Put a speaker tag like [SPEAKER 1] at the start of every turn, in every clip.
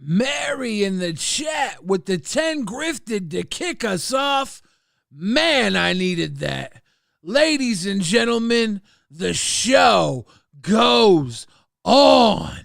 [SPEAKER 1] Mary in the chat with the 10 grifted to kick us off. Man, I needed that. Ladies and gentlemen, the show goes on.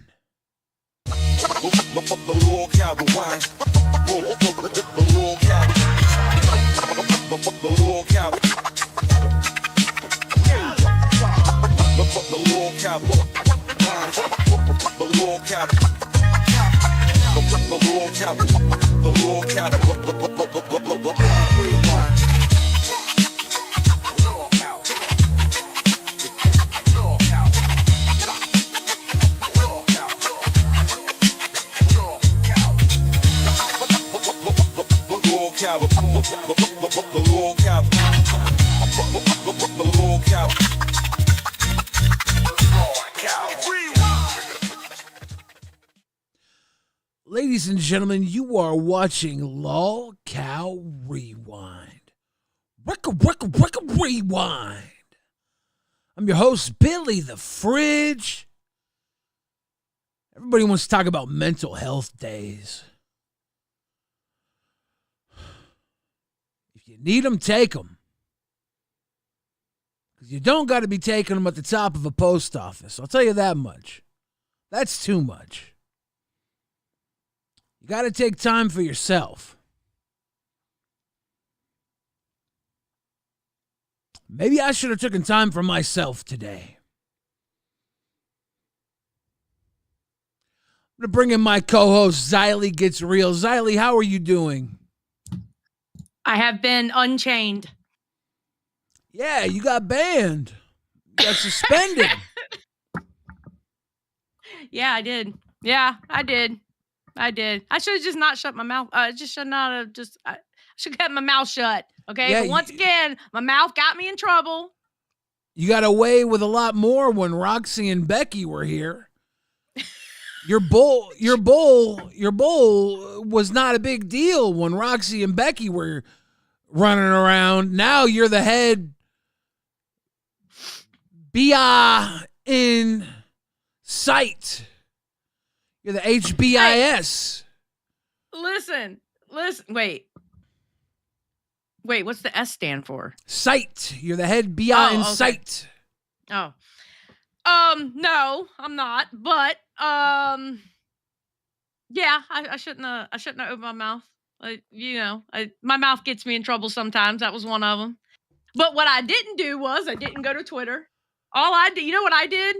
[SPEAKER 1] Ladies and gentlemen, you are watching LolcowRewind. Rewind. I'm your host, Billy the Fridge. Everybody wants to talk about mental health days. If you need them, take them. Because you don't got to be taking them at the top of a post office. I'll tell you that much. That's too much. You got to take time for yourself. Maybe I should have taken time for myself today. I'm going to bring in my co-host, Xylee Gets Real. Xylee, how are you doing?
[SPEAKER 2] I have been unchained.
[SPEAKER 1] Yeah, you got banned. You got suspended.
[SPEAKER 2] Yeah, I did. Yeah, I did. I should have just not shut my mouth. I should have kept my mouth shut. Okay. Yeah, but once again, my mouth got me in trouble.
[SPEAKER 1] You got away with a lot more when Roxy and Becky were here. Your bull was not a big deal when Roxy and Becky were running around. Now you're the head BI in sight. You're the HBIS.
[SPEAKER 2] Hey, listen. Wait, what's the S stand for?
[SPEAKER 1] Sight. You're the head BI in sight.
[SPEAKER 2] Oh. No, I'm not. But yeah, I shouldn't have opened my mouth. My mouth gets me in trouble sometimes. That was one of them. But what I didn't do was I didn't go to Twitter. All I did, you know what I did?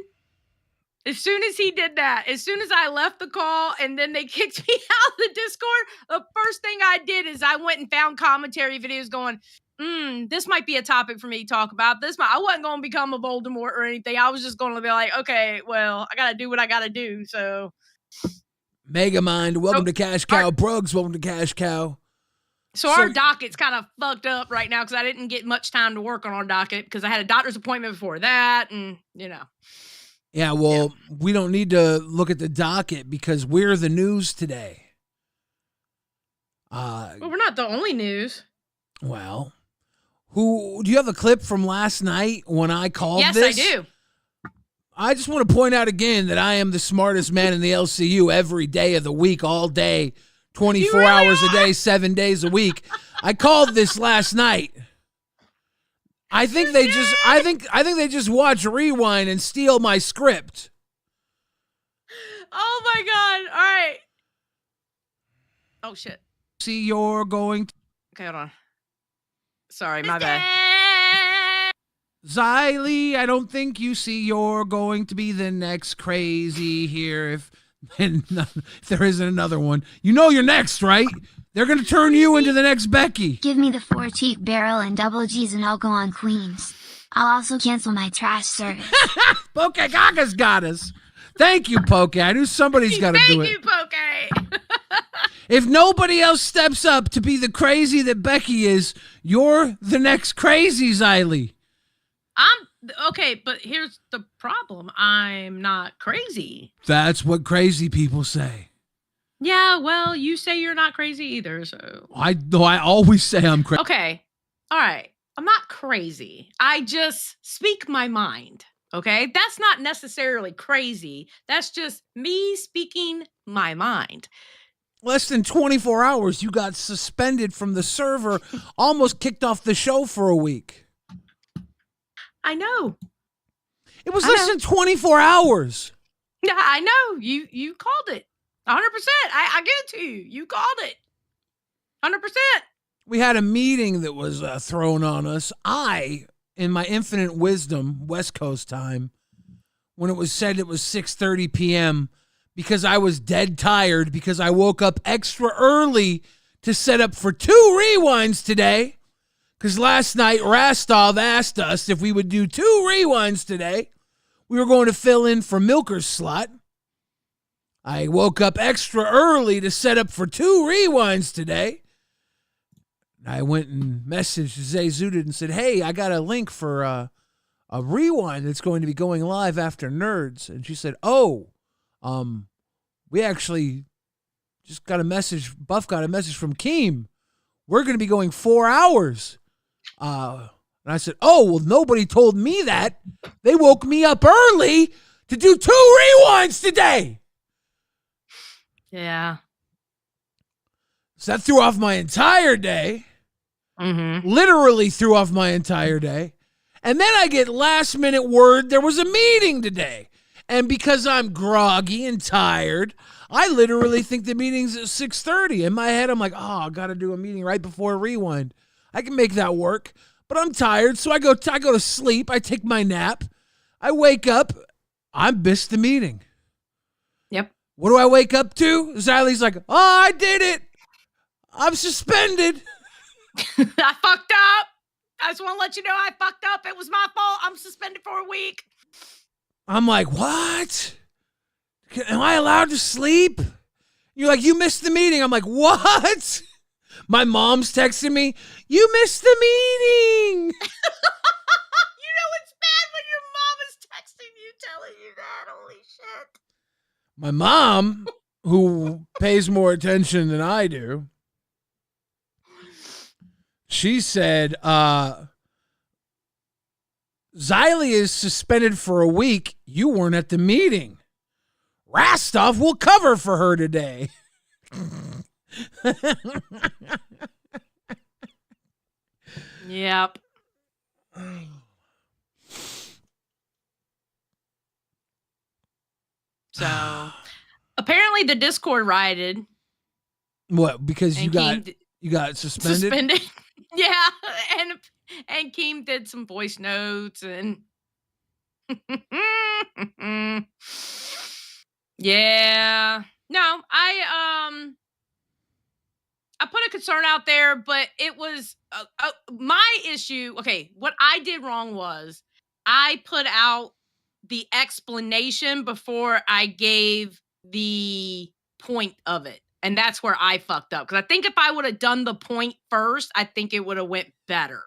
[SPEAKER 2] As soon as he did that, as soon as I left the call and then they kicked me out of the Discord, the first thing I did is I went and found commentary videos going, this might be a topic for me to talk about. I wasn't going to become a Voldemort or anything. I was just going to be like, okay, well, I got to do what I got to do. So,
[SPEAKER 1] Megamind, welcome to Cash Cow. Brugs, welcome to Cash Cow.
[SPEAKER 2] So our docket's kind of fucked up right now because I didn't get much time to work on our docket because I had a doctor's appointment before that and,
[SPEAKER 1] Yeah, well, we don't need to look at the docket because we're the news today.
[SPEAKER 2] Well, we're not the only news.
[SPEAKER 1] Well, do you have a clip from last night when I called this?
[SPEAKER 2] Yes, I do.
[SPEAKER 1] I just want to point out again that I am the smartest man in the LCU every day of the week, all day, 24 hours a day, 7 days a week. I called this last night. I think they just watch Rewind and steal my script.
[SPEAKER 2] Oh my god. All right. Oh shit.
[SPEAKER 1] See, you're going to...
[SPEAKER 2] Okay, hold on. Sorry, my bad.
[SPEAKER 1] Xylee, I don't think you see you're going to be the next crazy here if there isn't another one. You know you're next, right? They're going to turn you into the next Becky.
[SPEAKER 3] Give me the 4-cheek barrel and double G's and I'll go on Queens. I'll also cancel my trash service.
[SPEAKER 1] Poke Gaga's got us. Thank you, Poke. I knew somebody's got to do it.
[SPEAKER 2] Thank you, Poke.
[SPEAKER 1] If nobody else steps up to be the crazy that Becky is, you're the next crazy, Xylee.
[SPEAKER 2] Okay, but here's the problem. I'm not crazy.
[SPEAKER 1] That's what crazy people say.
[SPEAKER 2] Yeah, well, you say you're not crazy either, so.
[SPEAKER 1] I always say I'm crazy.
[SPEAKER 2] Okay, all right. I'm not crazy. I just speak my mind, okay? That's not necessarily crazy. That's just me speaking my mind.
[SPEAKER 1] less than 24 hours, you got suspended from the server, almost kicked off the show for a week.
[SPEAKER 2] I know.
[SPEAKER 1] It was less than 24 hours.
[SPEAKER 2] Yeah, I know. You called it. 100%. I give it to you. You called it. 100%.
[SPEAKER 1] We had a meeting that was thrown on us. I, in my infinite wisdom, West Coast time, when it was said it was 6:30 p.m., because I was dead tired, because I woke up extra early to set up for 2 rewinds today, because last night Rastov asked us if we would do 2 rewinds today. We were going to fill in for Milker's slot. I woke up extra early to set up for 2 rewinds today. I went and messaged Zay Zooted and said, hey, I got a link for a rewind that's going to be going live after Nerds. And she said, we actually just got a message. Buff got a message from Keem. We're going to be going 4 hours. And I said, well, nobody told me that. They woke me up early to do 2 rewinds today.
[SPEAKER 2] Yeah.
[SPEAKER 1] So that threw off my entire day.
[SPEAKER 2] Mm-hmm.
[SPEAKER 1] Literally threw off my entire day. And then I get last minute word there was a meeting today. And because I'm groggy and tired, I literally think the meeting's at 6:30. In my head, I'm like, I got to do a meeting right before rewind. I can make that work. But I'm tired, so I go to sleep. I take my nap. I wake up. I missed the meeting.
[SPEAKER 2] Yep.
[SPEAKER 1] What do I wake up to? Xylie's like, I did it. I'm suspended.
[SPEAKER 2] I fucked up. I just want to let you know I fucked up. It was my fault. I'm suspended for a week.
[SPEAKER 1] I'm like, what? Am I allowed to sleep? You're like, you missed the meeting. I'm like, what? My mom's texting me, you missed the meeting.
[SPEAKER 2] You know it's bad when your mom is texting you telling you that. Holy shit.
[SPEAKER 1] My mom, who pays more attention than I do, she said, Xylie is suspended for a week. You weren't at the meeting. Rastov will cover for her today.
[SPEAKER 2] Yep. So apparently the Discord rioted.
[SPEAKER 1] What? Because you
[SPEAKER 2] Keem
[SPEAKER 1] got suspended?
[SPEAKER 2] Yeah, and Keem did some voice notes and yeah. No, I put a concern out there, but it was my issue. Okay, what I did wrong was I put out the explanation before I gave the point of it. And that's where I fucked up. Because I think if I would have done the point first, I think it would have went better.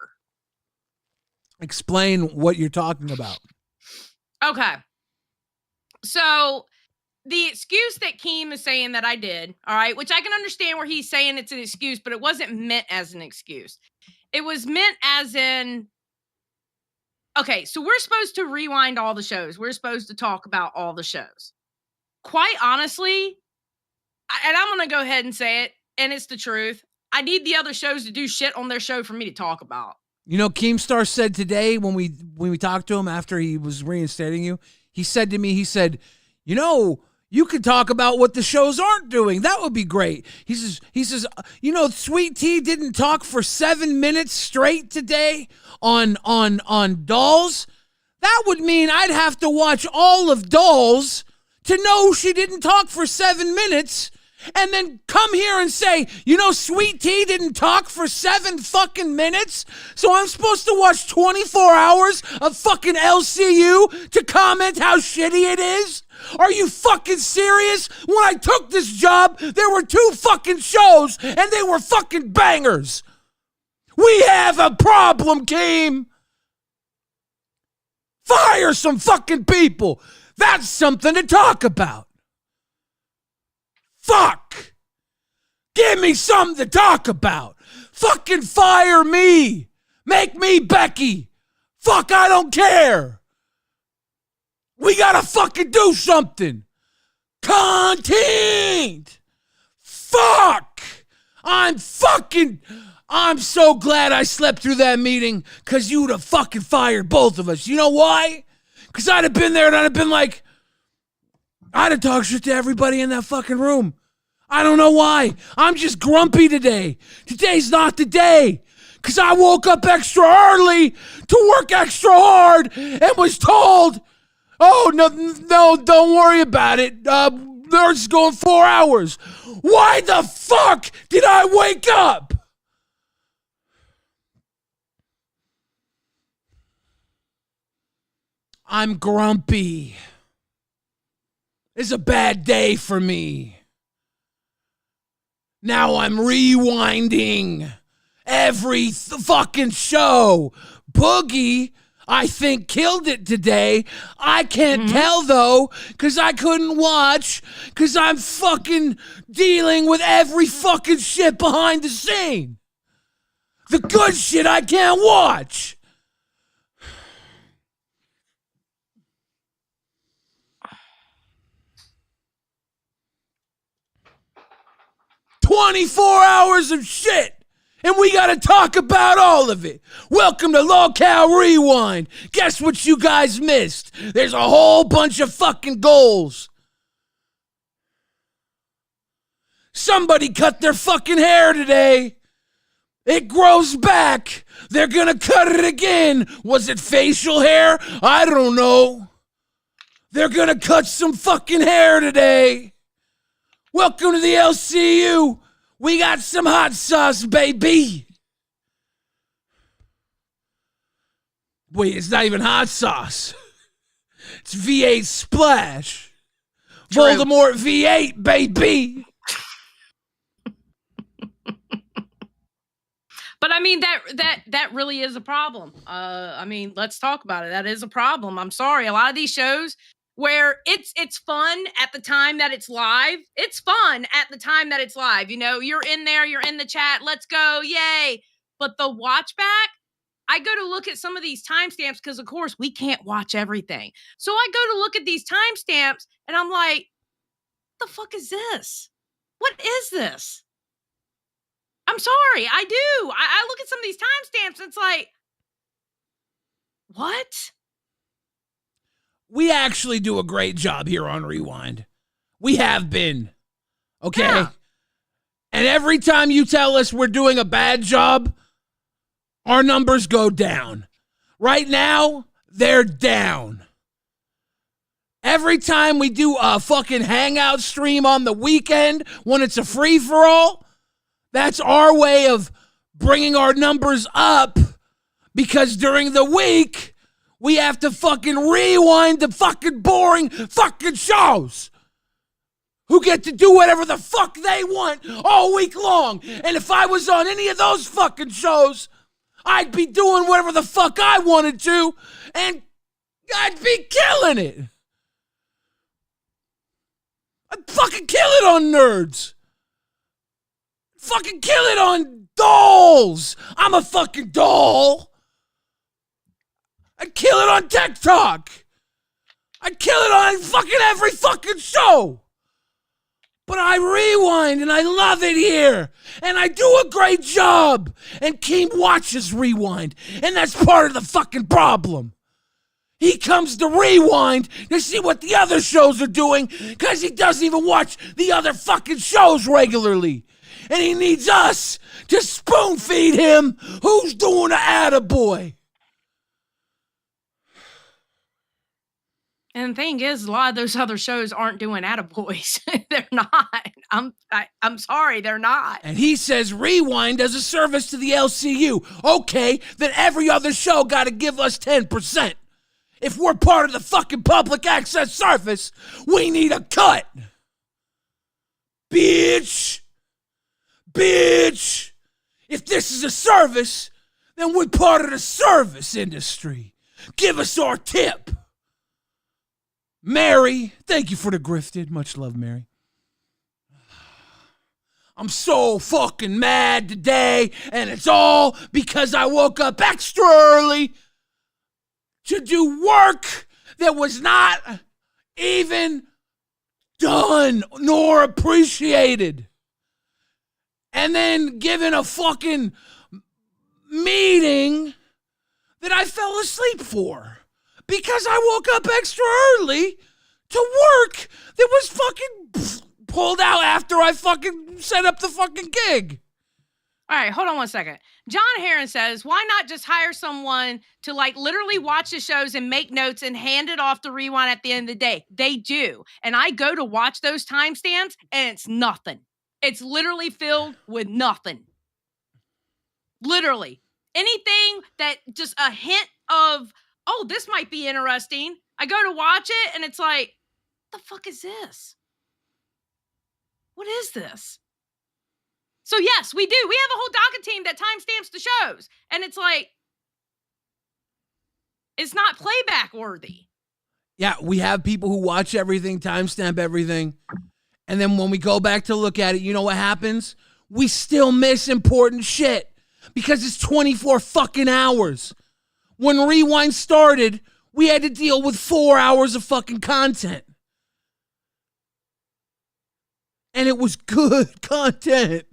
[SPEAKER 1] Explain what you're talking about.
[SPEAKER 2] Okay. So the excuse that Keem is saying that I did, all right, which I can understand where he's saying it's an excuse, but it wasn't meant as an excuse. It was meant as in, okay, so we're supposed to rewind all the shows. We're supposed to talk about all the shows. Quite honestly, and I'm going to go ahead and say it, and it's the truth, I need the other shows to do shit on their show for me to talk about.
[SPEAKER 1] You know, Keemstar said today when we talked to him after he was reinstating you, he said to me, he said, you know, you could talk about what the shows aren't doing. That would be great. He says, you know, Sweet Tea didn't talk for 7 minutes straight today on Dolls. That would mean I'd have to watch all of Dolls to know she didn't talk for 7 minutes and then come here and say, you know, Sweet Tea didn't talk for 7 fucking minutes, so I'm supposed to watch 24 hours of fucking LCU to comment how shitty it is? Are you fucking serious? When I took this job, there were 2 fucking shows and they were fucking bangers. We have a problem, Keem. Fire some fucking people. That's something to talk about. Fuck! Give me something to talk about. Fucking fire me. Make me Becky. Fuck, I don't care. We gotta fucking do something. Content. Fuck! I'm so glad I slept through that meeting, because you would have fucking fired both of us. You know why? Because I'd have been there and I'd have been like, I'd have talked shit to everybody in that fucking room. I don't know why. I'm just grumpy today. Today's not the day. Because I woke up extra early to work extra hard and was told, oh, no, don't worry about it. Nurse is going 4 hours. Why the fuck did I wake up? I'm grumpy. It's a bad day for me. Now I'm rewinding every fucking show. Boogie, I think, killed it today. I can't tell, though, because I couldn't watch, because I'm fucking dealing with every fucking shit behind the scene. The good shit I can't watch. 24 hours of shit, and we gotta talk about all of it. Welcome to LolcowRewind. Guess what you guys missed? There's a whole bunch of fucking goals. Somebody cut their fucking hair today. It grows back. They're gonna cut it again. Was it facial hair? I don't know. They're gonna cut some fucking hair today. Welcome to the LCU. We got some hot sauce, baby. Wait, it's not even hot sauce. It's V8 Splash.
[SPEAKER 2] True.
[SPEAKER 1] Voldemort V8, baby.
[SPEAKER 2] But I mean, that really is a problem. I mean, let's talk about it. That is a problem. I'm sorry. A lot of these shows where it's fun at the time that it's live. It's fun at the time that it's live. You know, you're in there, you're in the chat. Let's go. Yay. But the watch back, I go to look at some of these timestamps because, of course, we can't watch everything. So I go to look at these timestamps and I'm like, what the fuck is this? What is this? I'm sorry, I do. I look at some of these timestamps and it's like, what?
[SPEAKER 1] We actually do a great job here on Rewind. We have been. Okay?
[SPEAKER 2] Yeah.
[SPEAKER 1] And every time you tell us we're doing a bad job, our numbers go down. Right now, they're down. Every time we do a fucking hangout stream on the weekend when it's a free-for-all, that's our way of bringing our numbers up, because during the week, we have to fucking rewind the fucking boring fucking shows who get to do whatever the fuck they want all week long. And if I was on any of those fucking shows, I'd be doing whatever the fuck I wanted to, and I'd be killing it. I'd fucking kill it on nerds. Fucking kill it on dolls. I'm a fucking doll. I'd kill it on TikTok. I'd kill it on fucking every fucking show. But I rewind and I love it here. And I do a great job. And Keem watches Rewind. And that's part of the fucking problem. He comes to Rewind to see what the other shows are doing because he doesn't even watch the other fucking shows regularly. And he needs us to spoon feed him who's doing an attaboy.
[SPEAKER 2] And the thing is, a lot of those other shows aren't doing attaboys. They're not. I'm sorry, they're not.
[SPEAKER 1] And he says Rewind as a service to the LCU. Okay, then every other show got to give us 10%. If we're part of the fucking public access service, we need a cut. Bitch. Bitch. If this is a service, then we're part of the service industry. Give us our tip. Mary, thank you for the grifted. Much love, Mary. I'm so fucking mad today, and it's all because I woke up extra early to do work that was not even done nor appreciated. and then given a fucking meeting that I fell asleep for because I woke up extra early to work that was fucking pulled out after I fucking set up the fucking gig.
[SPEAKER 2] All right, hold on one second. John Heron says, why not just hire someone to like literally watch the shows and make notes and hand it off to Rewind at the end of the day? They do. And I go to watch those timestamps and it's nothing. It's literally filled with nothing. Literally. Anything that just a hint of, oh, this might be interesting. I go to watch it and it's like, what the fuck is this? What is this? So yes, we do. We have a whole docket team that timestamps the shows. And it's like, it's not playback worthy.
[SPEAKER 1] Yeah, we have people who watch everything, timestamp everything. And then when we go back to look at it, you know what happens? We still miss important shit because it's 24 fucking hours. When Rewind started, we had to deal with 4 hours of fucking content. And it was good content.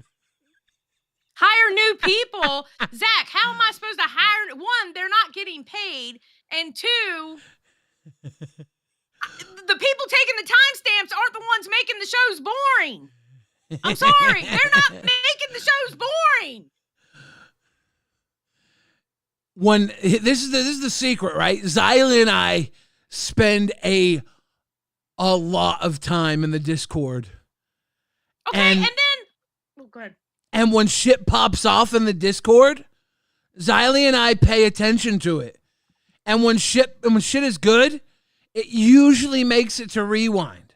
[SPEAKER 2] Hire new people. Zach, how am I supposed to hire? One, they're not getting paid. And two, the people taking the timestamps aren't the ones making the shows boring. I'm sorry. They're not making the shows boring.
[SPEAKER 1] When this is the secret, right? Zyla and I spend a lot of time in the Discord.
[SPEAKER 2] Okay, and then oh, go ahead.
[SPEAKER 1] And when shit pops off in the Discord, Zyla and I pay attention to it. And when shit is good, it usually makes it to Rewind.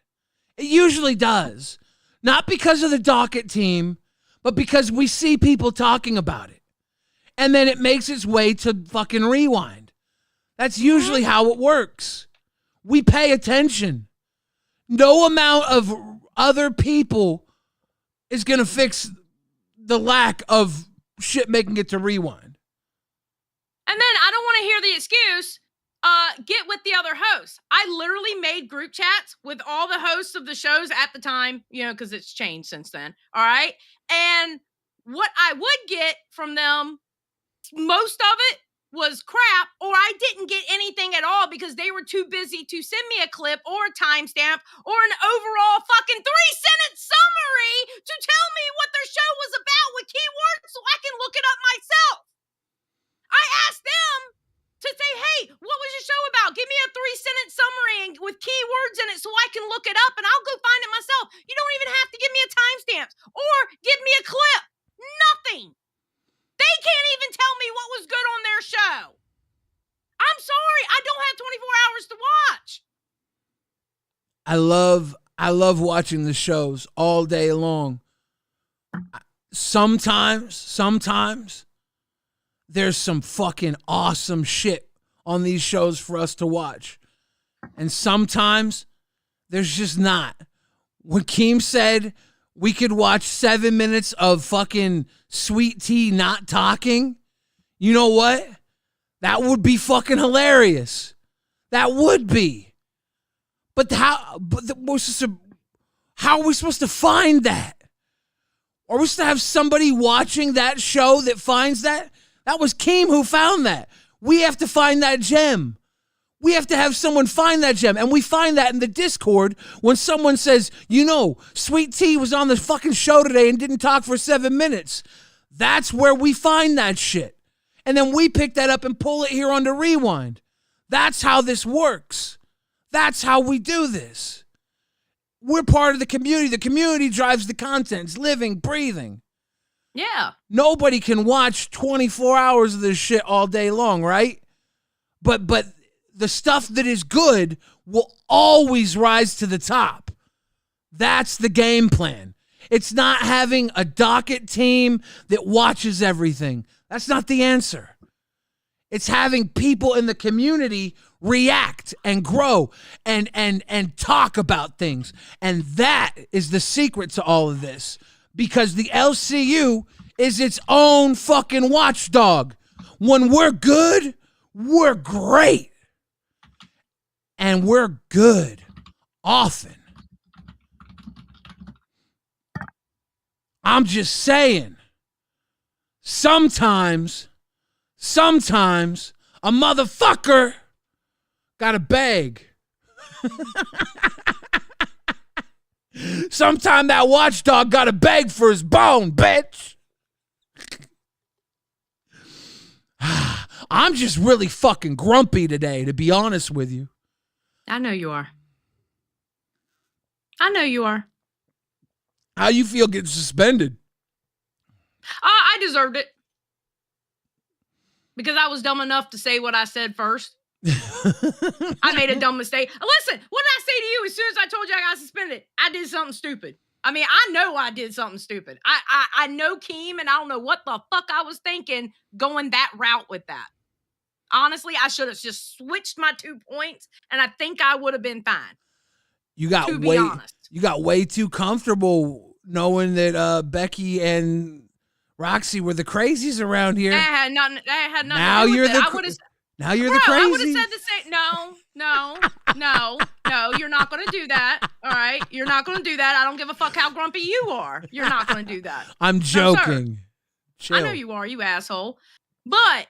[SPEAKER 1] It usually does. Not because of the docket team, but because we see people talking about it. And then it makes its way to fucking Rewind. That's usually how it works. We pay attention. No amount of other people is going to fix the lack of shit making it to Rewind.
[SPEAKER 2] And then I don't want to hear the excuse, get with the other hosts. I literally made group chats with all the hosts of the shows at the time, you know, because it's changed since then. All right. And what I would get from them, most of it was crap, or I didn't get anything at all because they were too busy to send me a clip or a timestamp or an overall fucking 3-sentence summary to tell me what their show was about with keywords so I can look it up myself. I asked them to say, hey, what was your show about? Give me a 3-sentence summary with keywords in it so I can look it up and I'll go find it myself. You don't even have to give me a timestamp or give me a clip. Nothing. They can't even tell me what was good on their show. I'm sorry, I don't have 24 hours to watch.
[SPEAKER 1] I love watching the shows all day long. Sometimes there's some fucking awesome shit on these shows for us to watch. And sometimes there's just not. When Keem said we could watch 7 minutes of fucking Sweet Tea not talking, you know what? That would be fucking hilarious. That would be. But how are we supposed to find that? Are we supposed to have somebody watching that show that finds that? That was Keem who found that. We have to find that gem. We have to have someone find that gem. And we find that in the Discord when someone says, you know, Sweet Tea was on the fucking show today and didn't talk for 7 minutes. That's where we find that shit. And then we pick that up and pull it here onto Rewind. That's how this works. That's how we do this. We're part of the community. The community drives the content. It's living, breathing.
[SPEAKER 2] Yeah.
[SPEAKER 1] Nobody can watch 24 hours of this shit all day long, right? But the stuff that is good will always rise to the top. That's the game plan. It's not having a docket team that watches everything. That's not the answer. It's having people in the community react and grow and talk about things. And that is the secret to all of this. Because the LCU is its own fucking watchdog. When we're good, we're great. And we're good often. I'm just saying. Sometimes a motherfucker gotta beg. Sometime that watchdog gotta beg for his bone, bitch. I'm just really fucking grumpy today, to be honest with you.
[SPEAKER 2] I know you are. I know you are.
[SPEAKER 1] How you feel getting suspended?
[SPEAKER 2] I deserved it. Because I was dumb enough to say what I said first. I made a dumb mistake. Listen, what did I say to you as soon as I told you I got suspended? I did something stupid. I mean, I know I did something stupid. I know Keem, and I don't know what the fuck I was thinking going that route with that. Honestly, I should have just switched my 2 points, and I think I would have been fine.
[SPEAKER 1] You got way too comfortable knowing that Becky and Roxy were the crazies around here.
[SPEAKER 2] That had nothing
[SPEAKER 1] Now
[SPEAKER 2] to do
[SPEAKER 1] you're
[SPEAKER 2] with it.
[SPEAKER 1] Now you're the crazy.
[SPEAKER 2] I would have said the same. No. You're not going to do that. All right? You're not going to do that. I don't give a fuck how grumpy you are. You're not going to do that.
[SPEAKER 1] I'm joking.
[SPEAKER 2] No, I know you are, you asshole. But,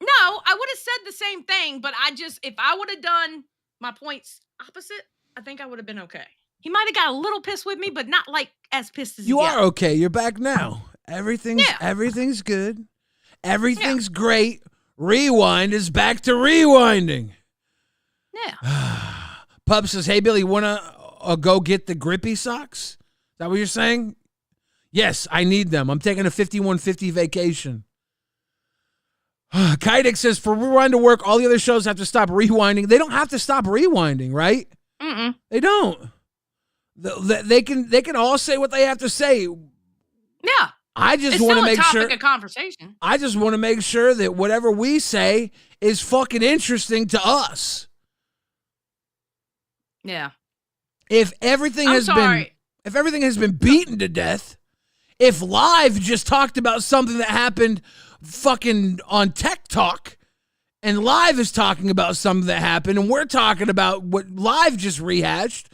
[SPEAKER 2] no, I would have said the same thing, but if I would have done my points opposite, I think I would have been okay. He might have got a little pissed with me, but not like as pissed as
[SPEAKER 1] you are. Okay, you're back now. Everything's good. Everything's great. Rewind is back to rewinding.
[SPEAKER 2] Yeah.
[SPEAKER 1] Pup says, hey, Billy, wanna go get the grippy socks? Is that what you're saying? Yes, I need them. I'm taking a 5150 vacation. Kaidik says, for Rewind to work, all the other shows have to stop rewinding. They don't have to stop rewinding, right?
[SPEAKER 2] Mm-mm.
[SPEAKER 1] They don't. They can all say what they have to say.
[SPEAKER 2] Yeah.
[SPEAKER 1] I just want to make sure.
[SPEAKER 2] It's still a topic of conversation.
[SPEAKER 1] I just want to make sure that whatever we say is fucking interesting to us.
[SPEAKER 2] Yeah.
[SPEAKER 1] If everything has been beaten to death, if Live just talked about something that happened fucking on Tech Talk, and Live is talking about something that happened, and we're talking about what Live just rehashed,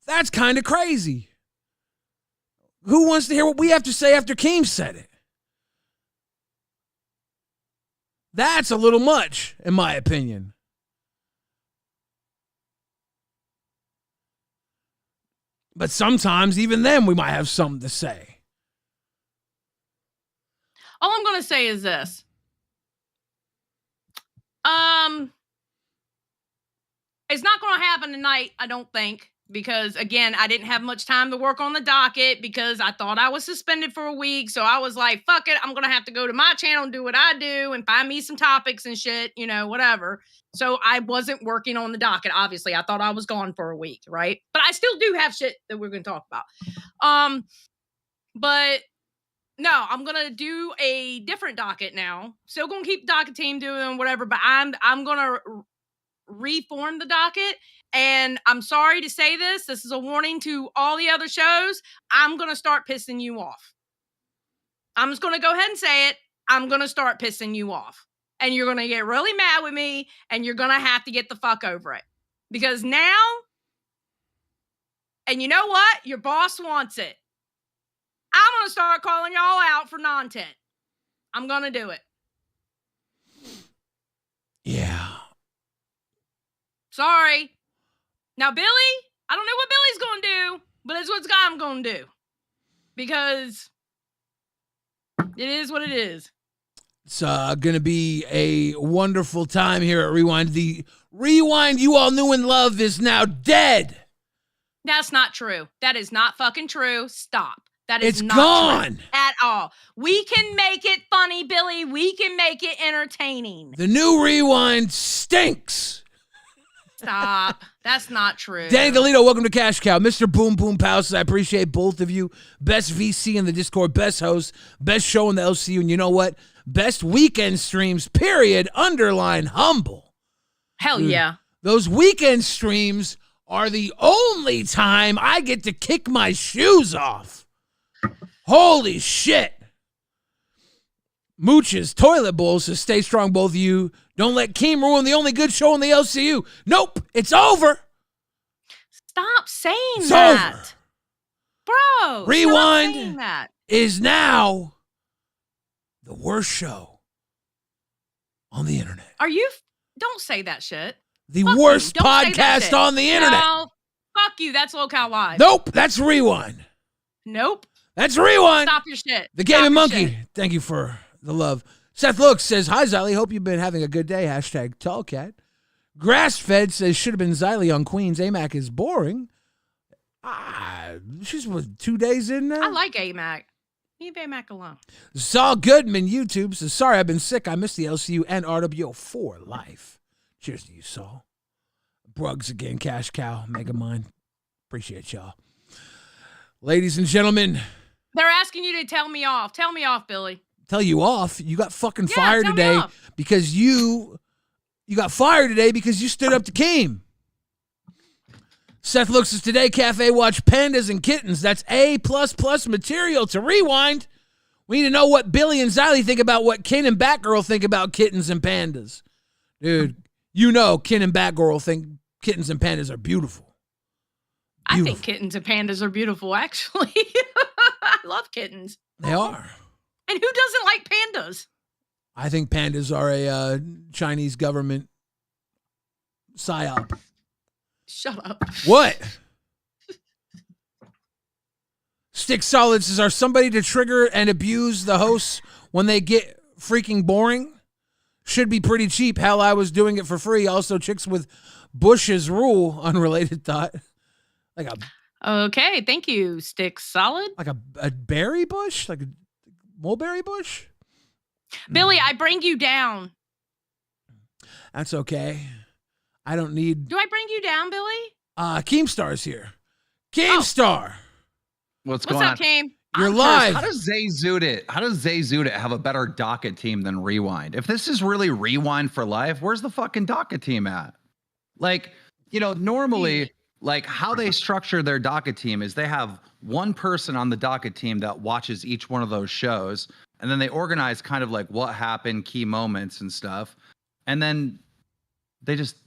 [SPEAKER 1] that's kind of crazy. Who wants to hear what we have to say after Keem said it? That's a little much, in my opinion. But sometimes, even then, we might have something to say.
[SPEAKER 2] All I'm going to say is this. It's not going to happen tonight, I don't think. Because, again, I didn't have much time to work on the docket because I thought I was suspended for a week. So I was like, fuck it. I'm going to have to go to my channel and do what I do and find me some topics and shit, whatever. So I wasn't working on the docket, obviously. I thought I was gone for a week, right? But I still do have shit that we're going to talk about. But no, I'm going to do a different docket now. Still going to keep the docket team doing whatever, but I'm going to reform the docket. And I'm sorry to say this. This is a warning to all the other shows. I'm going to start pissing you off. I'm just going to go ahead and say it. I'm going to start pissing you off. And you're going to get really mad with me. And you're going to have to get the fuck over it. Because now, and you know what? Your boss wants it. I'm going to start calling y'all out for non-tent. I'm going to do it.
[SPEAKER 1] Yeah.
[SPEAKER 2] Sorry. Now, Billy, I don't know what Billy's going to do, but it's what I'm going to do. Because it is what it is.
[SPEAKER 1] It's going to be a wonderful time here at Rewind. The Rewind you all knew and love is now dead.
[SPEAKER 2] That's not true. That is not fucking true. Stop. That is not
[SPEAKER 1] gone.
[SPEAKER 2] True at all. We can make it funny, Billy. We can make it entertaining.
[SPEAKER 1] The new Rewind stinks.
[SPEAKER 2] Stop. That's not true.
[SPEAKER 1] Danny Galito, welcome to Cash Cow. Mr. Boom Boom Pals, I appreciate both of you. Best VC in the Discord, best host, best show in the LCU, and you know what? Best weekend streams, period, underline humble.
[SPEAKER 2] Hell yeah.
[SPEAKER 1] Those weekend streams are the only time I get to kick my shoes off. Holy shit. Mooches, Toilet Bowl says, stay strong, both of you. Don't let Keem ruin the only good show in the LCU. Nope, it's over.
[SPEAKER 2] Stop saying
[SPEAKER 1] it's
[SPEAKER 2] that.
[SPEAKER 1] Over.
[SPEAKER 2] No.
[SPEAKER 1] Rewind
[SPEAKER 2] Stop saying that.
[SPEAKER 1] is now the worst show on the internet.
[SPEAKER 2] Don't say that shit.
[SPEAKER 1] The
[SPEAKER 2] Fuck
[SPEAKER 1] worst
[SPEAKER 2] you. Don't say that
[SPEAKER 1] podcast
[SPEAKER 2] shit.
[SPEAKER 1] on the internet.
[SPEAKER 2] No. Fuck you. That's Local Live.
[SPEAKER 1] Nope, that's Rewind.
[SPEAKER 2] Nope.
[SPEAKER 1] That's Rewind.
[SPEAKER 2] Stop your shit.
[SPEAKER 1] The Gaming
[SPEAKER 2] Stop your
[SPEAKER 1] Monkey.
[SPEAKER 2] shit.
[SPEAKER 1] Thank you for the love. Seth Looks says, hi, Xylee. Hope you've been having a good day. Hashtag Tallcat. Grassfed says, should have been Xylee on Queens. AMAC is boring. She's 2 days in now.
[SPEAKER 2] I like AMAC. Leave AMAC alone.
[SPEAKER 1] Saul Goodman, YouTube, says, sorry, I've been sick. I missed the LCU and RWO for life. Cheers to you, Saul. Bruggs again, Cash Cow, Mega Mind. Appreciate y'all. Ladies and gentlemen.
[SPEAKER 2] They're asking you to tell me off. Tell me off, Billy.
[SPEAKER 1] Tell you off. You got fucking fired
[SPEAKER 2] tell me
[SPEAKER 1] today
[SPEAKER 2] off.
[SPEAKER 1] because you got fired today because you stood up to Keem. Seth Looks at today, Cafe Watch Pandas and Kittens. That's A++ material to Rewind. We need to know what Billy and Xylee think about what Ken and Batgirl think about kittens and pandas. Dude, you know Ken and Batgirl think kittens and pandas are beautiful.
[SPEAKER 2] I think kittens and pandas are beautiful, actually. I love kittens.
[SPEAKER 1] They are.
[SPEAKER 2] And who doesn't like pandas?
[SPEAKER 1] I think pandas are a Chinese government psyop.
[SPEAKER 2] Shut up.
[SPEAKER 1] What? Stick Solid says, are somebody to trigger and abuse the hosts when they get freaking boring? Should be pretty cheap. Hell, I was doing it for free. Also, chicks with Bush's rule, unrelated thought. Like
[SPEAKER 2] Okay, thank you, Stick Solid.
[SPEAKER 1] a berry bush? Like a mulberry bush?
[SPEAKER 2] Billy, I bring you down.
[SPEAKER 1] That's okay. I don't need...
[SPEAKER 2] Do I bring you down, Billy?
[SPEAKER 1] Keemstar's here. Keemstar!
[SPEAKER 4] What's
[SPEAKER 2] What's
[SPEAKER 4] going
[SPEAKER 2] up,
[SPEAKER 4] on?
[SPEAKER 2] Keem?
[SPEAKER 1] You're
[SPEAKER 4] First,
[SPEAKER 1] live.
[SPEAKER 4] How does Zay Zudit have a better docket team than Rewind? If this is really Rewind for life, where's the fucking docket team at? Like, normally, like how they structure their docket team is they have one person on the docket team that watches each one of those shows, and then they organize kind of like what happened, key moments and stuff, and then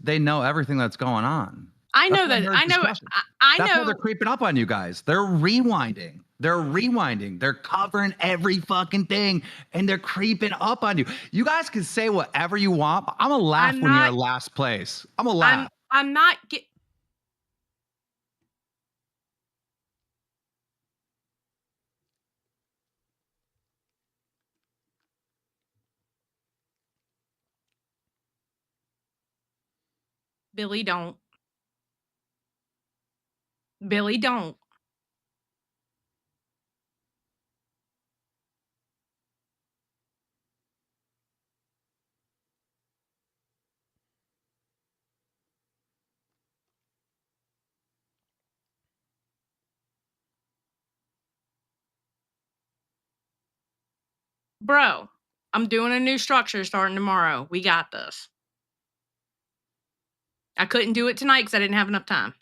[SPEAKER 4] they know everything that's going on.
[SPEAKER 2] I know
[SPEAKER 4] That's
[SPEAKER 2] that.
[SPEAKER 4] why
[SPEAKER 2] I know.
[SPEAKER 4] discussion.
[SPEAKER 2] I
[SPEAKER 4] That's why
[SPEAKER 2] know.
[SPEAKER 4] they're creeping up on you guys. They're rewinding. They're covering every fucking thing, and they're creeping up on you. You guys can say whatever you want. But I'm gonna laugh when you're in last place. I'm gonna laugh.
[SPEAKER 2] I'm not. Billy, don't. Billy, don't. Bro, I'm doing a new structure starting tomorrow. We got this. I couldn't do it tonight because I didn't have enough time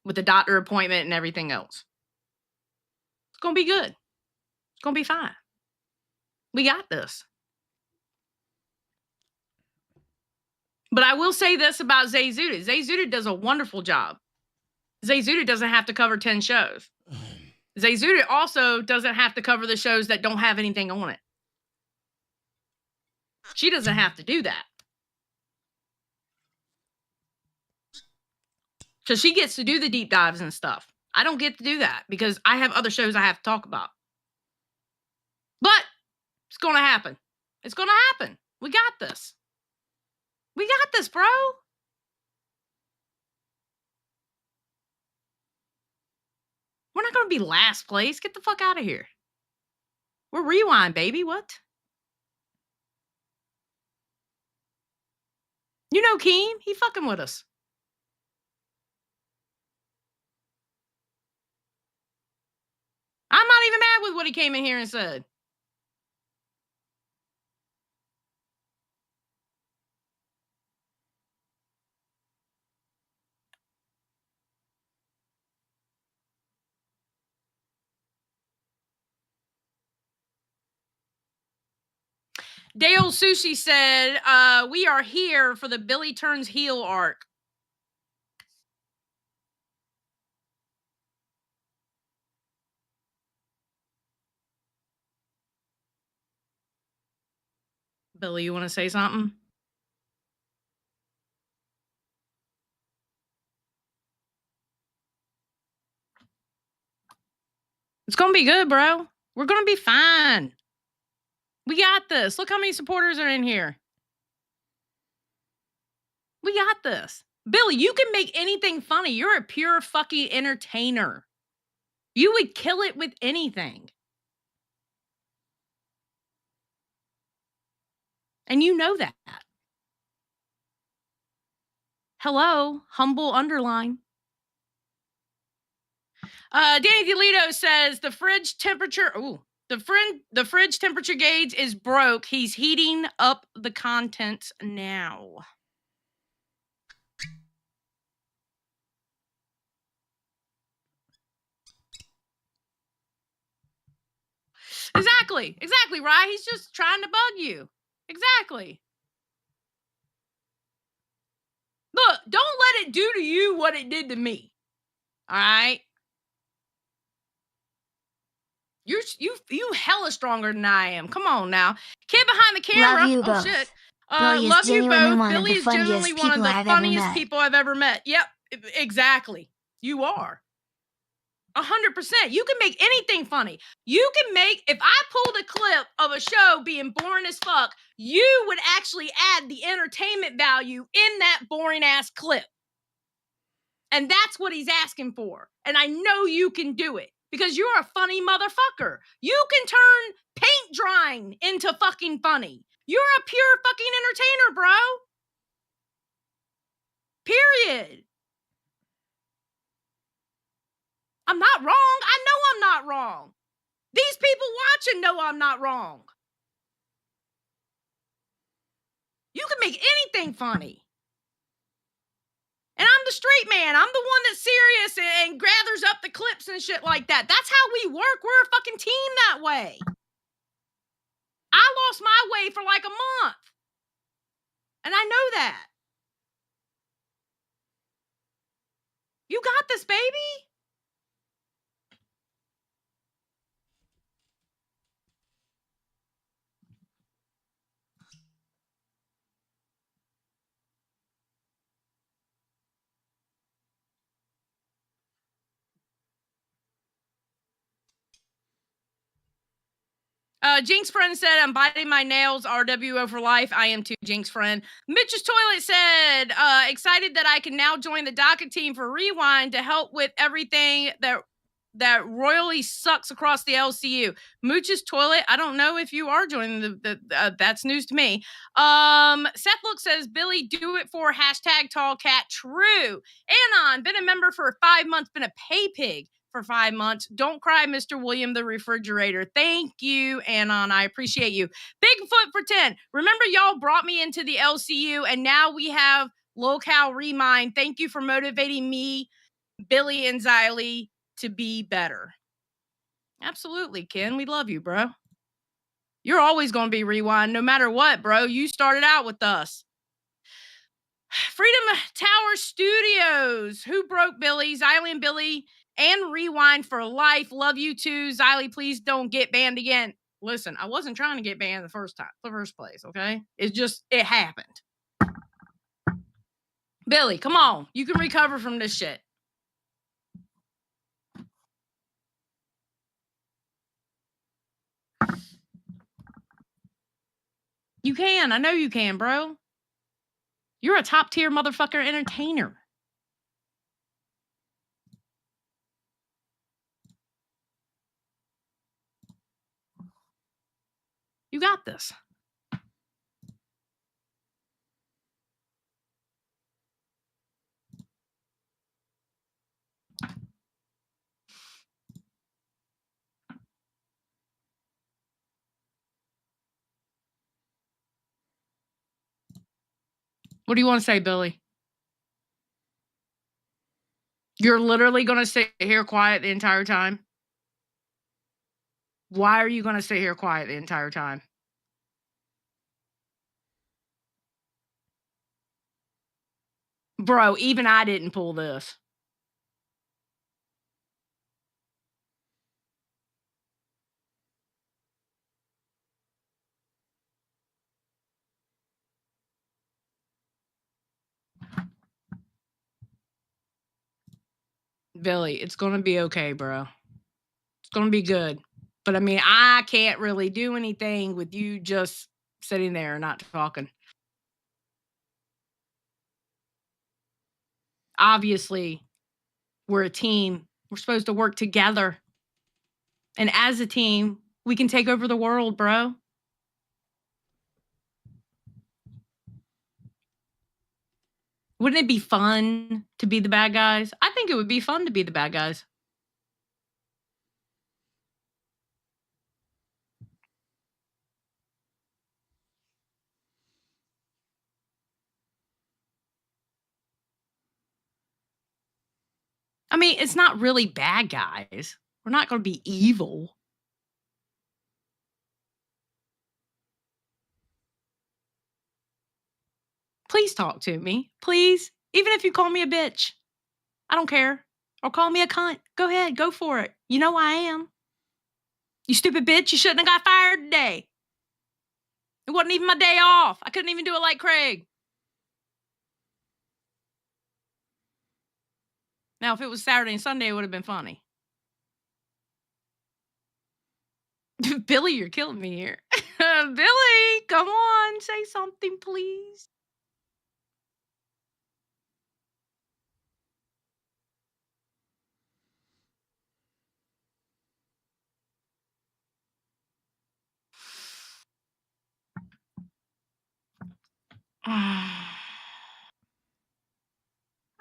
[SPEAKER 2] with the doctor appointment and everything else. It's going to be good. It's going to be fine. We got this. But I will say this about Zay Zudit. Zay Zudit does a wonderful job. Zay Zudit doesn't have to cover 10 shows. Zay Zudit also doesn't have to cover the shows that don't have anything on it. She doesn't have to do that. So she gets to do the deep dives and stuff. I don't get to do that because I have other shows I have to talk about. But it's going to happen. It's going to happen. We got this. We got this, bro. We're not going to be last place. Get the fuck out of here. We're Rewind, baby. What? You know Keem? He fucking with us. I'm not even mad with what he came in here and said. Dale Sushi said, we are here for the Billy Turns Heel arc. Billy, you want to say something? It's going to be good, bro. We're going to be fine. We got this. Look how many supporters are in here. We got this. Billy, you can make anything funny. You're a pure fucking entertainer. You would kill it with anything. And you know that. Hello, humble underline. Danny DeLito says the fridge temperature. Ooh, the fridge temperature gauge is broke. He's heating up the contents now. Exactly, right? He's just trying to bug you. Exactly. Look, don't let it do to you what it did to me. All right? You hella stronger than I am. Come on now. Kid behind the camera.
[SPEAKER 3] Love you
[SPEAKER 2] Oh
[SPEAKER 3] both.
[SPEAKER 2] shit.
[SPEAKER 3] Billy is
[SPEAKER 2] Love you
[SPEAKER 3] genuinely
[SPEAKER 2] both.
[SPEAKER 3] one of
[SPEAKER 2] Billy
[SPEAKER 3] the
[SPEAKER 2] is genuinely
[SPEAKER 3] funniest
[SPEAKER 2] one of
[SPEAKER 3] people
[SPEAKER 2] the
[SPEAKER 3] I've ever
[SPEAKER 2] funniest
[SPEAKER 3] met.
[SPEAKER 2] people I've ever met. Yep, exactly. You are. 100%. You can make anything funny. You can make, if I pulled a clip of a show being boring as fuck, you would actually add the entertainment value in that boring ass clip. And that's what he's asking for. And I know you can do it because you're a funny motherfucker. You can turn paint drying into fucking funny. You're a pure fucking entertainer, bro. Period. I'm not wrong. I know I'm not wrong. These people watching know I'm not wrong. You can make anything funny. And I'm the straight man. I'm the one that's serious and gathers up the clips and shit like that. That's how we work. We're a fucking team that way. I lost my way for like a month. And I know that. You got this, baby. Jinx friend said, I'm biting my nails, RWO for life. I am too, Jinx friend. Mitch's Toilet said, excited that I can now join the docket team for Rewind to help with everything that royally sucks across the LCU. Mooch's Toilet, I don't know if you are joining the that's news to me. Seth Look says, Billy, do it for hashtag tall cat. True. Anon, been a member for 5 months, been a pay pig for 5 months. Don't cry, Mr. William the Refrigerator. Thank you, Anon. I appreciate you. Bigfoot for 10. Remember, y'all brought me into the LCU, and now we have LolcowRewind. Thank you for motivating me, Billy, and Xylee to be better. Absolutely, Ken. We love you, bro. You're always going to be Rewind, no matter what, bro. You started out with us. Freedom Tower Studios. Who broke Billy? Xylee and Billy and Rewind for life. Love you too. Xylee, please don't get banned again. Listen, I wasn't trying to get banned the first place, okay? It happened. Billy, come on. You can recover from this shit. You can. I know you can, bro. You're a top tier motherfucker entertainer. You got this. What do you want to say, Billy? You're literally going to sit here quiet the entire time? Why are you going to sit here quiet the entire time? Bro, even I didn't pull this. Billy, it's going to be okay, bro. It's going to be good. But I mean, I can't really do anything with you just sitting there and not talking. Obviously, we're a team. We're supposed to work together. And as a team, we can take over the world, bro. Wouldn't it be fun to be the bad guys? I think it would be fun to be the bad guys. I mean, it's not really bad guys. We're not going to be evil. Please talk to me. Please. Even if you call me a bitch. I don't care. Or call me a cunt. Go ahead. Go for it. You know I am. You stupid bitch. You shouldn't have got fired today. It wasn't even my day off. I couldn't even do it like Craig. Now, if it was Saturday and Sunday, it would have been funny. Billy, you're killing me here. Billy, come on. Say something, please.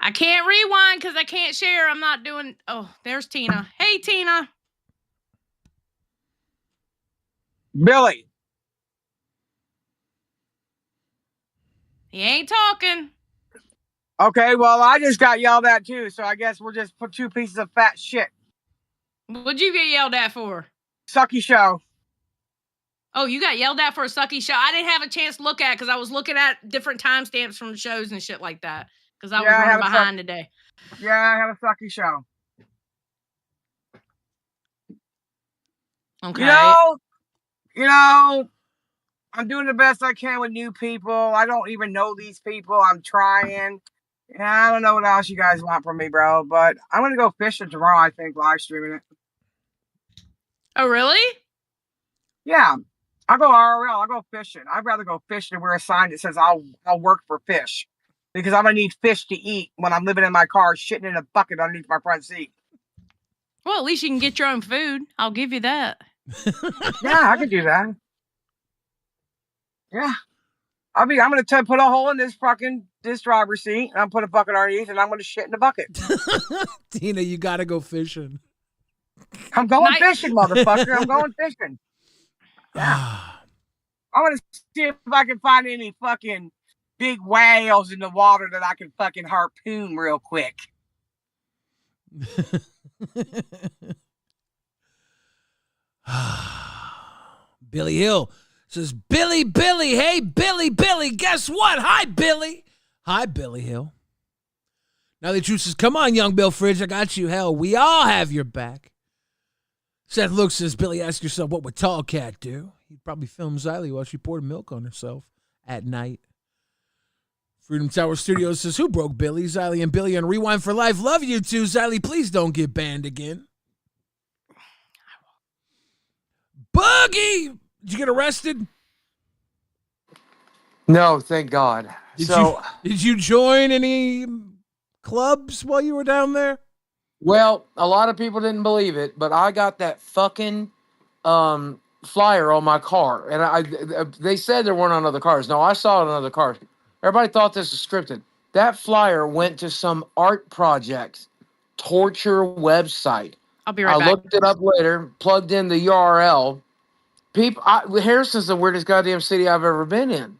[SPEAKER 2] I can't rewind because I can't share. I'm not doing. Oh, there's Tina. Hey, Tina.
[SPEAKER 5] Billy.
[SPEAKER 2] He ain't talking.
[SPEAKER 5] Okay, well, I just got yelled at too, so I guess we'll just put two pieces of fat shit.
[SPEAKER 2] What'd you get yelled at for?
[SPEAKER 5] Sucky show.
[SPEAKER 2] Oh, you got yelled at for a sucky show. I didn't have a chance to look at it because I was looking at different timestamps from the shows and shit like that because I was running behind today.
[SPEAKER 5] Yeah, I have a sucky show.
[SPEAKER 2] Okay.
[SPEAKER 5] You know, I'm doing the best I can with new people. I don't even know these people. I'm trying. Yeah, I don't know what else you guys want from me, bro, but I'm going to go fishing tomorrow, I think, live streaming it.
[SPEAKER 2] Oh, really?
[SPEAKER 5] Yeah. I'll go RL. I'll go fishing. I'd rather go fishing and wear a sign that says I'll work for fish. Because I'm going to need fish to eat when I'm living in my car, shitting in a bucket underneath my front seat.
[SPEAKER 2] Well, at least you can get your own food. I'll give you that.
[SPEAKER 5] Yeah, I can do that. Yeah. I'm going to put a hole in this driver's seat, and I'm put a bucket underneath, and I'm going to shit in the bucket.
[SPEAKER 1] Tina, you got to go fishing.
[SPEAKER 5] I'm going fishing, motherfucker. I'm going fishing. Yeah. I'm going to see if I can find any fucking big whales in the water that I can fucking harpoon real quick.
[SPEAKER 1] Billy Hill says, Billy, hey, Billy, guess what? Hi, Billy. Hi, Billy Hill. Now the truth says, come on, young Bill Fridge, I got you. Hell, we all have your back. Seth Luke says, Billy, ask yourself, what would Tall Cat do? He'd probably film Xylee while she poured milk on herself at night. Freedom Tower Studios says, who broke Billy? Xylee and Billy on Rewind for Life. Love you too. Xylee, please don't get banned again. Boogie! Did you get arrested?
[SPEAKER 6] No, thank God.
[SPEAKER 1] Did you join any clubs while you were down there?
[SPEAKER 6] Well, a lot of people didn't believe it, but I got that fucking flyer on my car, and they said there weren't on other cars. No, I saw it on other cars. Everybody thought this was scripted. That flyer went to some art project torture website.
[SPEAKER 2] I'll be right back.
[SPEAKER 6] I looked it up later, plugged in the URL. Harrison's the weirdest goddamn city I've ever been in.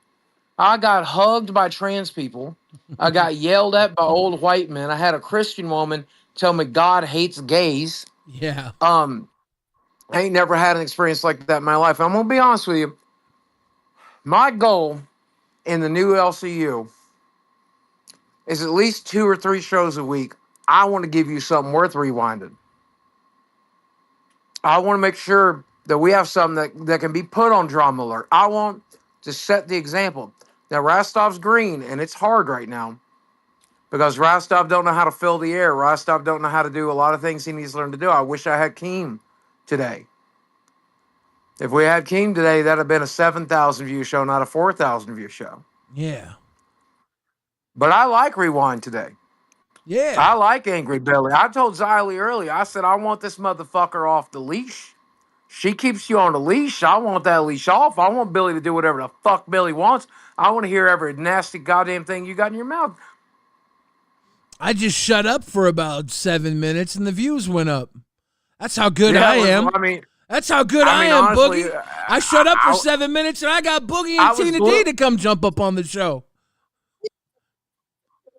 [SPEAKER 6] I got hugged by trans people. I got yelled at by old white men. I had a Christian woman tell me God hates gays.
[SPEAKER 1] Yeah.
[SPEAKER 6] I ain't never had an experience like that in my life. I'm gonna be honest with you. My goal in the new LCU is at least 2 or 3 shows a week. I want to give you something worth rewinding. I want to make sure that we have something that can be put on Drama Alert. I want to set the example. Now, Rastov's green, and it's hard right now. because Rostov don't know how to fill the air. Rostov don't know how to do a lot of things he needs to learn to do. I wish I had Keem today. If we had Keem today, that'd have been a 7,000 view show, not a 4,000 view show.
[SPEAKER 1] Yeah.
[SPEAKER 6] But I like Rewind today.
[SPEAKER 1] Yeah.
[SPEAKER 6] I like Angry Billy. I told Xylee earlier, I said, I want this motherfucker off the leash. She keeps you on the leash. I want that leash off. I want Billy to do whatever the fuck Billy wants. I want to hear every nasty goddamn thing you got in your mouth.
[SPEAKER 1] I just shut up for about 7 minutes and the views went up. That's how good I am. That's how good I am, honestly, Boogie. I shut up for 7 minutes and I got Boogie and Tina D to come jump up on the show.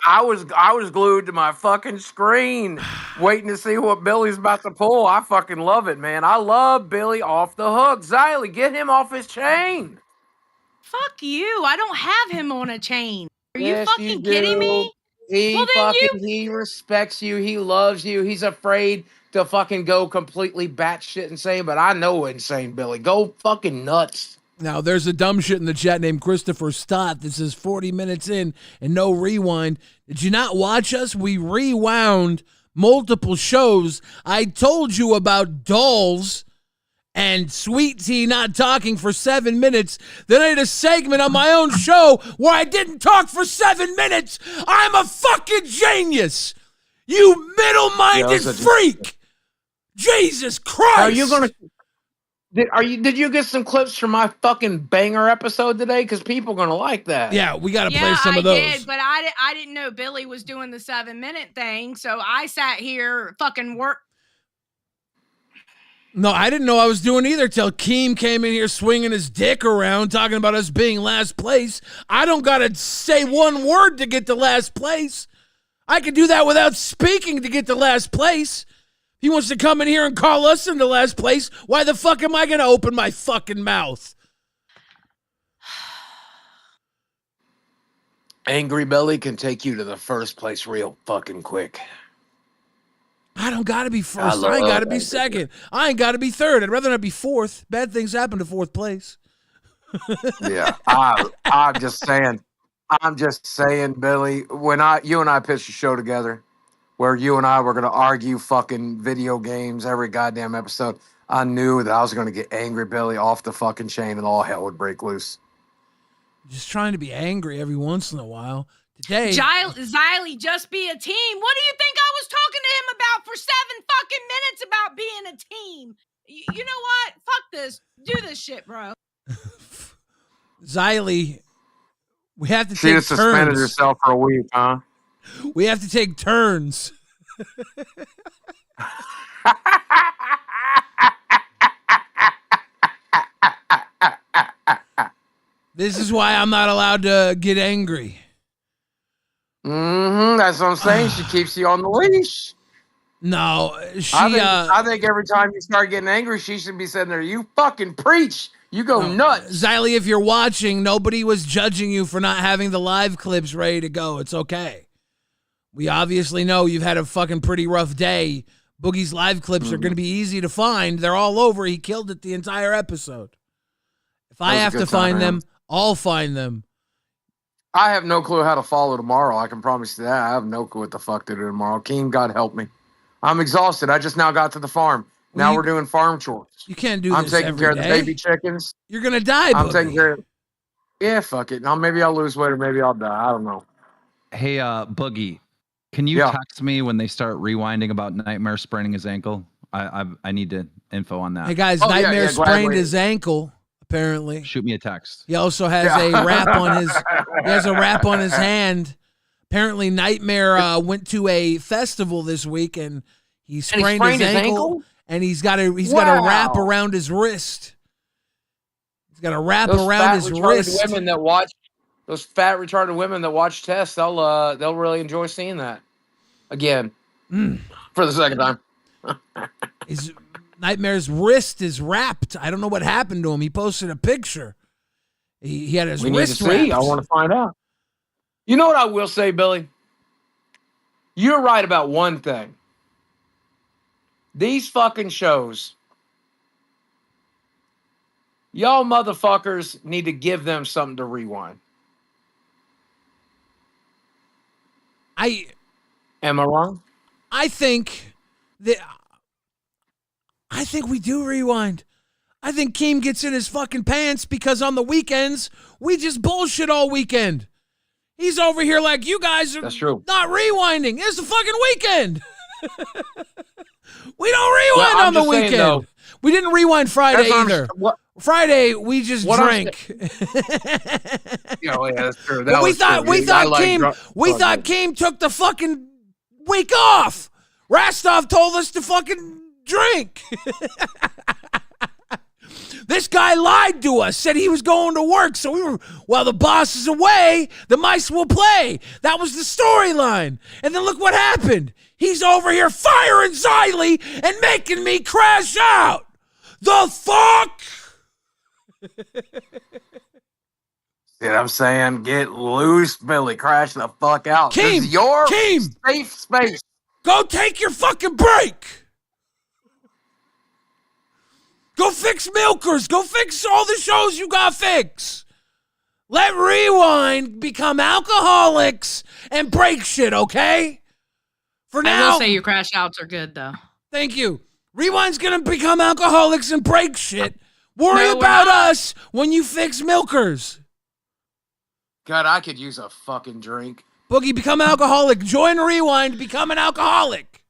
[SPEAKER 6] I was glued to my fucking screen, waiting to see what Billy's about to pull. I fucking love it, man. I love Billy off the hook. Xylee, get him off his chain.
[SPEAKER 2] Fuck you. I don't have him on a chain. Are you fucking kidding me?
[SPEAKER 6] He respects you. He loves you. He's afraid to fucking go completely batshit insane, but I know insane, Billy. Go fucking nuts.
[SPEAKER 1] Now, there's a dumb shit in the chat named Christopher Stott. This is 40 minutes in and no rewind. Did you not watch us? We rewound multiple shows. I told you about Dolls and Sweet Tea not talking for 7 minutes. Then I did a segment on my own show where I didn't talk for 7 minutes. I'm a fucking genius. You middle-minded freak. Jesus Christ.
[SPEAKER 6] Are you going to... Did you get some clips from my fucking banger episode today? Because people are gonna like that.
[SPEAKER 1] Yeah, we gotta play some of those.
[SPEAKER 2] Yeah, I did, but I didn't know Billy was doing the 7-minute thing, so I sat here fucking work.
[SPEAKER 1] No, I didn't know I was doing either till Keem came in here swinging his dick around, talking about us being last place. I don't gotta say one word to get to last place. I can do that without speaking to get to last place. He wants to come in here and call us into last place. Why the fuck am I going to open my fucking mouth?
[SPEAKER 6] Angry Billy can take you to the first place real fucking quick.
[SPEAKER 1] I don't got to be first. I ain't got to be second. I ain't got to be third. I'd rather not be fourth. Bad things happen to fourth place.
[SPEAKER 6] Yeah, I'm just saying. I'm just saying, Billy, when you and I pitched a show together, where you and I were going to argue fucking video games every goddamn episode, I knew that I was going to get Angry Billy off the fucking chain and all hell would break loose.
[SPEAKER 1] Just trying to be angry every once in a while. Today,
[SPEAKER 2] Xylee, just be a team. What do you think I was talking to him about for 7 fucking minutes about being a team? You know what? Fuck this. Do this shit, bro.
[SPEAKER 1] Xylee, we have to take turns.
[SPEAKER 6] She just suspended herself for a week, huh?
[SPEAKER 1] We have to take turns. This is why I'm not allowed to get angry.
[SPEAKER 6] That's what I'm saying. She keeps you on the leash.
[SPEAKER 1] No,
[SPEAKER 6] I think every time you start getting angry, she should be sitting there. You fucking preach. You go nuts.
[SPEAKER 1] Xylee, if you're watching, nobody was judging you for not having the live clips ready to go. It's okay. We obviously know you've had a fucking pretty rough day. Boogie's live clips are going to be easy to find. They're all over. He killed it the entire episode. If I have to find them, I'll find them.
[SPEAKER 6] I have no clue how to follow tomorrow. I can promise you that. I have no clue what the fuck to do tomorrow. Keem, God help me. I'm exhausted. I just now got to the farm. Now we're doing farm chores.
[SPEAKER 1] You can't do
[SPEAKER 6] I'm
[SPEAKER 1] this
[SPEAKER 6] taking
[SPEAKER 1] every
[SPEAKER 6] care
[SPEAKER 1] day.
[SPEAKER 6] of the baby chickens.
[SPEAKER 1] You're going to die, Boogie.
[SPEAKER 6] I'm taking care of... Yeah, fuck it. Now maybe I'll lose weight or maybe I'll die. I don't know.
[SPEAKER 4] Hey, Boogie. Can you text me when they start rewinding about Nightmare spraining his ankle? I need info on that.
[SPEAKER 1] Hey guys, Nightmare sprained his ankle. Apparently,
[SPEAKER 4] shoot me a text.
[SPEAKER 1] He also has a wrap on his. He has a wrap on his hand. Apparently, Nightmare went to a festival this week and he sprained his ankle. And he's got a wrap around his wrist. He's got a wrap around his wrist.
[SPEAKER 6] Those fat retarded women that watch tests, they'll really enjoy seeing that again for the second time.
[SPEAKER 1] His Nightmare's wrist is wrapped. I don't know what happened to him. He posted a picture. He had his wrist wrapped.
[SPEAKER 6] I want to find out. You know what I will say, Billy? You're right about one thing. These fucking shows, y'all motherfuckers need to give them something to rewind. Am I wrong?
[SPEAKER 1] I think we do rewind. I think Keem gets in his fucking pants because on the weekends, we just bullshit all weekend. He's over here like, you guys are
[SPEAKER 6] That's true.
[SPEAKER 1] not rewinding. It's the fucking weekend. We don't rewind
[SPEAKER 6] Well, I'm
[SPEAKER 1] on the
[SPEAKER 6] just saying,
[SPEAKER 1] weekend.
[SPEAKER 6] though,
[SPEAKER 1] We didn't rewind Friday
[SPEAKER 6] That's what I'm-
[SPEAKER 1] either.
[SPEAKER 6] what-
[SPEAKER 1] Friday, we just
[SPEAKER 6] What I'm
[SPEAKER 1] drank.
[SPEAKER 6] Yeah, that's true.
[SPEAKER 1] But we thought Keem took the fucking week off. Rastov told us to fucking drink. This guy lied to us, said he was going to work. So we were, while the boss is away, the mice will play. That was the storyline. And then look what happened. He's over here firing Xylee and making me crash out. The fuck?
[SPEAKER 6] See what I'm saying? Get loose, Billy. Crash the fuck out. This
[SPEAKER 1] Keem,
[SPEAKER 6] is your
[SPEAKER 1] Keem.
[SPEAKER 6] safe space.
[SPEAKER 1] Go take your fucking break. Go fix Milkers. Go fix all the shows you got fix. Let Rewind become alcoholics and break shit, okay? For
[SPEAKER 2] I
[SPEAKER 1] now.
[SPEAKER 2] will say your crash outs are good though.
[SPEAKER 1] Thank you. Rewind's gonna become alcoholics and break shit. Worry
[SPEAKER 2] No, we're
[SPEAKER 1] about
[SPEAKER 2] not.
[SPEAKER 1] us when you fix Milkers.
[SPEAKER 6] God, I could use a fucking drink.
[SPEAKER 1] Boogie, become alcoholic. Join Rewind, become an alcoholic.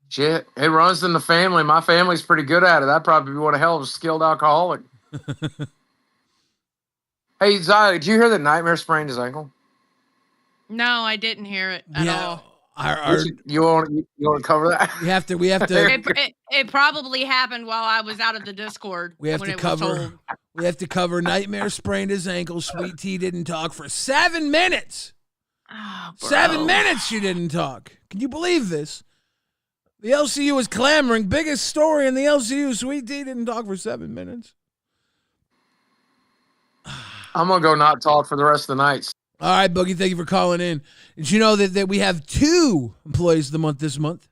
[SPEAKER 6] Shit, it runs in the family. My family's pretty good at it. I'd probably be one hell of a skilled alcoholic. Hey, Xylee, did you hear that Nightmare sprained his ankle?
[SPEAKER 2] No, I didn't hear it at all.
[SPEAKER 6] You want to cover that?
[SPEAKER 1] We have to.
[SPEAKER 2] It probably happened while I was out of the Discord.
[SPEAKER 1] We have
[SPEAKER 2] when
[SPEAKER 1] to
[SPEAKER 2] it was
[SPEAKER 1] cover.
[SPEAKER 2] told.
[SPEAKER 1] We have to cover. Nightmare sprained his ankle. Sweet Tea didn't talk for 7 minutes.
[SPEAKER 2] Oh, bro.
[SPEAKER 1] 7 minutes she didn't talk. Can you believe this? The LCU is clamoring. Biggest story in the LCU. Sweet Tea didn't talk for 7 minutes.
[SPEAKER 6] I'm going to go not talk for the rest of the night.
[SPEAKER 1] All right, Boogie, thank you for calling in. Did you know that we have 2 employees of the month this month?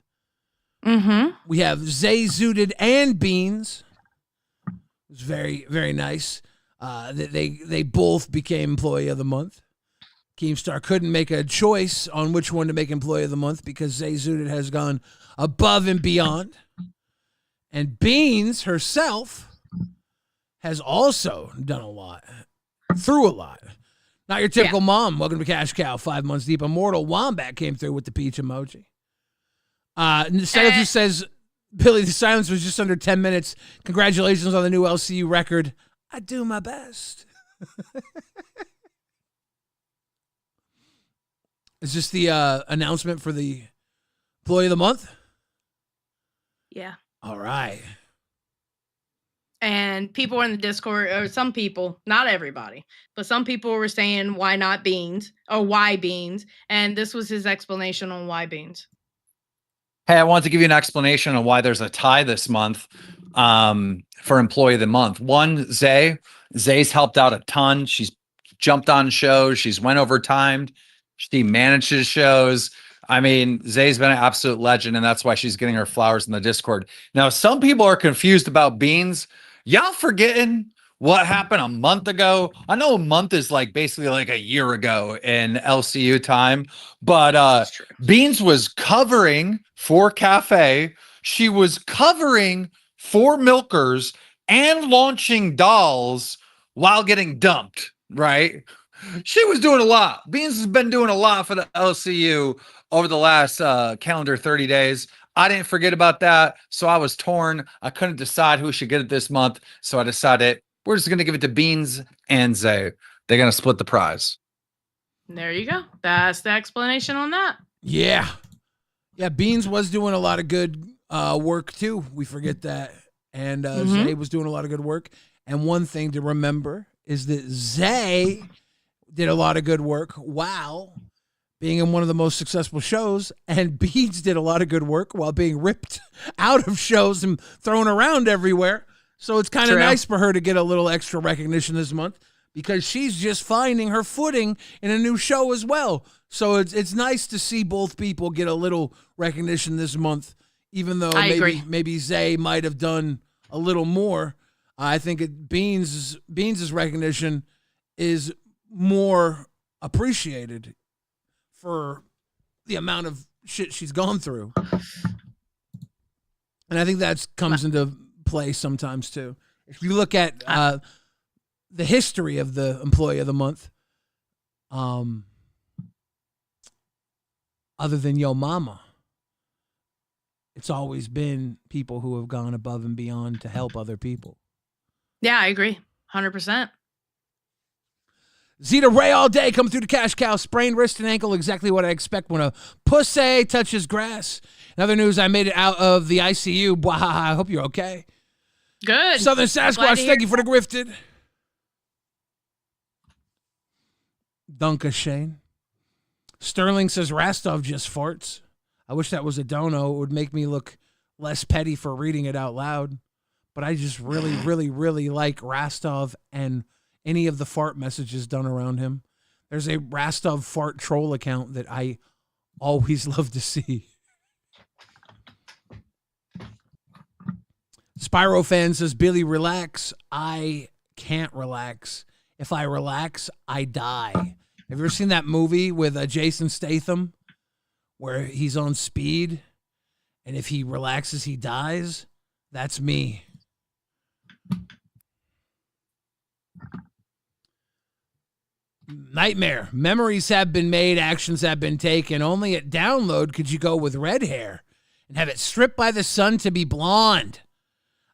[SPEAKER 2] Mm-hmm.
[SPEAKER 1] We have Zay Zooted and Beans. It was very, very nice. They both became employee of the month. Keemstar couldn't make a choice on which one to make employee of the month because Zay Zooted has gone above and beyond. And Beans herself has also done a lot, through a lot. Not your typical mom. Welcome to Cash Cow. 5 months deep. Immortal Wombat came through with the peach emoji. Senator says, Billy, the silence was just under 10 minutes. Congratulations on the new LCU record. I do my best. Is this the announcement for the employee of the month?
[SPEAKER 2] Yeah.
[SPEAKER 1] All right.
[SPEAKER 2] And people were in the Discord, or some people, not everybody, but some people were saying, why not Beans? Or why Beans? And this was his explanation on why Beans.
[SPEAKER 7] Hey, I want to give you an explanation on why there's a tie this month for Employee of the Month. One, Zay. Zay's helped out a ton. She's jumped on shows. She's went over time. She manages shows. I mean, Zay's been an absolute legend, and that's why she's getting her flowers in the Discord. Now, some people are confused about Beans. Y'all forgetting what happened a month ago? I know a month is like basically like a year ago in LCU time, but Beans was covering for Cafe. She was covering for Milkers and launching dolls while getting dumped, right? She was doing a lot. Beans has been doing a lot for the LCU over the last calendar 30 days. I didn't forget about that, so I was torn. I couldn't decide who should get it this month, so I decided we're just going to give it to Beans and Zay. They're going to split the prize.
[SPEAKER 2] There you go. That's the explanation on that.
[SPEAKER 1] Yeah. Yeah, Beans was doing a lot of good work, too. We forget that. And Zay was doing a lot of good work. And one thing to remember is that Zay did a lot of good work while being in one of the most successful shows, and Beans did a lot of good work while being ripped out of shows and thrown around everywhere. So it's kind of nice for her to get a little extra recognition this month because she's just finding her footing in a new show as well. So it's nice to see both people get a little recognition this month, even though maybe Zay might have done a little more. I think Beans's recognition is more appreciated for the amount of shit she's gone through. And I think that comes into play sometimes too. If you look at the history of the Employee of the Month, other than Yo Mama, it's always been people who have gone above and beyond to help other people.
[SPEAKER 2] Yeah, I agree. 100%.
[SPEAKER 1] Zeta Ray all day coming through the cash cow. Sprained wrist and ankle, exactly what I expect when a pussy touches grass. In other news, I made it out of the ICU. Blah, I hope you're okay.
[SPEAKER 2] Good.
[SPEAKER 1] Southern Sasquatch, thank you for the grifted. Dunka Shane. Sterling says Rastov just farts. I wish that was a dono. It would make me look less petty for reading it out loud. But I just really, really, really like Rastov and any of the fart messages done around him. There's a Rastov fart troll account that I always love to see. Spyro fan says, Billy, relax. I can't relax. If I relax, I die. Have you ever seen that movie with Jason Statham where he's on speed and if he relaxes, he dies? That's me. Nightmare. Memories have been made, actions have been taken. Only at download could you go with red hair and have it stripped by the sun to be blonde.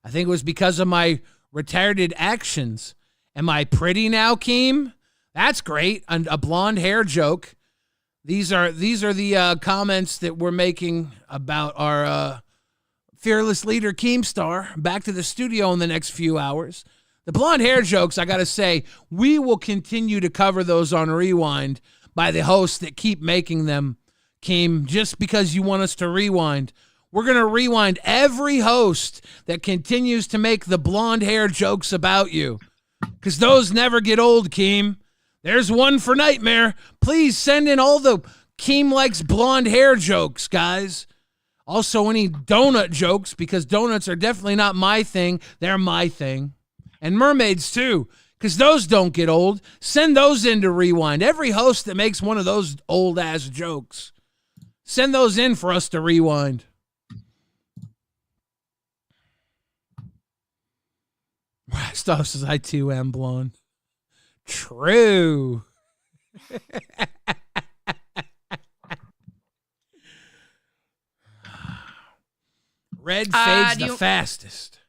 [SPEAKER 1] I think it was because of my retarded actions. Am I pretty now, Keem? That's great. A blonde hair joke. These are the comments that we're making about our fearless leader, Keemstar, back to the studio in the next few hours. The blonde hair jokes, I got to say, we will continue to cover those on Rewind by the hosts that keep making them, Keem, just because you want us to rewind. We're going to rewind every host that continues to make the blonde hair jokes about you, because those never get old, Keem. There's one for Nightmare. Please send in all the Keem likes blonde hair jokes, guys. Also, any donut jokes, because donuts are definitely not my thing. They're my thing. And mermaids, too, because those don't get old. Send those in to Rewind. Every host that makes one of those old-ass jokes, send those in for us to rewind. Stuff says, I too am blonde. True. Red fades the fastest.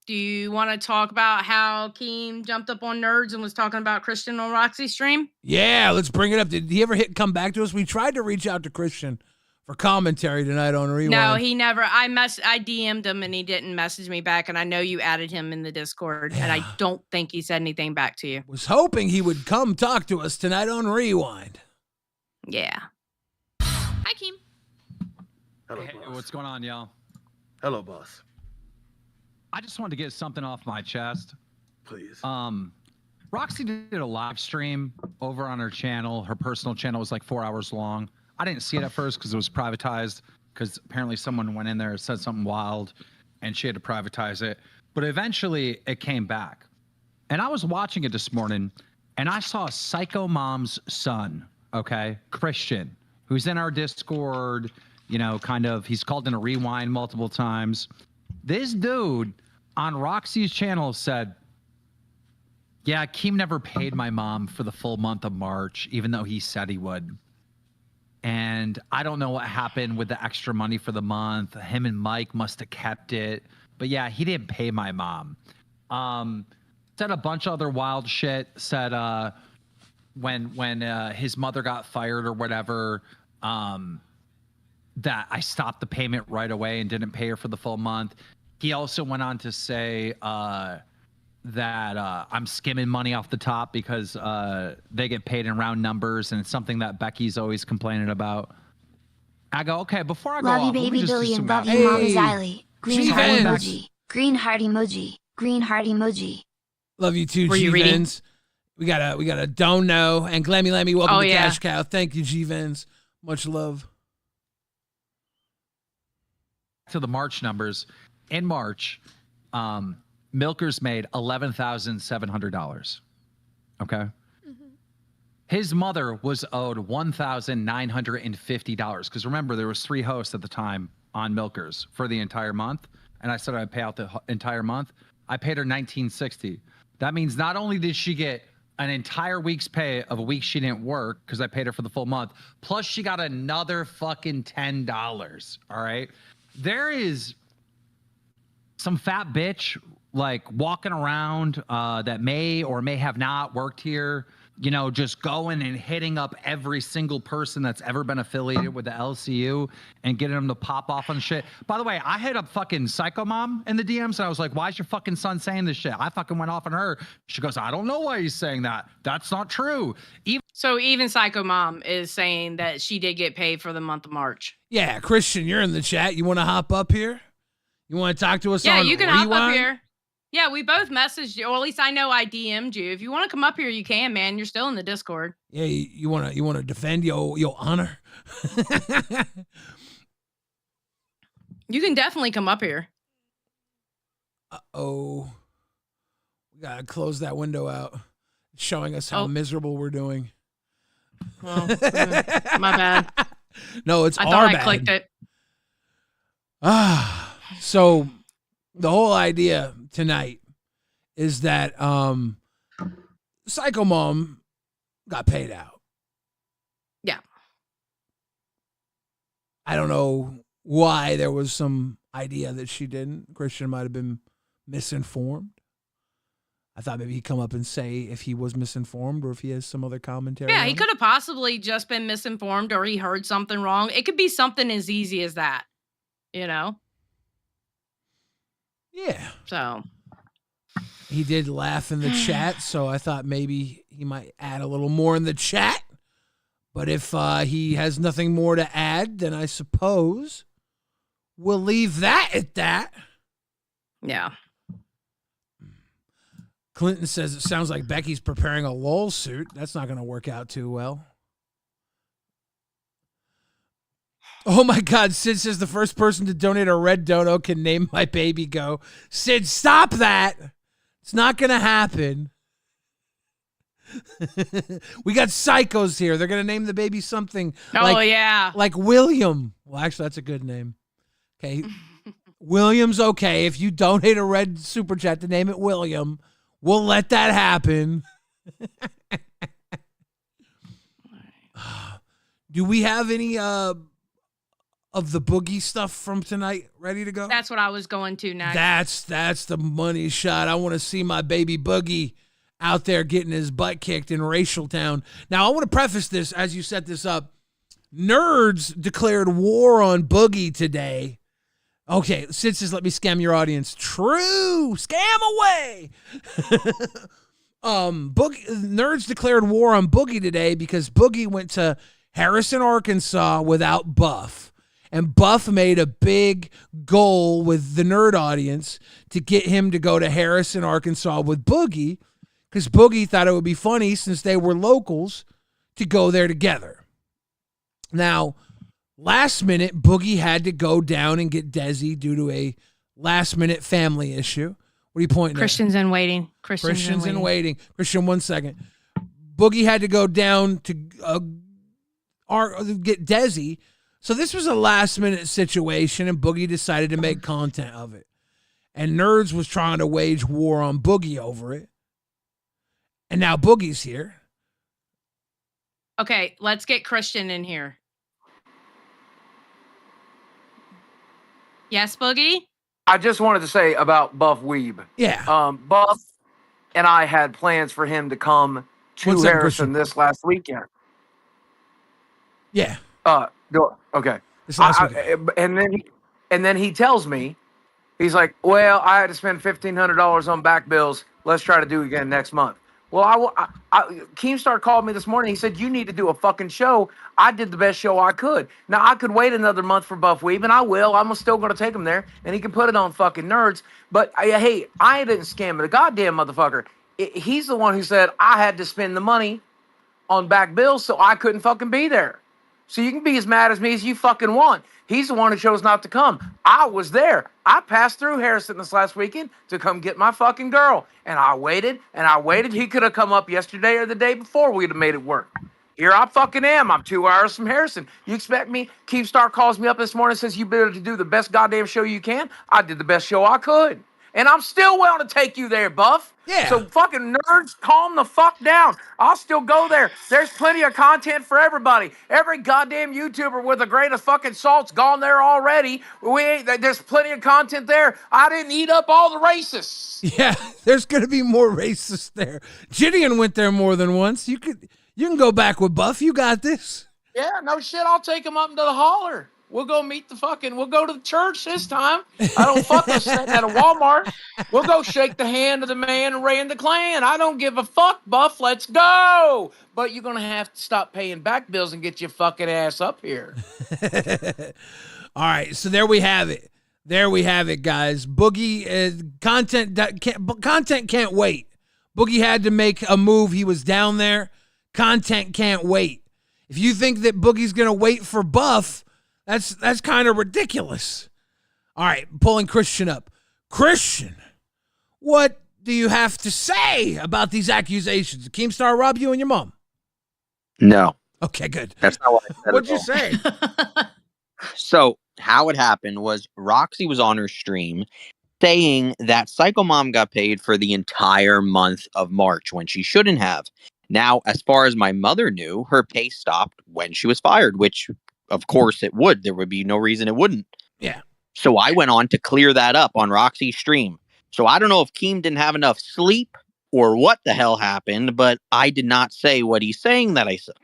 [SPEAKER 2] Do you want to talk about how Keem jumped up on Nerds and was talking about Christian on Roxy's stream?
[SPEAKER 1] Yeah, let's bring it up. Did he ever come back to us? We tried to reach out to Christian for commentary tonight on Rewind.
[SPEAKER 2] No, he never. I DM'd him and he didn't message me back. And I know you added him in the Discord, and I don't think he said anything back to you.
[SPEAKER 1] Was hoping he would come talk to us tonight on Rewind.
[SPEAKER 2] Yeah.
[SPEAKER 8] Hi, Keem.
[SPEAKER 4] Hello, hey, what's going on, y'all?
[SPEAKER 9] Hello, boss.
[SPEAKER 4] I just wanted to get something off my chest.
[SPEAKER 9] Please.
[SPEAKER 4] Roxy did a live stream over on her channel. Her personal channel was like 4 hours long. I didn't see it at first because it was privatized, because apparently someone went in there and said something wild and she had to privatize it. But eventually it came back. And I was watching it this morning and I saw Psycho Mom's son, okay, Christian, who's in our Discord, you know, kind of, he's called in a Rewind multiple times. This dude on Roxy's channel said, yeah, Keem never paid my mom for the full month of March, even though he said he would. And I don't know what happened with the extra money for the month. Him and Mike must have kept it. But yeah, he didn't pay my mom. Said a bunch of other wild shit. Said when his mother got fired or whatever, that I stopped the payment right away and didn't pay her for the full month. He also went on to say that I'm skimming money off the top because they get paid in round numbers, and it's something that Becky's always complaining about. I go, okay, before I go
[SPEAKER 3] love
[SPEAKER 4] off,
[SPEAKER 3] you,
[SPEAKER 4] let me
[SPEAKER 3] baby
[SPEAKER 4] just
[SPEAKER 3] Billy,
[SPEAKER 4] do
[SPEAKER 3] and
[SPEAKER 4] some
[SPEAKER 3] love
[SPEAKER 4] math.
[SPEAKER 3] you, Mama Xylee. Green heart
[SPEAKER 1] G-Vans.
[SPEAKER 3] emoji. Green heart emoji. Green heart emoji.
[SPEAKER 1] Love you too,
[SPEAKER 2] Were you reading?
[SPEAKER 1] G-Vans. We got a don't know. And Glammy Lammy, welcome to
[SPEAKER 2] yeah.
[SPEAKER 1] Cash Cow. Thank you, G-Vans. Much love.
[SPEAKER 4] To the March numbers. In March, Milkers made $11,700. Okay. His mother was owed $1,950 because remember there was 3 hosts at the time on Milkers for the entire month, and I said I'd pay out the entire month. I paid her $1,960. That means not only did she get an entire week's pay of a week she didn't work because I paid her for the full month, plus she got another fucking $10. All right, there is some fat bitch like walking around that may or may have not worked here, you know, just going and hitting up every single person that's ever been affiliated with the LCU and getting them to pop off on shit. By the way, I hit up fucking Psycho Mom in the DMs and I was like, why is your fucking son saying this shit? I fucking went off on her. She goes, I don't know why he's saying that. That's not true.
[SPEAKER 2] Even Psycho Mom is saying that she did get paid for the month of March.
[SPEAKER 1] Yeah, Christian, you're in the chat. You want to hop up here? You want to talk to us
[SPEAKER 2] Yeah,
[SPEAKER 1] on
[SPEAKER 2] you can
[SPEAKER 1] Rewind?
[SPEAKER 2] hop up here. Yeah, we both messaged you, or at least I know I DM'd you. If you want to come up here, you can, man. You're still in the Discord.
[SPEAKER 1] Yeah, you wanna defend your honor?
[SPEAKER 2] You can definitely come up here.
[SPEAKER 1] Uh-oh. We gotta close that window out. It's showing us how miserable we're doing.
[SPEAKER 2] Well, my bad.
[SPEAKER 1] No, it's
[SPEAKER 2] I
[SPEAKER 1] our
[SPEAKER 2] thought
[SPEAKER 1] bad.
[SPEAKER 2] I clicked it.
[SPEAKER 1] So the whole idea tonight is that Psycho Mom got paid out.
[SPEAKER 2] Yeah.
[SPEAKER 1] I don't know why there was some idea that she didn't. Christian might have been misinformed. I thought maybe he'd come up and say if he was misinformed or if he has some other commentary.
[SPEAKER 2] Yeah,
[SPEAKER 1] on
[SPEAKER 2] he
[SPEAKER 1] it.
[SPEAKER 2] could have possibly just been misinformed or he heard something wrong. It could be something as easy as that, you know?
[SPEAKER 1] Yeah.
[SPEAKER 2] So
[SPEAKER 1] He did laugh in the chat, so I thought maybe he might add a little more in the chat. But if he has nothing more to add, then I suppose we'll leave that at that.
[SPEAKER 2] yeah.
[SPEAKER 1] Clinton says it sounds like Becky's preparing a LOL suit. That's not going to work out too well. Oh my God, Sid says the first person to donate a red dono can name my baby Go. Sid, stop that. It's not going to happen. We got psychos here. They're going to name the baby something like William. Well, actually, that's a good name. Okay. William's okay. If you donate a red super chat to name it William, we'll let that happen. Do we have any of the Boogie stuff from tonight ready to go?
[SPEAKER 2] That's what I was going to next.
[SPEAKER 1] That's the money shot. I want to see my baby Boogie out there getting his butt kicked in Racial Town. Now, I want to preface this as you set this up. Nerds declared war on Boogie today. Okay, Sid says, let me scam your audience. True, scam away. Nerds declared war on Boogie today because Boogie went to Harrison, Arkansas without Buff. And Buff made a big goal with the nerd audience to get him to go to Harrison, Arkansas with Boogie because Boogie thought it would be funny since they were locals to go there together. Now, last minute, Boogie had to go down and get Desi due to a last-minute family issue. What are you pointing
[SPEAKER 2] Christian's
[SPEAKER 1] at?
[SPEAKER 2] in waiting.
[SPEAKER 1] Christian's in waiting. Christian, 1 second. Boogie had to go down to get Desi. So this was a last-minute situation, and Boogie decided to make content of it. And Nerds was trying to wage war on Boogie over it. And now Boogie's here.
[SPEAKER 2] Okay, let's get Christian in here. Yes, Boogie?
[SPEAKER 6] I just wanted to say about Buff Weeb.
[SPEAKER 1] Yeah.
[SPEAKER 6] Buff and I had plans for him to come to
[SPEAKER 1] What's up,
[SPEAKER 6] Harrison
[SPEAKER 1] Christian?
[SPEAKER 6] this last weekend.
[SPEAKER 1] Yeah.
[SPEAKER 6] Okay.
[SPEAKER 1] This last weekend.
[SPEAKER 6] And then he tells me, he's like, well, I had to spend $1,500 on back bills. Let's try to do it again next month. Well, Keemstar called me this morning. He said, you need to do a fucking show. I did the best show I could. Now, I could wait another month for Buff Weeb, and I will. I'm still going to take him there, and he can put it on fucking Nerds. But, hey, I didn't scam him. The goddamn motherfucker. He's the one who said I had to spend the money on back bills, so I couldn't fucking be there. So you can be as mad as me as you fucking want. He's the one who chose not to come. I was there. I passed through Harrison this last weekend to come get my fucking girl. And I waited and I waited. He could have come up yesterday or the day before. We'd have made it work. Here I fucking am. I'm 2 hours from Harrison. You expect me? Keemstar calls me up this morning and says, you better do the best goddamn show you can. I did the best show I could. And I'm still willing to take you there, Buff.
[SPEAKER 1] Yeah.
[SPEAKER 6] So fucking nerds, calm the fuck down. I'll still go there. There's plenty of content for everybody. Every goddamn YouTuber with a grain of fucking salt's gone there already. There's plenty of content there. I didn't eat up all the racists.
[SPEAKER 1] Yeah, there's going to be more racists there. Gideon went there more than once. You can go back with Buff. You got this.
[SPEAKER 6] Yeah, no shit. I'll take him up into the holler. We'll go we'll go to the church this time. I don't fuck us sitting at a Walmart. We'll go shake the hand of the man who ran the Klan. I don't give a fuck, Buff. Let's go. But you're going to have to stop paying back bills and get your fucking ass up here.
[SPEAKER 1] All right, so there we have it. There we have it, guys. Boogie, content can't wait. Boogie had to make a move. He was down there. Content can't wait. If you think that Boogie's going to wait for Buff, that's kind of ridiculous. All right, pulling Christian up. Christian, what do you have to say about these accusations? Did Keemstar rob you and your mom?
[SPEAKER 10] No.
[SPEAKER 1] Okay, good.
[SPEAKER 10] That's not what I said.
[SPEAKER 1] What'd you say?
[SPEAKER 10] So how it happened was Roxy was on her stream saying that Psycho Mom got paid for the entire month of March when she shouldn't have. Now, as far as my mother knew, her pay stopped when she was fired, which of course it would. There would be no reason it wouldn't.
[SPEAKER 1] Yeah.
[SPEAKER 10] So I went on to clear that up on Roxy's stream. So I don't know if Keem didn't have enough sleep or what the hell happened, but I did not say what he's saying that I said.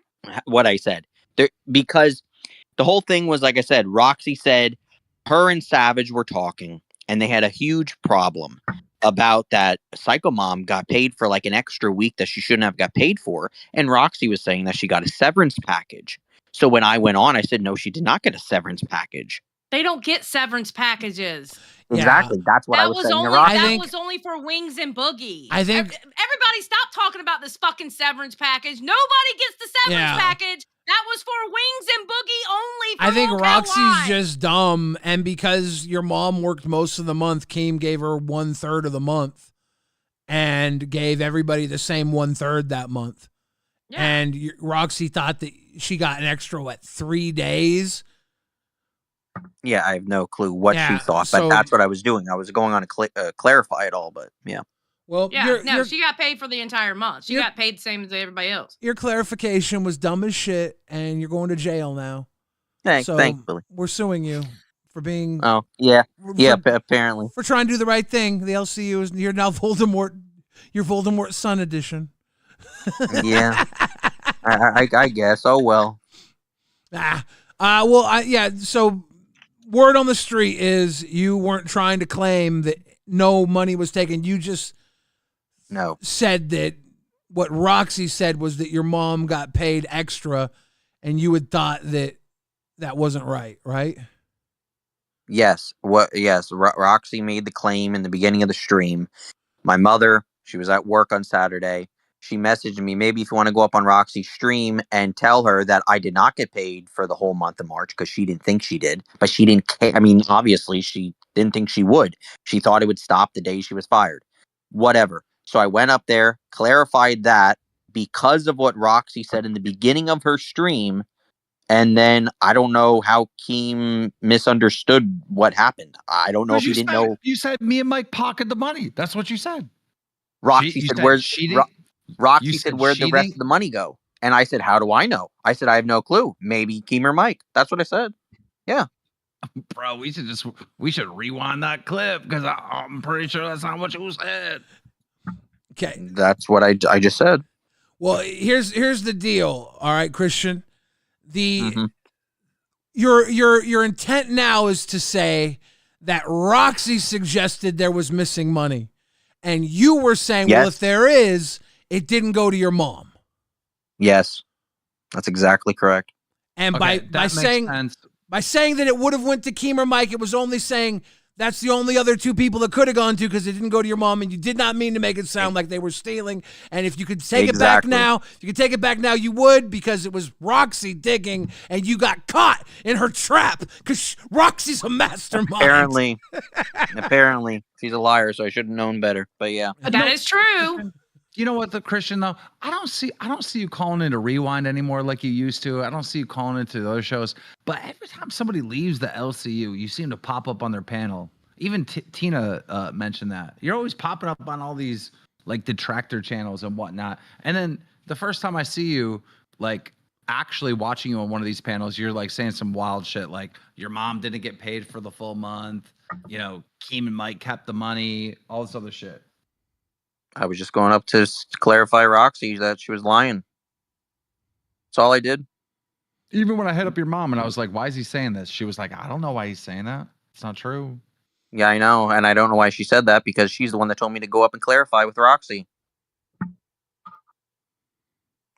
[SPEAKER 10] What I said there, because the whole thing was, like I said, Roxy said her and Savage were talking and they had a huge problem about that Psycho Mom got paid for like an extra week that she shouldn't have got paid for. And Roxy was saying that she got a severance package. So when I went on, I said, no, she did not get a severance package.
[SPEAKER 2] They don't get severance packages.
[SPEAKER 10] Exactly. That's what I was saying to
[SPEAKER 2] only,
[SPEAKER 10] Roxy.
[SPEAKER 2] That was only for Wings and Boogie.
[SPEAKER 1] I think
[SPEAKER 2] everybody stop talking about this fucking severance package. Nobody gets the severance package. That was for Wings and Boogie only.
[SPEAKER 1] I think Roxy's
[SPEAKER 2] LolcowRewind.
[SPEAKER 1] just dumb, and because your mom worked most of the month, Keem gave her 1/3 of the month and gave everybody the same 1/3 that month. Yeah. And Roxy thought that she got an extra, 3 days?
[SPEAKER 10] Yeah, I have no clue what she thought, but that's what I was doing. I was going on to clarify it all, but yeah.
[SPEAKER 1] Well,
[SPEAKER 2] she got paid for the entire month. She got paid the same as everybody else.
[SPEAKER 1] Your clarification was dumb as shit, and you're going to jail now.
[SPEAKER 10] Thanks, Billy.
[SPEAKER 1] We're suing you for being.
[SPEAKER 10] Oh yeah, apparently
[SPEAKER 1] for trying to do the right thing. The LCU is you're now Voldemort. You're Voldemort's son edition.
[SPEAKER 10] Yeah, I guess. Oh well.
[SPEAKER 1] So word on the street is you weren't trying to claim that no money was taken. You just said that what Roxy said was that your mom got paid extra, and you had thought that wasn't right, right?
[SPEAKER 10] Yes. Roxy made the claim in the beginning of the stream. My mother, she was at work on Saturday. She messaged me, maybe if you want to go up on Roxy's stream and tell her that I did not get paid for the whole month of March because she didn't think she did. But she didn't care. I mean, obviously, she didn't think she would. She thought it would stop the day she was fired. Whatever. So I went up there, clarified that because of what Roxy said in the beginning of her stream. And then I don't know how Keem misunderstood what happened. I don't know if he didn't know.
[SPEAKER 4] You said me and Mike pocketed the money. That's what you said.
[SPEAKER 10] Roxy said, Roxy said, where'd the rest of the money go? And I said, how do I know? I said, I have no clue. Maybe Keem or Mike. That's what I said. Yeah.
[SPEAKER 4] Bro, we should rewind that clip because I'm pretty sure that's not what you said.
[SPEAKER 1] Okay.
[SPEAKER 10] That's what I just said.
[SPEAKER 1] Well, here's the deal. All right, Christian. Your intent now is to say that Roxy suggested there was missing money. And you were saying, well, if there is, it didn't go to your mom.
[SPEAKER 10] Yes, that's exactly correct.
[SPEAKER 1] And by saying that it would have went to Keem or Mike, it was only saying That's the only other two people that could have gone to because it didn't go to your mom, and you did not mean to make it sound like they were stealing. And if you could take it back now, you would, because it was Roxy digging, and you got caught in her trap because Roxy's a mastermind.
[SPEAKER 10] Apparently, she's a liar, so I should have known better. But yeah,
[SPEAKER 2] That is true.
[SPEAKER 4] You know what, the Christian though, I don't see you calling into Rewind anymore like you used to. I don't see you calling into those shows. But every time somebody leaves the LCU, you seem to pop up on their panel. Even Tina mentioned that. You're always popping up on all these like detractor channels and whatnot. And then the first time I see you, like actually watching you on one of these panels, you're like saying some wild shit, like your mom didn't get paid for the full month. You know, Keem and Mike kept the money, all this other shit.
[SPEAKER 10] I was just going up to clarify Roxy that she was lying. That's all I did.
[SPEAKER 4] Even when I hit up your mom and I was like, why is he saying this? She was like, I don't know why he's saying that. It's not true.
[SPEAKER 10] Yeah, I know. And I don't know why she said that, because she's the one that told me to go up and clarify with Roxy.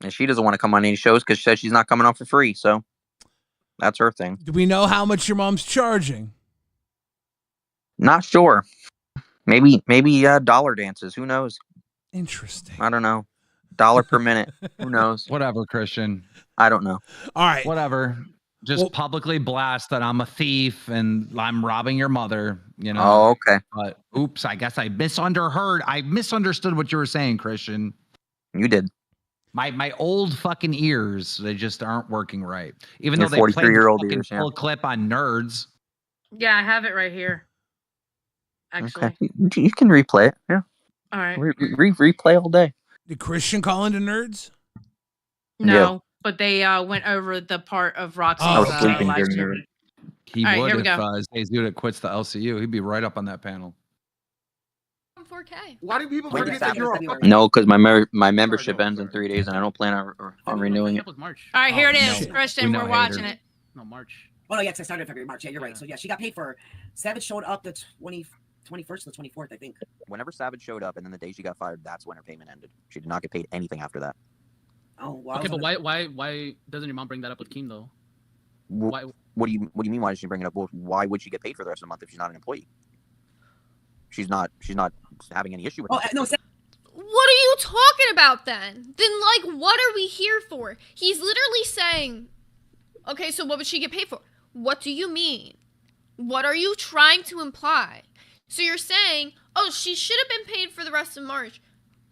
[SPEAKER 10] And she doesn't want to come on any shows because she says she's not coming on for free. So that's her thing.
[SPEAKER 1] Do we know how much your mom's charging?
[SPEAKER 10] Not sure. Maybe dollar dances. Who knows?
[SPEAKER 1] Interesting.
[SPEAKER 10] I don't know. Dollar per minute. Who knows?
[SPEAKER 4] Whatever, Christian.
[SPEAKER 10] I don't know.
[SPEAKER 1] All right.
[SPEAKER 4] Whatever. Just publicly blast that I'm a thief and I'm robbing your mother, you know.
[SPEAKER 10] Oh, okay.
[SPEAKER 4] But oops, I guess I misunderstood. I misunderstood what you were saying, Christian.
[SPEAKER 10] You did.
[SPEAKER 4] My old fucking ears, they just aren't working right. Even
[SPEAKER 10] Your
[SPEAKER 4] though they played the fucking
[SPEAKER 10] ears,
[SPEAKER 4] full clip on Nerds.
[SPEAKER 2] Yeah, I have it right here. Actually.
[SPEAKER 10] Okay. You can replay it. Yeah.
[SPEAKER 2] All right.
[SPEAKER 10] Replay all day.
[SPEAKER 1] Did Christian call into Nerds?
[SPEAKER 2] No,
[SPEAKER 10] Yeah.
[SPEAKER 2] But they went over the part of Roxy's
[SPEAKER 10] I was sleeping
[SPEAKER 2] last
[SPEAKER 10] during
[SPEAKER 2] year.
[SPEAKER 10] Nerds.
[SPEAKER 4] He
[SPEAKER 2] All right,
[SPEAKER 4] would
[SPEAKER 2] here we
[SPEAKER 4] if
[SPEAKER 2] go.
[SPEAKER 4] Zuda quits the LCU. He'd be right up on that panel.
[SPEAKER 8] 4K.
[SPEAKER 9] Why do people forget that you're a fucking
[SPEAKER 10] No, because my membership ends in 3 days, and I don't plan on renewing it.
[SPEAKER 11] March.
[SPEAKER 2] All right, here it is,
[SPEAKER 4] no.
[SPEAKER 2] Christian.
[SPEAKER 4] We
[SPEAKER 2] We're
[SPEAKER 4] know
[SPEAKER 2] watching
[SPEAKER 4] haters.
[SPEAKER 2] it.
[SPEAKER 11] No, March.
[SPEAKER 12] Oh no, yeah, 'cause I started in February, March. Yeah, you're right. So yeah, she got paid for. Savage showed up the 21st to the 24th, I think.
[SPEAKER 10] Whenever Savage showed up, and then the day she got fired, that's when her payment ended. She did not get paid anything after that.
[SPEAKER 12] Oh, well.
[SPEAKER 11] Okay, but why doesn't your mom bring that up with Keem though? Why?
[SPEAKER 10] What do you mean? Why did she bring it up? Well, why would she get paid for the rest of the month if she's not an employee? She's not having any issue with
[SPEAKER 12] Oh
[SPEAKER 10] it.
[SPEAKER 12] no,
[SPEAKER 8] What are you talking about then? Then, like, what are we here for? He's literally saying, okay, so what would she get paid for? What do you mean? What are you trying to imply? So you're saying, oh, she should have been paid for the rest of March.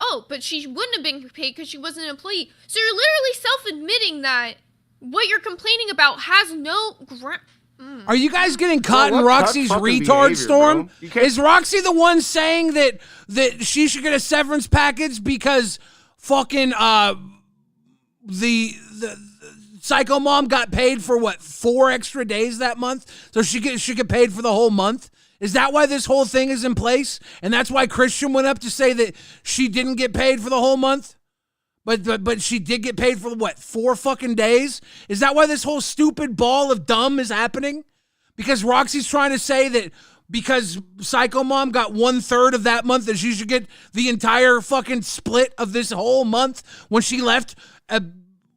[SPEAKER 8] Oh, but she wouldn't have been paid because she wasn't an employee. So you're literally self-admitting that what you're complaining about has no ground.
[SPEAKER 1] Are you guys getting caught
[SPEAKER 9] Bro,
[SPEAKER 1] in
[SPEAKER 9] what
[SPEAKER 1] Roxy's
[SPEAKER 9] fucking
[SPEAKER 1] retard
[SPEAKER 9] behavior,
[SPEAKER 1] storm?
[SPEAKER 9] bro? You can't-
[SPEAKER 1] Is Roxy the one saying that she should get a severance package because fucking the psycho mom got paid for what, 4 extra days that month? So she get paid for the whole month? Is that why this whole thing is in place? And that's why Christian went up to say that she didn't get paid for the whole month? But she did get paid for what, 4 fucking days? Is that why this whole stupid ball of dumb is happening? Because Roxy's trying to say that because Psycho Mom got 1/3 of that month, that she should get the entire fucking split of this whole month when she left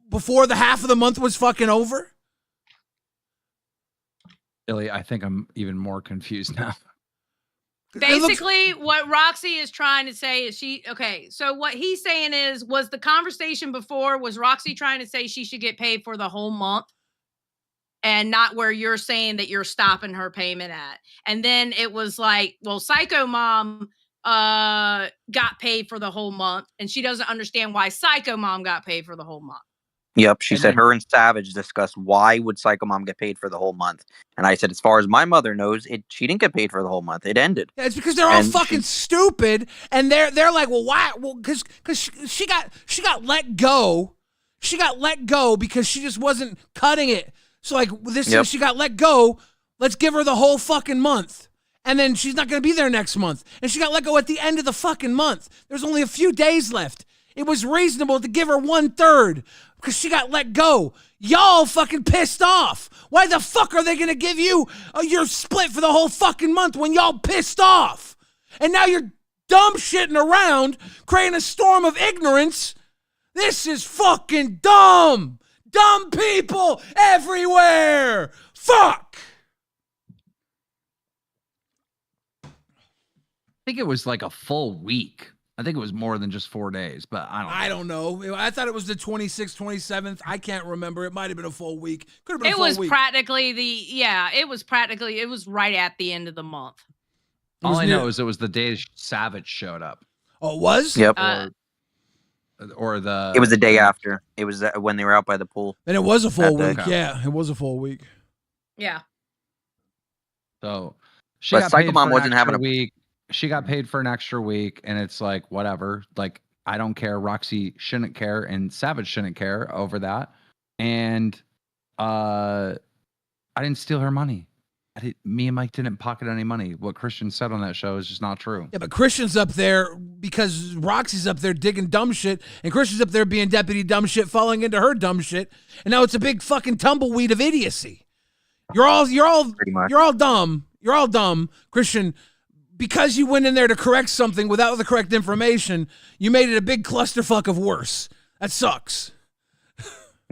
[SPEAKER 1] before the half of the month was fucking over?
[SPEAKER 4] Billy, I think I'm even more confused now.
[SPEAKER 2] Basically, what Roxy is trying to say is so what he's saying is, was the conversation before, was Roxy trying to say she should get paid for the whole month and not where you're saying that you're stopping her payment at? And then it was like, well, Psycho Mom got paid for the whole month, and she doesn't understand why Psycho Mom got paid for the whole month.
[SPEAKER 10] Yep, she said her and Savage discussed why would Psycho Mom get paid for the whole month, and I said, as far as my mother knows, she didn't get paid for the whole month. It ended.
[SPEAKER 1] Yeah, it's because they're all fucking stupid, and they're like, well, why? Well, because she got let go. She got let go because she just wasn't cutting it. So like she got let go. Let's give her the whole fucking month. And then she's not going to be there next month. And she got let go at the end of the fucking month. There's only a few days left. It was reasonable to give her 1/3 because she got let go. Y'all fucking pissed off. Why the fuck are they going to give you your split for the whole fucking month when y'all pissed off? And now you're dumb shitting around, creating a storm of ignorance. This is fucking dumb. Dumb people everywhere. Fuck.
[SPEAKER 4] think it was like a full week. I think it was more than just 4 days, but I don't know.
[SPEAKER 1] I thought it was the 26th, 27th. I can't remember. It might have been a full week. Could have been a
[SPEAKER 2] It
[SPEAKER 1] full
[SPEAKER 2] was
[SPEAKER 1] week.
[SPEAKER 2] practically it was right at the end of the month.
[SPEAKER 4] All I know is it was the day Savage showed up.
[SPEAKER 1] Oh, it was?
[SPEAKER 10] Yep.
[SPEAKER 4] Or the.
[SPEAKER 10] It was the day after. It was when they were out by the pool.
[SPEAKER 1] And it was a full
[SPEAKER 10] That
[SPEAKER 1] week.
[SPEAKER 10] day.
[SPEAKER 1] Yeah, it was a full week.
[SPEAKER 2] Yeah.
[SPEAKER 4] So she
[SPEAKER 10] But
[SPEAKER 4] got
[SPEAKER 10] Psycho
[SPEAKER 4] paid
[SPEAKER 10] Mom
[SPEAKER 4] for an
[SPEAKER 10] wasn't
[SPEAKER 4] extra
[SPEAKER 10] having a
[SPEAKER 4] week. She got paid for an extra week, and it's like whatever. Like I don't care. Roxy shouldn't care, and Savage shouldn't care over that. And I didn't steal her money. Me and Mike didn't pocket any money. What Christian said on that show is just not true.
[SPEAKER 1] Yeah, but Christian's up there because Roxy's up there digging dumb shit, and Christian's up there being deputy dumb shit, falling into her dumb shit, and now it's a big fucking tumbleweed of idiocy. You're all dumb. You're all dumb, Christian. Because you went in there to correct something without the correct information, you made it a big clusterfuck of worse. That sucks.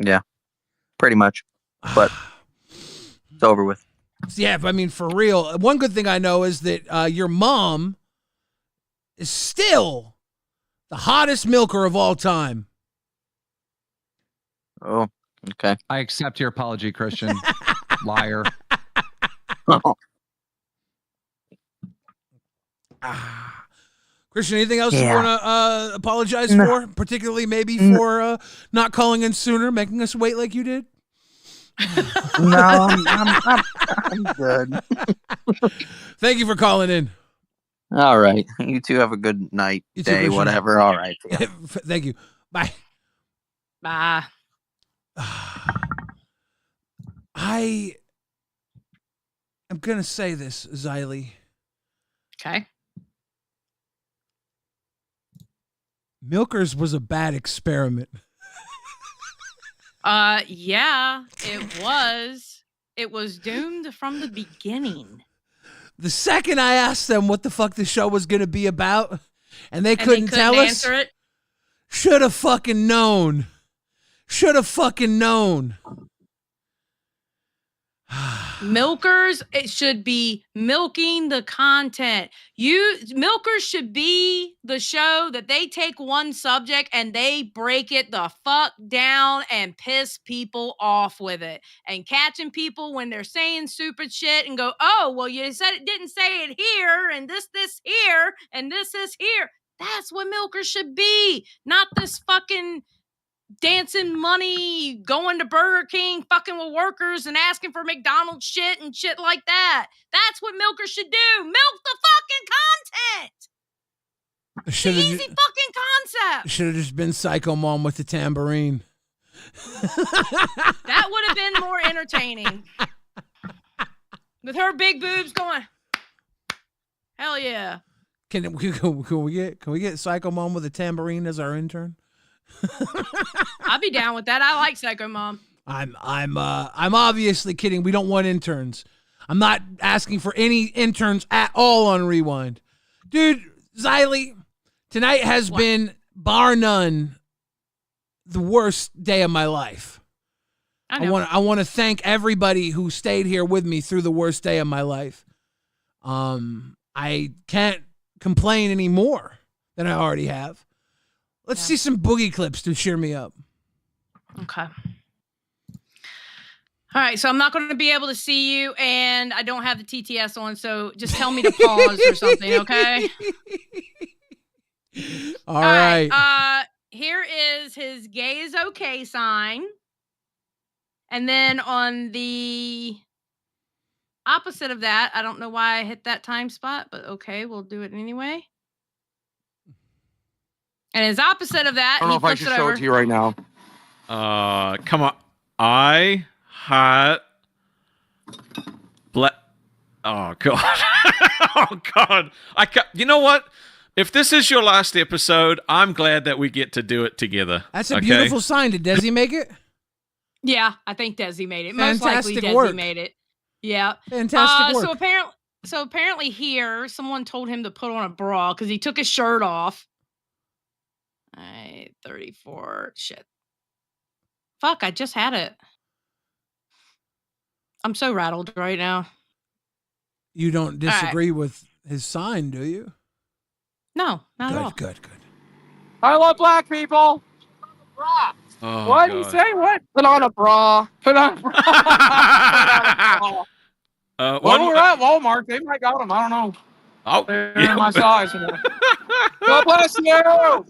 [SPEAKER 10] Yeah, pretty much. But it's over with.
[SPEAKER 1] Yeah, but I mean, for real. One good thing I know is that your mom is still the hottest milker of all time.
[SPEAKER 10] Oh, okay.
[SPEAKER 4] I accept your apology, Christian. Liar.
[SPEAKER 1] Christian, anything else you
[SPEAKER 10] Yeah.
[SPEAKER 1] want to apologize
[SPEAKER 10] No.
[SPEAKER 1] for? Particularly maybe for not calling in sooner, making us wait like you did?
[SPEAKER 10] No, I'm good.
[SPEAKER 1] Thank you for calling in.
[SPEAKER 10] All right. You two have a good night,
[SPEAKER 1] You too,
[SPEAKER 10] day,
[SPEAKER 1] Christian.
[SPEAKER 10] whatever. All right.
[SPEAKER 1] Thank you. Bye.
[SPEAKER 2] Bye.
[SPEAKER 1] I am going to say this, Xylee.
[SPEAKER 2] Okay.
[SPEAKER 1] Milkers was a bad experiment.
[SPEAKER 2] Yeah, it was. It was doomed from the beginning.
[SPEAKER 1] The second I asked them what the fuck the show was going to be about, and they couldn't tell us,
[SPEAKER 2] answer it.
[SPEAKER 1] should have fucking known. Should have fucking known.
[SPEAKER 2] Milkers, it should be milking the content. Milkers should be the show that they take one subject and they break it the fuck down and piss people off with it. And catching people when they're saying stupid shit and go, oh, well, you said it didn't say it here, and this here, and this is here. That's what milkers should be. Not this fucking dancing money, going to Burger King, fucking with workers and asking for McDonald's shit and shit like that. That's what milkers should do. Milk the fucking content. Easy fucking concept.
[SPEAKER 1] Should have just been Psycho Mom with the tambourine.
[SPEAKER 2] That would have been more entertaining. With her big boobs going, hell yeah.
[SPEAKER 1] Can we get Psycho Mom with a tambourine as our intern?
[SPEAKER 2] I'd be down with that. I like Psycho Mom.
[SPEAKER 1] I'm obviously kidding. We don't want interns. I'm not asking for any interns at all on Rewind. Dude, Xylee, tonight has been, bar none, the worst day of my life. I want to thank everybody who stayed here with me through the worst day of my life. I can't complain any more than I already have. Let's see some Boogie clips to cheer me up.
[SPEAKER 2] Okay. All right, so I'm not going to be able to see you, and I don't have the TTS on, so just tell me to pause or something, okay?
[SPEAKER 1] All right.
[SPEAKER 2] Here is his gay is okay sign. And then on the opposite of that, I don't know why I hit that time spot, but okay, we'll do it anyway. And his opposite of that,
[SPEAKER 6] I don't know if I should show it to you right now.
[SPEAKER 13] Come on. I had Oh god. Oh god. You know what? If this is your last episode, I'm glad that we get to do it together.
[SPEAKER 1] That's a beautiful sign. Did Desi make it?
[SPEAKER 2] Yeah, I think Desi made it.
[SPEAKER 1] Fantastic
[SPEAKER 2] Most likely Desi
[SPEAKER 1] work.
[SPEAKER 2] made it. Yeah.
[SPEAKER 1] Fantastic work.
[SPEAKER 2] So apparently here, someone told him to put on a bra because he took his shirt off. 34. Shit. Fuck, I just had it. I'm so rattled right now.
[SPEAKER 1] You don't disagree with his sign, do you?
[SPEAKER 2] No, not at all.
[SPEAKER 1] Good.
[SPEAKER 6] I love black people.
[SPEAKER 13] Oh,
[SPEAKER 6] What did you
[SPEAKER 13] God.
[SPEAKER 6] say? What? Put on a bra. Put on a bra. Put on a bra.
[SPEAKER 13] Well,
[SPEAKER 6] we're at Walmart. They might got them. I don't know.
[SPEAKER 13] Oh,
[SPEAKER 6] They're
[SPEAKER 13] yeah.
[SPEAKER 6] my size. God bless you.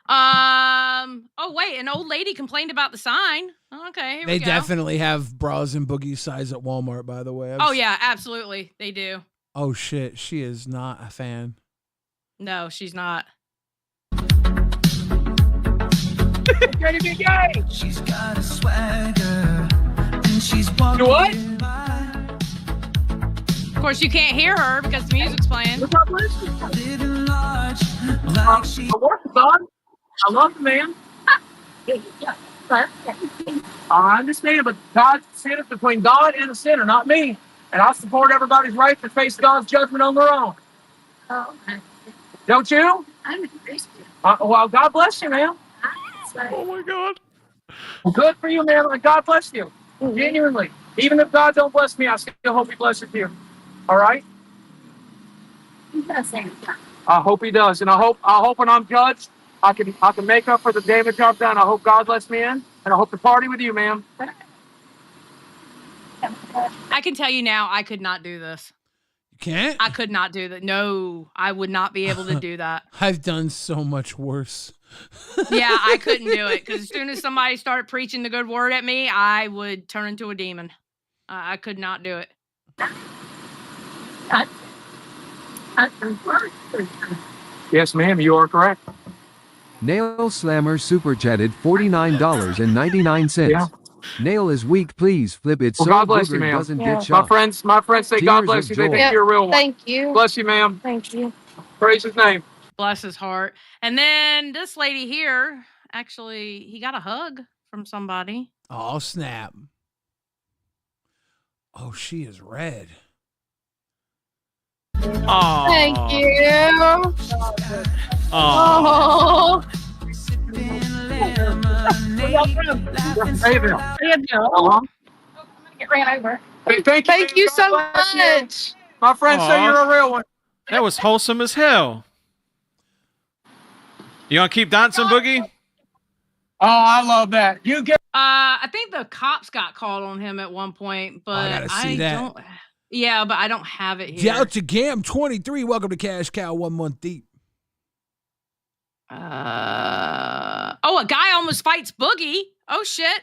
[SPEAKER 2] Oh wait, an old lady complained about the sign. Okay, here
[SPEAKER 1] They
[SPEAKER 2] we go.
[SPEAKER 1] definitely have bras and Boogie size at Walmart, by the way.
[SPEAKER 2] Oh yeah, absolutely, they do.
[SPEAKER 1] Oh shit, she is not a fan.
[SPEAKER 2] No, she's not.
[SPEAKER 6] Ready to be gay.
[SPEAKER 14] She's got a swagger and she's walking.
[SPEAKER 6] What?
[SPEAKER 2] Of course, you can't hear her because the music's playing.
[SPEAKER 14] Living large, like she.
[SPEAKER 6] I love the man. I understand, but God's sin between God and the sinner, not me. And I support everybody's right to face God's judgment on their own. Don't you?
[SPEAKER 3] I'm a Christian.
[SPEAKER 6] Well, God bless you, man.
[SPEAKER 13] Oh, my God.
[SPEAKER 6] Well, good for you, man. God bless you. Genuinely. Even if God don't bless me, I still hope he blesses you. All right? I hope he does. And I hope when I'm judged, I can make up for the damage I've done. I hope God lets me in. And I hope to party with you, ma'am.
[SPEAKER 2] I can tell you now, I could not do this.
[SPEAKER 1] You can't?
[SPEAKER 2] I could not do that. No, I would not be able to do that.
[SPEAKER 1] I've done so much worse.
[SPEAKER 2] Yeah, I couldn't do it because as soon as somebody started preaching the good word at me, I would turn into a demon. I could not do it.
[SPEAKER 6] Yes, ma'am, you are correct.
[SPEAKER 15] Nail Slammer super chatted $49.99.
[SPEAKER 6] Yeah.
[SPEAKER 15] Nail is weak, please flip it
[SPEAKER 6] Well,
[SPEAKER 15] so
[SPEAKER 6] God bless you,
[SPEAKER 15] Booger
[SPEAKER 6] ma'am.
[SPEAKER 15] doesn't
[SPEAKER 6] Yeah.
[SPEAKER 15] get shot.
[SPEAKER 6] My friends say God
[SPEAKER 15] Tears
[SPEAKER 6] bless
[SPEAKER 15] of
[SPEAKER 6] you. They
[SPEAKER 15] joy.
[SPEAKER 6] think you're a real one.
[SPEAKER 8] Thank you.
[SPEAKER 6] Bless you, ma'am.
[SPEAKER 8] Thank you.
[SPEAKER 6] Praise his name.
[SPEAKER 2] Bless his heart. And then this lady here, actually, he got a hug from somebody.
[SPEAKER 1] Oh, snap. Oh, she is red.
[SPEAKER 13] Oh.
[SPEAKER 8] Thank you.
[SPEAKER 13] Oh.
[SPEAKER 6] Thank
[SPEAKER 8] you so much.
[SPEAKER 6] My friends say
[SPEAKER 13] Aw.
[SPEAKER 6] you're a real one.
[SPEAKER 13] That was wholesome as hell. You want to keep dancing, Boogie?
[SPEAKER 6] Oh, I love that. You get.
[SPEAKER 2] I think the cops got called on him at one point, but
[SPEAKER 1] gotta see that.
[SPEAKER 2] don't. Yeah, but I don't have it here.
[SPEAKER 1] Delta Gam 23. Welcome to Cash Cow 1 month deep.
[SPEAKER 2] Oh, a guy almost fights Boogie. Oh shit.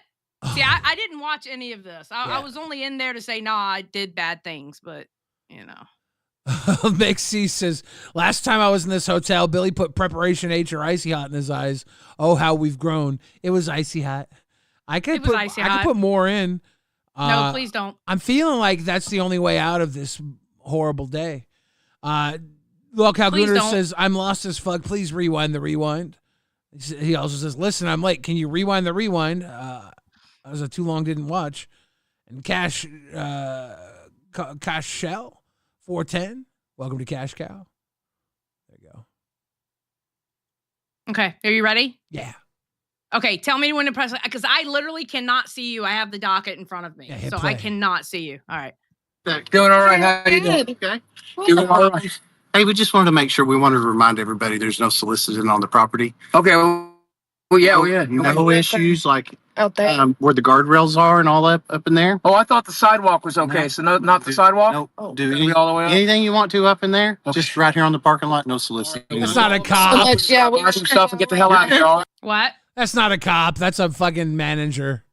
[SPEAKER 2] See, I didn't watch any of this. I was only in there to say, no, I did bad things, but you know.
[SPEAKER 1] Mixie says, last time I was in this hotel, Billy put Preparation H or Icy Hot in his eyes. Oh, how we've grown. It was Icy Hot. I could put more in.
[SPEAKER 2] No, please don't.
[SPEAKER 1] I'm feeling like that's the only way out of this horrible day. Local Gooner says, I'm lost as fuck. Please rewind the rewind. He also says, listen, I'm late. Can you rewind the rewind? I was too long, didn't watch. And Cash Shell 410. Welcome to Cash Cow. There you go.
[SPEAKER 2] Okay, are you ready?
[SPEAKER 1] Yeah.
[SPEAKER 2] Okay, tell me when to press it because I literally cannot see you. I have the docket in front of me,
[SPEAKER 1] Yeah,
[SPEAKER 2] so
[SPEAKER 1] play.
[SPEAKER 2] I cannot see you. All right.
[SPEAKER 6] Doing all right. How you doing?
[SPEAKER 16] Okay. Doing all right. Hey, we just wanted to make sure. We wanted to remind everybody there's no soliciting on the property.
[SPEAKER 6] Okay. Well, yeah.
[SPEAKER 16] No issues like
[SPEAKER 8] Out there.
[SPEAKER 16] where the guardrails are and all that up in there.
[SPEAKER 6] Oh, I thought the sidewalk was okay. So not the sidewalk.
[SPEAKER 16] No,
[SPEAKER 6] Do we all the way up?
[SPEAKER 16] anything you want to up in there. Just right here on the parking lot. No soliciting.
[SPEAKER 1] It's not a cop.
[SPEAKER 6] Buy some stuff and get the hell out of here. All right?
[SPEAKER 2] What?
[SPEAKER 1] That's not a cop. That's a fucking manager.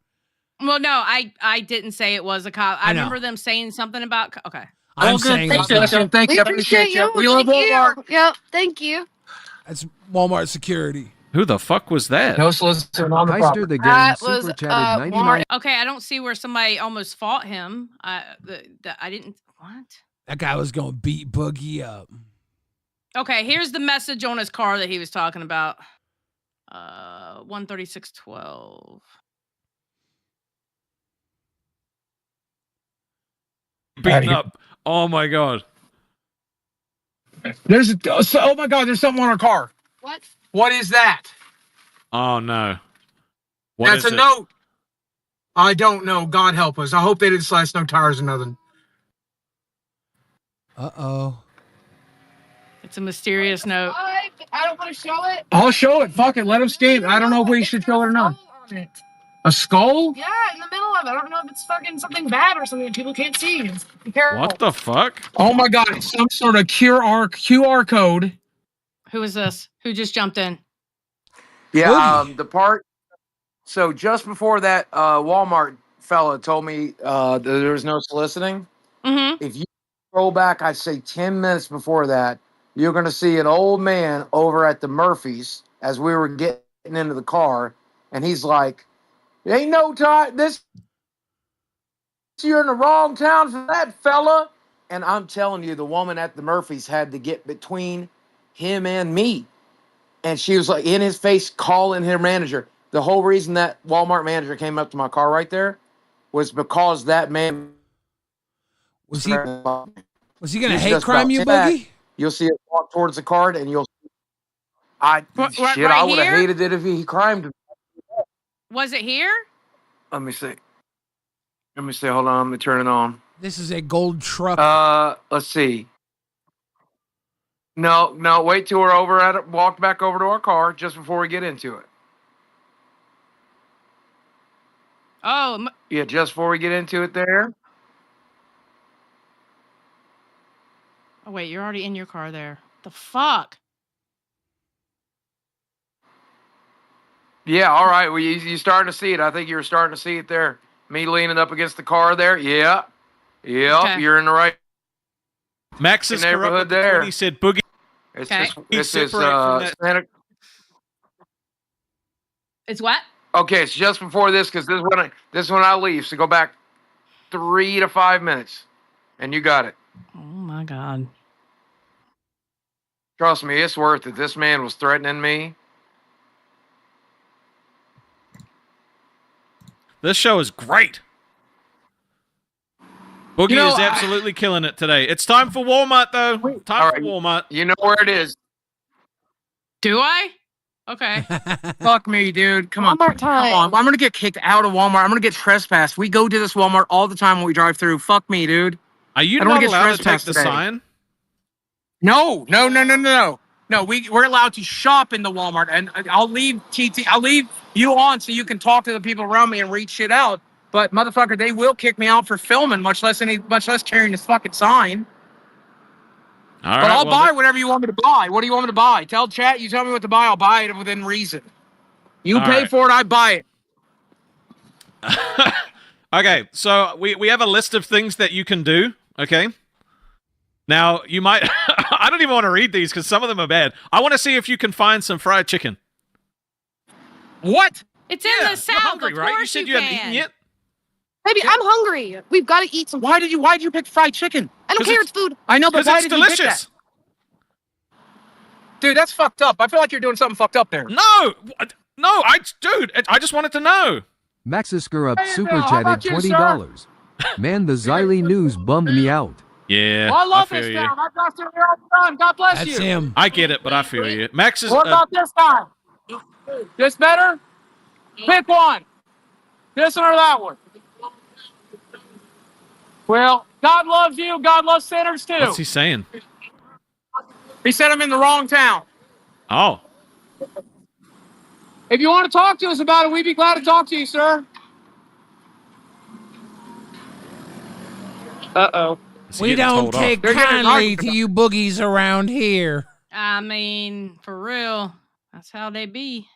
[SPEAKER 2] Well, no, I didn't say it was a cop. I
[SPEAKER 1] know.
[SPEAKER 2] remember them saying something about. Okay.
[SPEAKER 1] I'm saying
[SPEAKER 6] Thank you. I appreciate you. We love Walmart.
[SPEAKER 8] Yep. Thank you.
[SPEAKER 1] that's Walmart security.
[SPEAKER 13] Who the fuck was that?
[SPEAKER 6] No soliciting on the
[SPEAKER 15] Heister
[SPEAKER 6] property.
[SPEAKER 15] the game
[SPEAKER 8] That
[SPEAKER 15] super
[SPEAKER 8] was,
[SPEAKER 15] chatted 99.
[SPEAKER 2] Okay, I don't see where somebody almost fought him. I didn't. What?
[SPEAKER 1] That guy was going to beat Boogie up.
[SPEAKER 2] Okay, here's the message on his car that he was talking about. 13612.
[SPEAKER 13] Beaten up. Oh my god.
[SPEAKER 6] Oh my God, there's something on our car.
[SPEAKER 8] What?
[SPEAKER 6] What is that?
[SPEAKER 13] Oh no. What
[SPEAKER 6] That's
[SPEAKER 13] is
[SPEAKER 6] a
[SPEAKER 13] it?
[SPEAKER 6] note. I don't know. God help us. I hope they didn't slice no tires or nothing.
[SPEAKER 1] Uh-oh.
[SPEAKER 2] That's a mysterious note.
[SPEAKER 5] I don't want to show it. I'll show it. Fuck it. Let him steam. I don't know if we should show it or not. A skull? Yeah, in the middle of it. I don't know if it's fucking something bad or something people can't see. Be careful.
[SPEAKER 13] What the fuck?
[SPEAKER 5] Oh my god, it's some sort of QR code.
[SPEAKER 2] Who is this? Who just jumped in?
[SPEAKER 6] Yeah, the part. So just before that, Walmart fella told me that there was no soliciting.
[SPEAKER 2] Mm-hmm.
[SPEAKER 6] If you scroll back, I'd say 10 minutes before that, you're going to see an old man over at the Murphys as we were getting into the car, and he's like, "Ain't no time. You're in the wrong town for that, fella." And I'm telling you, the woman at the Murphys had to get between him and me. And she was like in his face calling her manager. The whole reason that Walmart manager came up to my car right there was because that man
[SPEAKER 1] was he going to hate crime you, Boogie?
[SPEAKER 6] You'll see it walk towards the card, and you'll. I would have hated it if he crimed.
[SPEAKER 2] Was it here?
[SPEAKER 6] Let me see. Hold on. Let me turn it on.
[SPEAKER 1] This is a gold truck.
[SPEAKER 6] Let's see. No. Wait till we're over at it. Walk back over to our car just before we get into it.
[SPEAKER 2] Oh.
[SPEAKER 6] Yeah, just before we get into it there.
[SPEAKER 2] Oh, wait, you're already in your car there. The fuck?
[SPEAKER 6] Yeah, all right. Well, you starting to see it. I think you were starting to see it there. Me leaning up against the car there. Yeah.
[SPEAKER 2] Okay.
[SPEAKER 6] You're in the right
[SPEAKER 13] Max's
[SPEAKER 6] neighborhood there.
[SPEAKER 13] He said Boogie.
[SPEAKER 6] It's
[SPEAKER 2] Okay.
[SPEAKER 6] this is
[SPEAKER 13] Santa.
[SPEAKER 2] It's what?
[SPEAKER 6] Okay, it's just before this because this is when I leave. So go back 3 to 5 minutes, and you got it.
[SPEAKER 2] Oh my god.
[SPEAKER 6] Trust me, it's worth it. This man was threatening me.
[SPEAKER 13] This show is great. Boogie is absolutely killing it today. It's time for Walmart, though. Time for Walmart.
[SPEAKER 6] You know where it is.
[SPEAKER 2] Do I? Okay.
[SPEAKER 5] Fuck me, dude. Come on.
[SPEAKER 2] Walmart time.
[SPEAKER 5] Come on. I'm gonna get kicked out of Walmart. I'm gonna get trespassed. We go to this Walmart all the time when we drive through. Fuck me, dude.
[SPEAKER 13] Are you
[SPEAKER 5] I don't
[SPEAKER 13] not
[SPEAKER 5] wanna get
[SPEAKER 13] allowed to take
[SPEAKER 5] trespassed
[SPEAKER 13] the
[SPEAKER 5] today.
[SPEAKER 13] sign?
[SPEAKER 5] No. No, we're allowed to shop in the Walmart, and I'll leave you on so you can talk to the people around me and read shit out. But motherfucker, they will kick me out for filming, much less carrying this fucking sign.
[SPEAKER 13] All
[SPEAKER 5] But
[SPEAKER 13] right,
[SPEAKER 5] I'll buy whatever you want me to buy. What do you want me to buy? Tell chat. You tell me what to buy. I'll buy it within reason. You
[SPEAKER 13] All
[SPEAKER 5] pay
[SPEAKER 13] right.
[SPEAKER 5] for it. I buy it.
[SPEAKER 13] Okay, so we have a list of things that you can do, okay? Now, you might... I don't even want to read these because some of them are bad. I want to see if you can find some fried chicken.
[SPEAKER 5] What?
[SPEAKER 2] It's in the South.
[SPEAKER 13] You're hungry,
[SPEAKER 2] of
[SPEAKER 13] right? You
[SPEAKER 2] course
[SPEAKER 13] said you haven't eaten
[SPEAKER 2] can.
[SPEAKER 13] yet?
[SPEAKER 17] Baby, I'm hungry. We've got to eat some.
[SPEAKER 5] Why'd you pick fried chicken?
[SPEAKER 17] I don't
[SPEAKER 13] 'Cause
[SPEAKER 17] care.
[SPEAKER 13] it's-
[SPEAKER 17] It's food.
[SPEAKER 5] I know, but
[SPEAKER 13] Because
[SPEAKER 5] why
[SPEAKER 13] it's
[SPEAKER 5] did you pick that?
[SPEAKER 13] delicious.
[SPEAKER 5] Dude, that's fucked up. I feel like you're doing something fucked up there.
[SPEAKER 13] No, dude, I just wanted to know.
[SPEAKER 15] Maxis up
[SPEAKER 5] Hey,
[SPEAKER 15] super
[SPEAKER 5] Bill, how
[SPEAKER 15] chatted
[SPEAKER 5] about you,
[SPEAKER 15] $20. Man, the Xylee news bummed me out.
[SPEAKER 13] Yeah,
[SPEAKER 5] Well, I love
[SPEAKER 13] feel
[SPEAKER 5] this
[SPEAKER 13] you.
[SPEAKER 5] town. I've got to here all the time. God bless
[SPEAKER 1] That's
[SPEAKER 5] you.
[SPEAKER 1] him.
[SPEAKER 13] I get it, but I feel you. Max is...
[SPEAKER 5] What about this time? This better? Pick one. This one or that one? Well, God loves you. God loves sinners too.
[SPEAKER 13] what's he saying?
[SPEAKER 5] He said I'm in the wrong town.
[SPEAKER 13] Oh.
[SPEAKER 5] If you want to talk to us about it, we'd be glad to talk to you, sir. Uh-oh.
[SPEAKER 13] Is he
[SPEAKER 1] We
[SPEAKER 13] getting
[SPEAKER 1] don't
[SPEAKER 13] told off?
[SPEAKER 1] take
[SPEAKER 5] They're getting
[SPEAKER 1] kindly
[SPEAKER 5] knocked
[SPEAKER 1] to you boogies around here.
[SPEAKER 2] I mean, for real. That's how they be.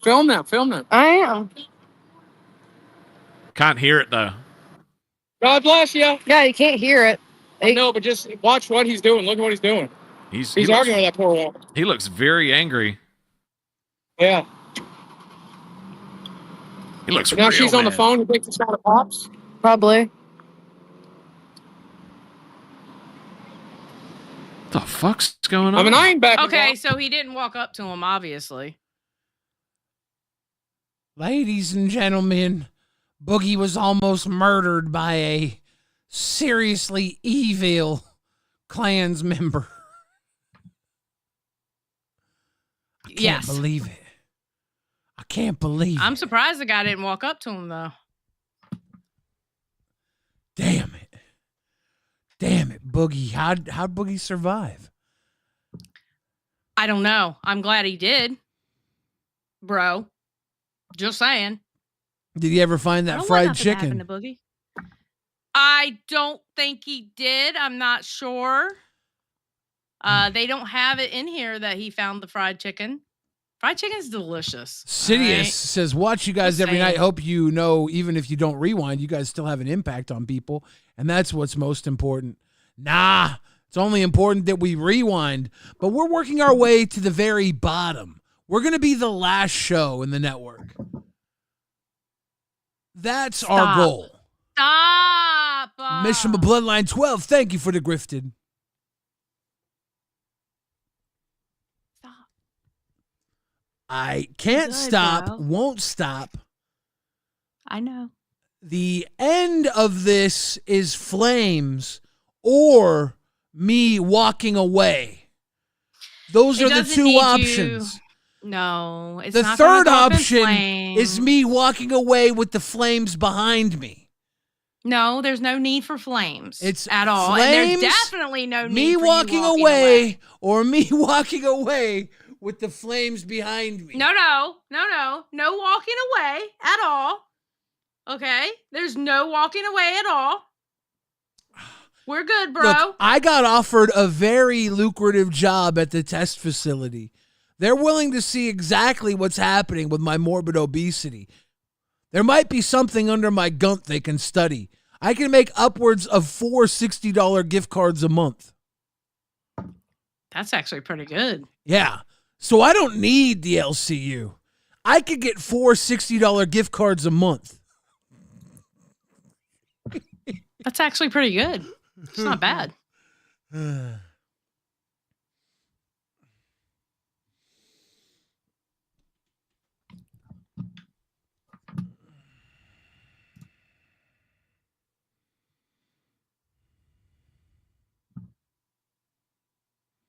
[SPEAKER 5] Film them.
[SPEAKER 17] I am.
[SPEAKER 13] Can't hear it, though.
[SPEAKER 5] God bless you.
[SPEAKER 17] Yeah, you can't hear it.
[SPEAKER 5] No, but just watch what he's doing. Look at what he's doing.
[SPEAKER 13] He's
[SPEAKER 5] He's arguing with that poor woman.
[SPEAKER 13] He looks very angry.
[SPEAKER 5] Yeah.
[SPEAKER 13] He looks
[SPEAKER 5] Now
[SPEAKER 13] real
[SPEAKER 5] she's on the
[SPEAKER 13] mad.
[SPEAKER 5] phone. You think it's not a pops?
[SPEAKER 17] Probably.
[SPEAKER 13] What the fuck's going on?
[SPEAKER 5] I mean, I ain't back.
[SPEAKER 2] Okay, so he didn't walk up to him, obviously.
[SPEAKER 1] Ladies and gentlemen, Boogie was almost murdered by a seriously evil Klans member. I can't believe it. I can't believe it.
[SPEAKER 2] I'm surprised the guy didn't walk up to him, though.
[SPEAKER 1] Damn it. Boogie. How'd Boogie survive?
[SPEAKER 2] I don't know. I'm glad he did, bro. Just saying.
[SPEAKER 1] Did he ever find
[SPEAKER 2] I
[SPEAKER 1] that
[SPEAKER 2] don't want
[SPEAKER 1] fried
[SPEAKER 2] nothing to happen
[SPEAKER 1] chicken?
[SPEAKER 2] to Boogie. I don't think he did. I'm not sure. They don't have it in here that he found the fried chicken. Fried chicken's delicious.
[SPEAKER 1] Sidious
[SPEAKER 2] right?
[SPEAKER 1] says, watch you guys
[SPEAKER 2] Just
[SPEAKER 1] every night.
[SPEAKER 2] saying.
[SPEAKER 1] Hope you know, even if you don't rewind, you guys still have an impact on people. And that's what's most important. Nah, it's only important that we rewind. But we're working our way to the very bottom. We're going to be the last show in the network. That's our goal.
[SPEAKER 2] Stop.
[SPEAKER 1] Mission Bloodline 12, thank you for the grifted. I can't
[SPEAKER 2] Good,
[SPEAKER 1] stop,
[SPEAKER 2] bro.
[SPEAKER 1] won't stop.
[SPEAKER 2] I know.
[SPEAKER 1] The end of this is flames or me walking away. Those
[SPEAKER 2] It
[SPEAKER 1] are the
[SPEAKER 2] doesn't
[SPEAKER 1] two
[SPEAKER 2] need you-
[SPEAKER 1] options.
[SPEAKER 2] No, it's
[SPEAKER 1] The
[SPEAKER 2] not gonna
[SPEAKER 1] third
[SPEAKER 2] go up in
[SPEAKER 1] option
[SPEAKER 2] flames.
[SPEAKER 1] is me walking away with the flames behind me.
[SPEAKER 2] No, there's no need for flames.
[SPEAKER 1] It's
[SPEAKER 2] at all.
[SPEAKER 1] flames,
[SPEAKER 2] and there's definitely no need
[SPEAKER 1] me
[SPEAKER 2] for
[SPEAKER 1] walking
[SPEAKER 2] you walking
[SPEAKER 1] away or me walking away with the flames behind me.
[SPEAKER 2] No walking away at all. Okay? There's no walking away at all. We're good, bro.
[SPEAKER 1] Look, I got offered a very lucrative job at the test facility. They're willing to see exactly what's happening with my morbid obesity. There might be something under my gunt they can study. I can make upwards of $4 $60 gift cards a month.
[SPEAKER 2] That's actually pretty good.
[SPEAKER 1] Yeah. So I don't need the LCU. I could get $4 $60 gift cards a month.
[SPEAKER 2] That's actually pretty good. It's not bad.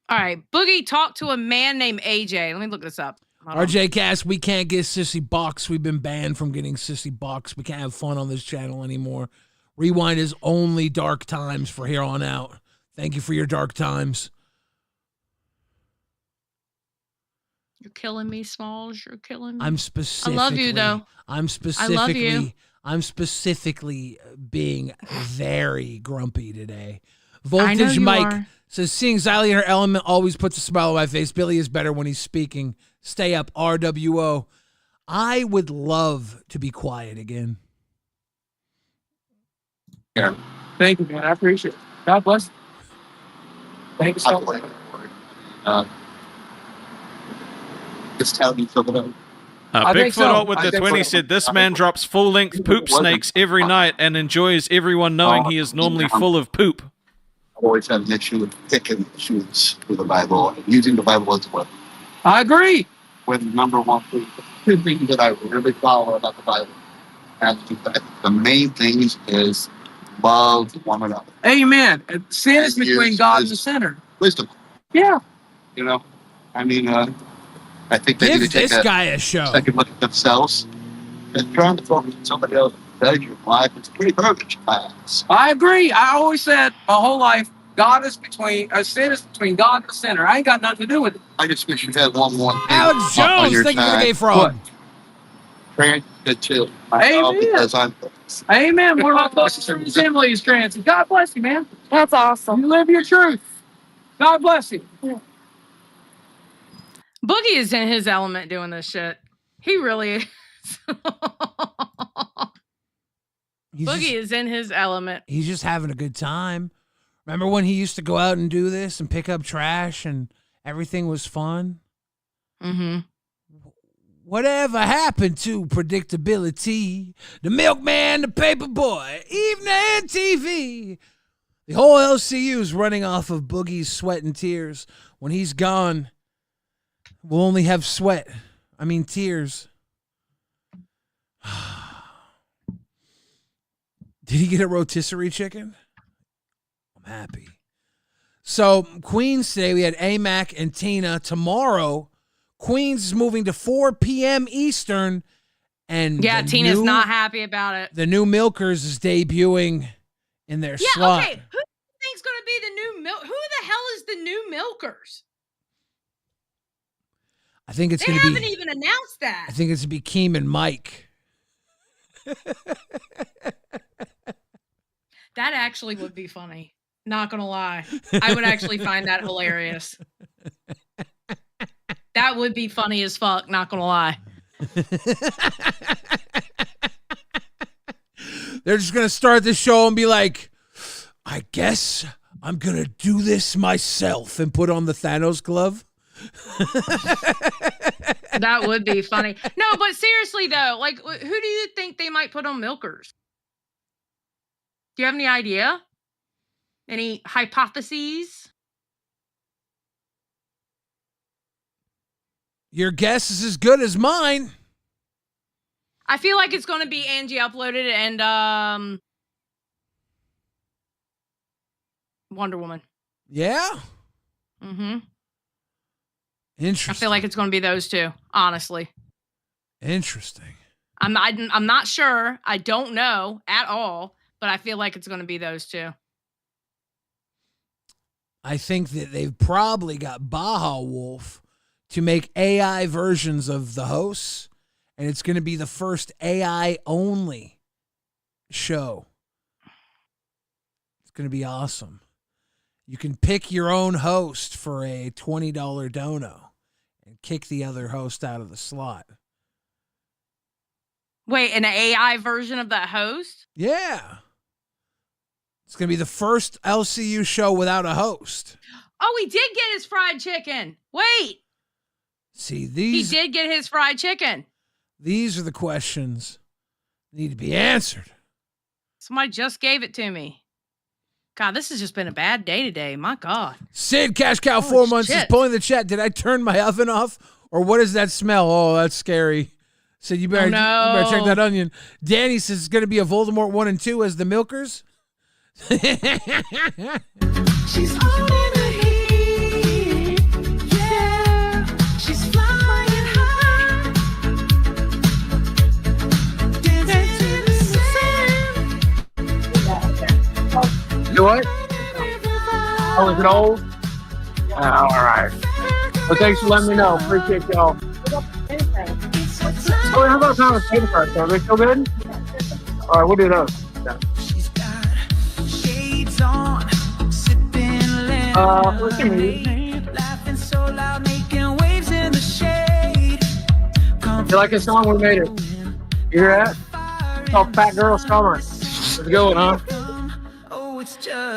[SPEAKER 2] All right, Boogie talked to a man named AJ. Let me look this up. Hold on.
[SPEAKER 1] RJ Cast, we can't get Sissy Box. We've been banned from getting Sissy Box. We can't have fun on this channel anymore. Rewind is only dark times for here on out. Thank you for your dark times.
[SPEAKER 2] You're killing me, Smalls. You're killing me.
[SPEAKER 1] I'm specifically.
[SPEAKER 2] I love you, though.
[SPEAKER 1] I'm specifically.
[SPEAKER 2] I love you.
[SPEAKER 1] I'm specifically being very grumpy today.
[SPEAKER 2] I know
[SPEAKER 1] Voltage
[SPEAKER 2] you
[SPEAKER 1] Mike
[SPEAKER 2] are.
[SPEAKER 1] says, seeing Xylee in her element always puts a smile on my face. Billy is better when he's speaking. Stay up, RWO. I would love to be quiet again.
[SPEAKER 6] Yeah. Thank you, man. I appreciate it. God bless you. Thank you so much.
[SPEAKER 16] Just tell me so about.
[SPEAKER 6] I think
[SPEAKER 13] Bigfoot
[SPEAKER 6] so.
[SPEAKER 13] Alt with
[SPEAKER 6] I
[SPEAKER 13] the
[SPEAKER 6] think
[SPEAKER 13] 20
[SPEAKER 6] so.
[SPEAKER 13] said, this man drops full-length poop snakes every night and enjoys everyone knowing he is normally full of poop.
[SPEAKER 16] I've always had an issue with picking shoes with the Bible and using the Bible as well.
[SPEAKER 6] I agree.
[SPEAKER 16] With number one thing, two things that I really follow about the Bible. And the main things is love one another.
[SPEAKER 6] Amen. And sin is
[SPEAKER 16] And
[SPEAKER 6] between
[SPEAKER 16] use
[SPEAKER 6] God and the sinner.
[SPEAKER 16] Wisdom.
[SPEAKER 6] Yeah.
[SPEAKER 16] You know, I mean, I think they
[SPEAKER 1] Give
[SPEAKER 16] need to take
[SPEAKER 1] this guy a show.
[SPEAKER 16] second look at themselves and trying to focus on somebody else's pleasure in life. It's pretty garbage class.
[SPEAKER 6] I agree. I always said my whole life, sin is between God and the sinner. I ain't got nothing to do with it.
[SPEAKER 16] I just wish you had one more thing
[SPEAKER 1] Alex
[SPEAKER 16] on
[SPEAKER 1] Jones,
[SPEAKER 16] your
[SPEAKER 1] thank you for the
[SPEAKER 16] side.
[SPEAKER 1] gay frog.
[SPEAKER 16] Trans good too.
[SPEAKER 6] Amen.
[SPEAKER 16] Because I'm
[SPEAKER 6] Amen. One of my closest friends, Emily, is trans. God bless you, man.
[SPEAKER 17] That's awesome.
[SPEAKER 6] You live your truth. God bless you.
[SPEAKER 2] Boogie is in his element doing this shit. He really is. Boogie is in his element.
[SPEAKER 1] He's just having a good time. Remember when he used to go out and do this and pick up trash and everything was fun?
[SPEAKER 2] Mm-hmm.
[SPEAKER 1] Whatever happened to predictability? The milkman, the paper boy, evening TV. The whole LCU is running off of Boogie's sweat and tears. When he's gone, we'll only have sweat. I mean, tears. Did he get a rotisserie chicken? I'm happy. So, Queens today, we had AMAC and Tina. Tomorrow, Queens is moving to 4 p.m. Eastern. And
[SPEAKER 2] Yeah, Tina's not happy about it.
[SPEAKER 1] The new Milkers is debuting in their slot.
[SPEAKER 2] Okay. Who do you think's going to be the the hell is the new Milkers?
[SPEAKER 1] I think it's
[SPEAKER 2] They
[SPEAKER 1] going to
[SPEAKER 2] haven't
[SPEAKER 1] be.
[SPEAKER 2] even announced that.
[SPEAKER 1] I think it's going to be Keem and Mike.
[SPEAKER 2] That actually would be funny. Not gonna lie. I would actually find that hilarious. That would be funny as fuck, not gonna lie.
[SPEAKER 1] They're just going to start the show and be like, I guess I'm going to do this myself and put on the Thanos glove.
[SPEAKER 2] That would be funny. No, but seriously though, like, who do you think they might put on Milkers? Do you have any idea? Any hypotheses?
[SPEAKER 1] Your guess is as good as mine.
[SPEAKER 2] I feel like it's going to be Angie Uploaded and Wonder Woman.
[SPEAKER 1] Yeah?
[SPEAKER 2] Mm-hmm.
[SPEAKER 1] Interesting.
[SPEAKER 2] I feel like it's going to be those two, honestly.
[SPEAKER 1] Interesting.
[SPEAKER 2] I'm not sure. I don't know at all, but I feel like it's going to be those two.
[SPEAKER 1] I think that they've probably got Baja Wolf to make AI versions of the hosts, and it's going to be the first AI only show. It's going to be awesome. You can pick your own host for a $20 dono and kick the other host out of the slot.
[SPEAKER 2] Wait, an AI version of that host?
[SPEAKER 1] Yeah. It's going to be the first LCU show without a host.
[SPEAKER 2] Oh, he did get his fried chicken. Wait.
[SPEAKER 1] See,
[SPEAKER 2] He did get his fried chicken.
[SPEAKER 1] These are the questions that need to be answered.
[SPEAKER 2] Somebody just gave it to me. God, this has just been a bad day today. My God.
[SPEAKER 1] Sid Cash Cow
[SPEAKER 2] Holy
[SPEAKER 1] 4 months is
[SPEAKER 2] shit.
[SPEAKER 1] pulling the chat. Did I turn my oven off? Or what is that smell? Oh, that's scary. So you better,
[SPEAKER 2] Oh, no.
[SPEAKER 1] you better check that onion. Danny says it's going to be a Voldemort 1 and 2 as the Milkers.
[SPEAKER 14] She's on in the heat. Yeah. She's flying high. Dancing to the sand.
[SPEAKER 6] Do what? Oh, is it old? All right. Well, thanks for letting me know. Appreciate y'all. Oh, how about Thomas potato fries? Are they still good? All right, we'll do those. Yeah.
[SPEAKER 14] Shades on, sipping
[SPEAKER 6] What's your movie?
[SPEAKER 14] laughing so loud, making waves in the shade.
[SPEAKER 6] You like this song? We made it. You hear that? It's called Fat Girl Summer. It's a good one, huh?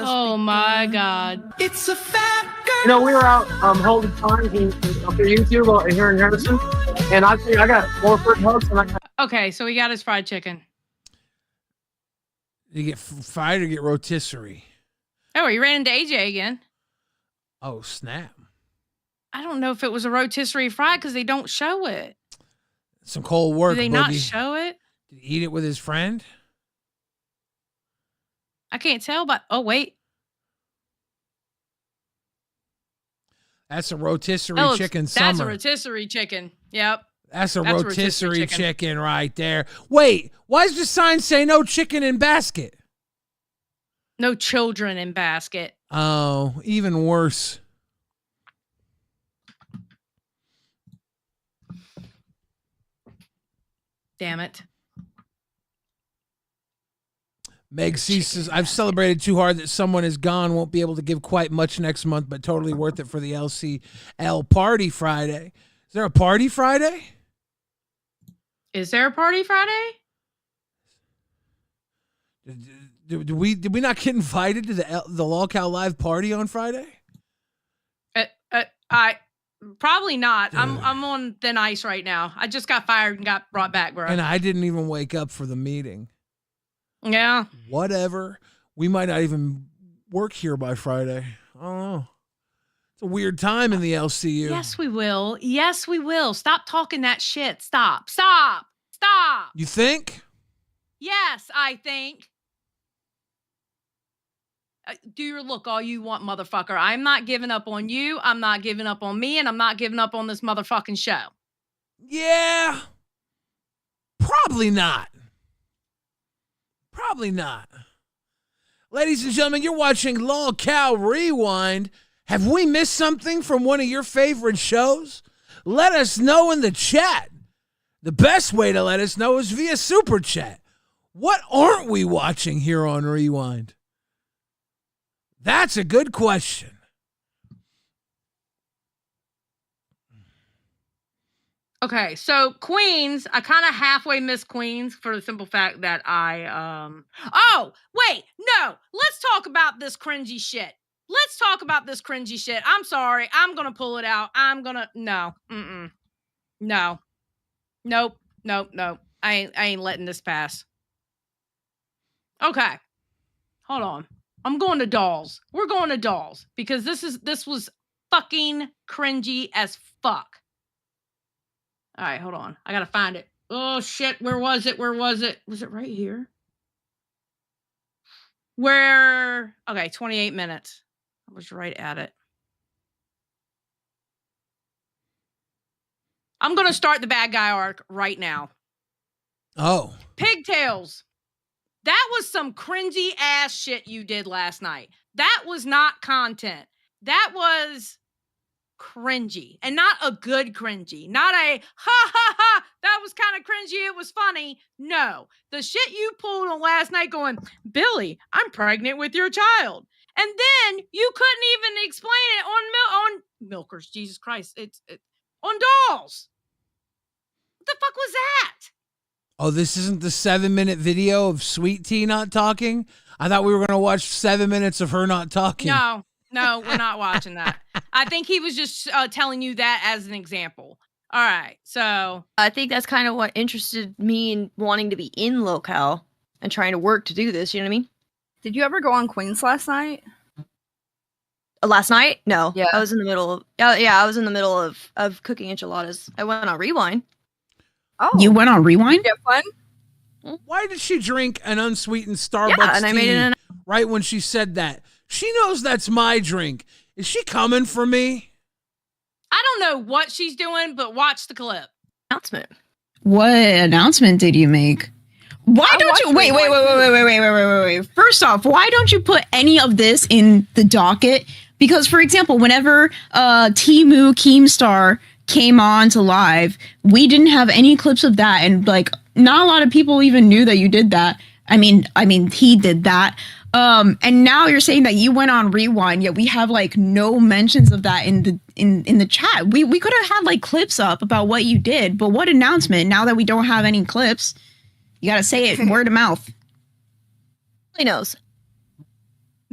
[SPEAKER 2] Oh my God.
[SPEAKER 14] It's a fat girl.
[SPEAKER 6] You know, we were out holding signs up at YouTube here in Harrison, and I got more fruit hugs than I got.
[SPEAKER 2] Okay, so he got his fried chicken.
[SPEAKER 1] Did you get fried or get rotisserie?
[SPEAKER 2] Oh, he ran into AJ again.
[SPEAKER 1] Oh, snap.
[SPEAKER 2] I don't know if it was a rotisserie fried because they don't show it.
[SPEAKER 1] Some cold work,
[SPEAKER 2] Do they
[SPEAKER 1] Boogie.
[SPEAKER 2] not show it?
[SPEAKER 1] Did he eat it with his friend?
[SPEAKER 2] I can't tell, but oh wait.
[SPEAKER 1] That's a rotisserie
[SPEAKER 2] That looks-
[SPEAKER 1] chicken
[SPEAKER 2] That's a
[SPEAKER 1] summer.
[SPEAKER 2] rotisserie chicken. Yep.
[SPEAKER 1] That's a
[SPEAKER 2] That's a
[SPEAKER 1] rotisserie
[SPEAKER 2] rotisserie
[SPEAKER 1] chicken.
[SPEAKER 2] chicken.
[SPEAKER 1] Right there. Wait, why does the sign say no chicken in basket?
[SPEAKER 2] No children in basket.
[SPEAKER 1] Oh, even worse.
[SPEAKER 2] Damn it.
[SPEAKER 1] Meg C says, I've celebrated too hard that someone is gone. Won't be able to give quite much next month, but totally worth it for the LCL party Friday. Is there a party Friday?
[SPEAKER 2] Is there a party Friday?
[SPEAKER 1] Did we not get invited to the LolcowRewind live party on Friday?
[SPEAKER 2] I probably not. I'm on thin ice right now. I just got fired and got brought back, bro.
[SPEAKER 1] And I didn't even wake up for the meeting.
[SPEAKER 2] Yeah.
[SPEAKER 1] Whatever. We might not even work here by Friday. I don't know. It's a weird time in the LCU.
[SPEAKER 2] Yes, we will. Yes, we will. Stop talking that shit. Stop. Stop. Stop.
[SPEAKER 1] You think?
[SPEAKER 2] Yes, I think. Do your look all you want, motherfucker. I'm not giving up on you. I'm not giving up on me, and I'm not giving up on this motherfucking show.
[SPEAKER 1] Yeah. Probably not. Probably not. Ladies and gentlemen, you're watching LolcowRewind. Have we missed something from one of your favorite shows? Let us know in the chat. The best way to let us know is via Super Chat. What aren't we watching here on Rewind? That's a good question.
[SPEAKER 2] Okay, so Queens, I kind of halfway missed Queens for the simple fact that oh, wait, no. Let's talk about this cringy shit. Let's talk about this cringy shit. I'm sorry. I'm going to pull it out. No. Mm-mm. No. Nope. I ain't letting this pass. Okay. Hold on. I'm going to dolls. We're going to dolls because this was fucking cringy as fuck. All right, hold on. I got to find it. Oh shit, where was it? Was it right here? Okay, 28 minutes. I was right at it. I'm going to start the bad guy arc right now.
[SPEAKER 1] Oh.
[SPEAKER 2] Pigtails. That was some cringy ass shit you did last night. That was not content. That was cringy, and not a good cringy. Not a ha ha ha, that was kind of cringy, it was funny. No. The shit you pulled on last night going, Billy, I'm pregnant with your child. And then you couldn't even explain it on milkers. Jesus Christ. It's on dolls. What the fuck was that?
[SPEAKER 1] Oh, this isn't the 7-minute video of Sweet Tea not talking? I thought we were going to watch 7 minutes of her not talking.
[SPEAKER 2] No, we're not watching that. I think he was just telling you that as an example. All right, so.
[SPEAKER 18] I think that's kind of what interested me in wanting to be in Locale and trying to work to do this, you know what I mean?
[SPEAKER 19] Did you ever go on Queens last night?
[SPEAKER 18] Last night? No.
[SPEAKER 19] Yeah.
[SPEAKER 18] I was in the middle of, I was in the middle of cooking enchiladas. I went on Rewind.
[SPEAKER 19] Oh.
[SPEAKER 20] You went on Rewind?
[SPEAKER 19] Did you have fun?
[SPEAKER 1] Why did she drink an unsweetened Starbucks
[SPEAKER 18] and I
[SPEAKER 1] tea
[SPEAKER 18] made it
[SPEAKER 1] right when she said that? She knows that's my drink. Is she coming for me?
[SPEAKER 2] I don't know what she's doing, but watch the clip.
[SPEAKER 18] Announcement.
[SPEAKER 20] What announcement did you make? Why don't you wait. First off, why don't you put any of this in the docket? Because, for example, whenever Temu Keemstar came on to live, we didn't have any clips of that, and like not a lot of people even knew that you did that. I mean he did that. And now you're saying that you went on Rewind, yet we have like no mentions of that in the chat. We could have had like clips up about what you did, but what announcement? Now that we don't have any clips, you got to say it word of mouth.
[SPEAKER 18] Billy knows.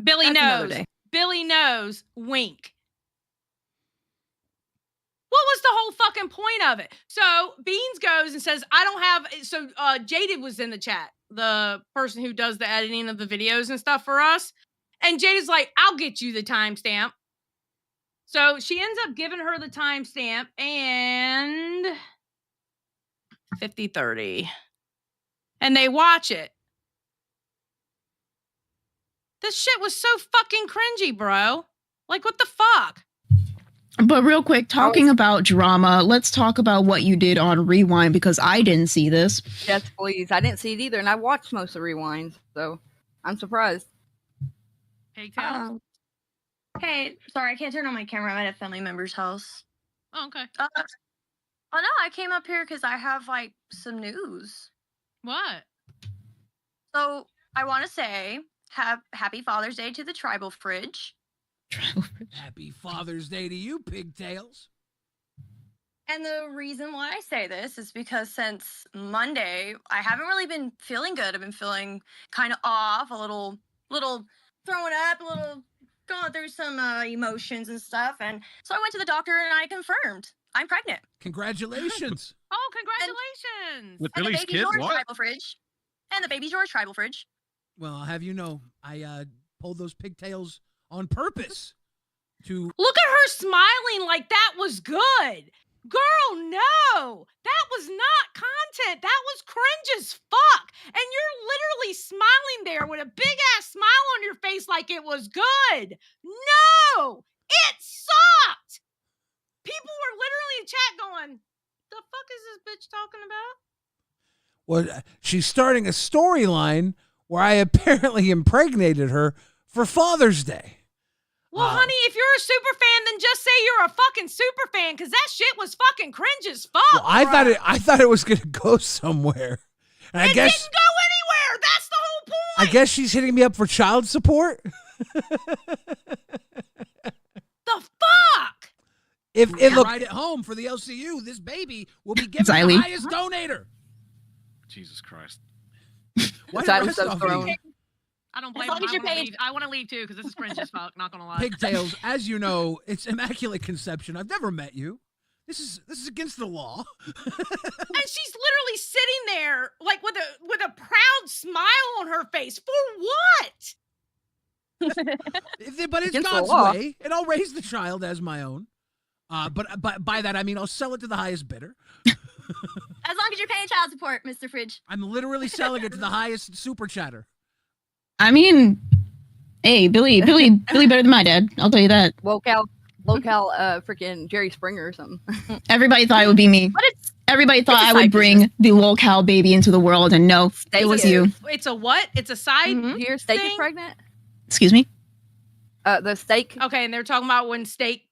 [SPEAKER 2] Billy
[SPEAKER 18] That's another
[SPEAKER 2] knows.
[SPEAKER 18] day.
[SPEAKER 2] Billy knows. Wink. What was the whole fucking point of it? So Beans goes and says, I don't have. So Jaded was in the chat, the person who does the editing of the videos and stuff for us. And Jaded's like, I'll get you the timestamp. So she ends up giving her the timestamp and 50-30. And they watch it. This shit was so fucking cringy, bro. Like, what the fuck?
[SPEAKER 20] But real quick, talking about drama, let's talk about what you did on Rewind, because I didn't see this.
[SPEAKER 19] Yes, please. I didn't see it either, and I watched most of Rewind, so I'm surprised.
[SPEAKER 2] Pigtails?
[SPEAKER 18] Hey, sorry, I can't turn on my camera. I'm at a family member's house.
[SPEAKER 2] Oh, okay.
[SPEAKER 18] Oh no, I came up here because I have like some news.
[SPEAKER 2] What?
[SPEAKER 18] So I want to say, happy Father's Day to the Tribal Fridge.
[SPEAKER 1] Happy Father's Day to you, pigtails.
[SPEAKER 18] And the reason why I say this is because since Monday, I haven't really been feeling good. I've been feeling kind of off, a little throwing up, a little going through some emotions and stuff. And so I went to the doctor and I confirmed I'm pregnant.
[SPEAKER 1] Congratulations.
[SPEAKER 2] Oh, congratulations.
[SPEAKER 13] With
[SPEAKER 18] And the
[SPEAKER 13] Billy's
[SPEAKER 18] baby's
[SPEAKER 13] kid?
[SPEAKER 18] yours,
[SPEAKER 13] What?
[SPEAKER 18] Tribal Fridge. And the baby's yours, Tribal Fridge.
[SPEAKER 1] Well, I'll have you know, I pulled those pigtails on purpose to...
[SPEAKER 2] Look at her smiling like that was good. Girl, no. That was not content. That was cringe as fuck. And you're literally smiling there with a big ass smile on your face like it was good. No. It sucked. People were literally in chat going, the fuck is this bitch talking about?
[SPEAKER 1] Well, she's starting a storyline where I apparently impregnated her for Father's Day.
[SPEAKER 2] Well, honey, if you're a super fan, then just say you're a fucking super fan, because that shit was fucking cringe as fuck.
[SPEAKER 1] Well, I thought it was gonna go somewhere. And I guess
[SPEAKER 2] didn't go anywhere. That's the whole point.
[SPEAKER 1] I guess she's hitting me up for child support.
[SPEAKER 2] The fuck?
[SPEAKER 1] If look
[SPEAKER 2] Right
[SPEAKER 1] at home for the LCU, this baby will be given
[SPEAKER 20] Xylee.
[SPEAKER 1] the highest donator.
[SPEAKER 13] Jesus Christ.
[SPEAKER 1] Why
[SPEAKER 19] Xylee
[SPEAKER 1] the rest
[SPEAKER 19] says
[SPEAKER 1] of
[SPEAKER 19] thrown.
[SPEAKER 1] you-
[SPEAKER 2] I don't
[SPEAKER 18] As
[SPEAKER 2] blame
[SPEAKER 18] long
[SPEAKER 2] him.
[SPEAKER 18] as you're paying-
[SPEAKER 2] I want to leave too, because this is cringe as fuck. Not gonna lie.
[SPEAKER 1] Pigtails, as you know, it's immaculate conception. I've never met you. This is against the law.
[SPEAKER 2] And she's literally sitting there like with a proud smile on her face. For what?
[SPEAKER 1] But it's
[SPEAKER 19] Against the
[SPEAKER 1] God's
[SPEAKER 19] law.
[SPEAKER 1] way, and I'll raise the child as my own. But by that I mean I'll sell it to the highest bidder.
[SPEAKER 18] As long as you're paying child support, Mr. Fridge.
[SPEAKER 1] I'm literally selling it to the highest super chatter.
[SPEAKER 20] I mean, hey, Billy better than my dad. I'll tell you that.
[SPEAKER 19] Local, freaking Jerry Springer or something.
[SPEAKER 20] Everybody thought it would be me.
[SPEAKER 18] But
[SPEAKER 20] Everybody thought
[SPEAKER 19] it's a
[SPEAKER 20] I would
[SPEAKER 19] side
[SPEAKER 20] bring the lolcow baby into the world, and no, it was you.
[SPEAKER 2] It's a what? It's a side
[SPEAKER 19] Your steak is
[SPEAKER 2] thing?
[SPEAKER 19] pregnant?
[SPEAKER 20] Excuse me?
[SPEAKER 19] The steak.
[SPEAKER 2] Okay, and they're talking about when Steak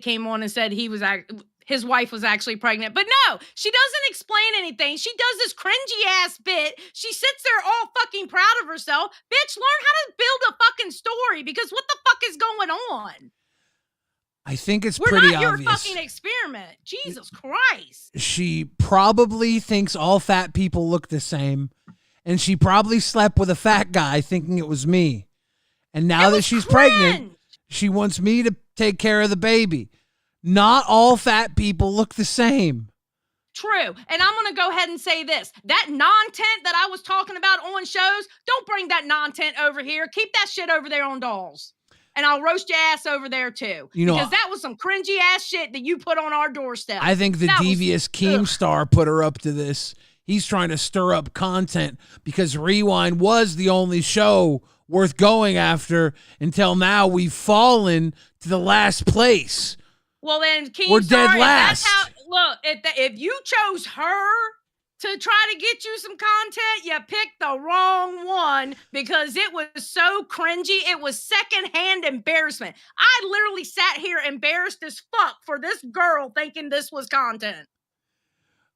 [SPEAKER 2] came on and said his wife was actually pregnant. But no, she doesn't explain anything. She does this cringy ass bit. She sits there all fucking proud of herself. Bitch, learn how to build a fucking story, because what the fuck is going on?
[SPEAKER 1] I think it's
[SPEAKER 2] We're
[SPEAKER 1] pretty
[SPEAKER 2] not your
[SPEAKER 1] obvious.
[SPEAKER 2] fucking experiment. Jesus Christ.
[SPEAKER 1] She probably thinks all fat people look the same, and she probably slept with a fat guy thinking it was me. And now that she's pregnant, she wants me to take care of the baby. Not all fat people look the same.
[SPEAKER 2] True. And I'm going to go ahead and say this. That non-tent that I was talking about on shows, don't bring that non-tent over here. Keep that shit over there on dolls. And I'll roast your ass over there too.
[SPEAKER 1] You know,
[SPEAKER 2] because that was some cringy ass shit that you put on our doorstep.
[SPEAKER 1] I think the
[SPEAKER 2] That was-
[SPEAKER 1] devious Keemstar put her up to this. He's trying to stir up content because Rewind was the only show worth going after until now we've fallen to the last place.
[SPEAKER 2] Well, then, Keemstar,
[SPEAKER 1] We're dead
[SPEAKER 2] if that's
[SPEAKER 1] last.
[SPEAKER 2] how, look, if you chose her to try to get you some content, you picked the wrong one, because it was so cringy. It was secondhand embarrassment. I literally sat here embarrassed as fuck for this girl thinking this was content.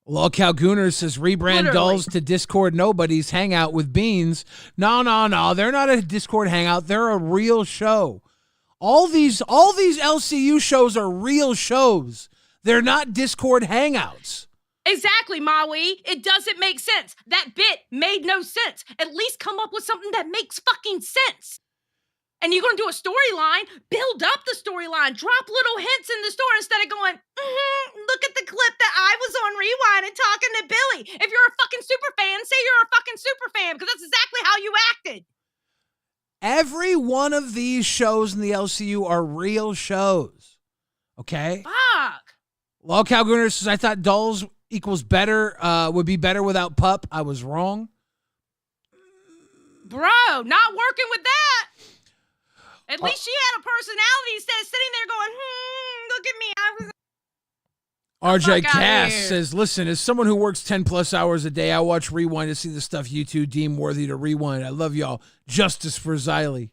[SPEAKER 1] Lolcow Gooner says rebrand
[SPEAKER 2] Literally.
[SPEAKER 1] dolls to Discord nobodies hangout with beans. No. They're not a Discord hangout. They're a real show. All these LCU shows are real shows. They're not Discord hangouts.
[SPEAKER 2] Exactly, Maui. It doesn't make sense. That bit made no sense. At least come up with something that makes fucking sense. And you're going to do a storyline, build up the storyline, drop little hints in the story instead of going, look at the clip that I was on Rewind and talking to Billy. If you're a fucking super fan, say you're a fucking super fan, because that's exactly how you acted.
[SPEAKER 1] Every one of these shows in the LCU are real shows. Okay?
[SPEAKER 2] Fuck.
[SPEAKER 1] Lolcow Gooner says, I thought dolls equals better, would be better without pup. I was wrong.
[SPEAKER 2] Bro, not working with that. At least she had a personality instead of sitting there going, look at me. I was
[SPEAKER 1] RJ
[SPEAKER 2] fuck outta
[SPEAKER 1] Cass
[SPEAKER 2] here.
[SPEAKER 1] says, listen, as someone who works 10 plus hours a day, I watch Rewind to see the stuff you two deem worthy to rewind. I love y'all. Justice for Xylee.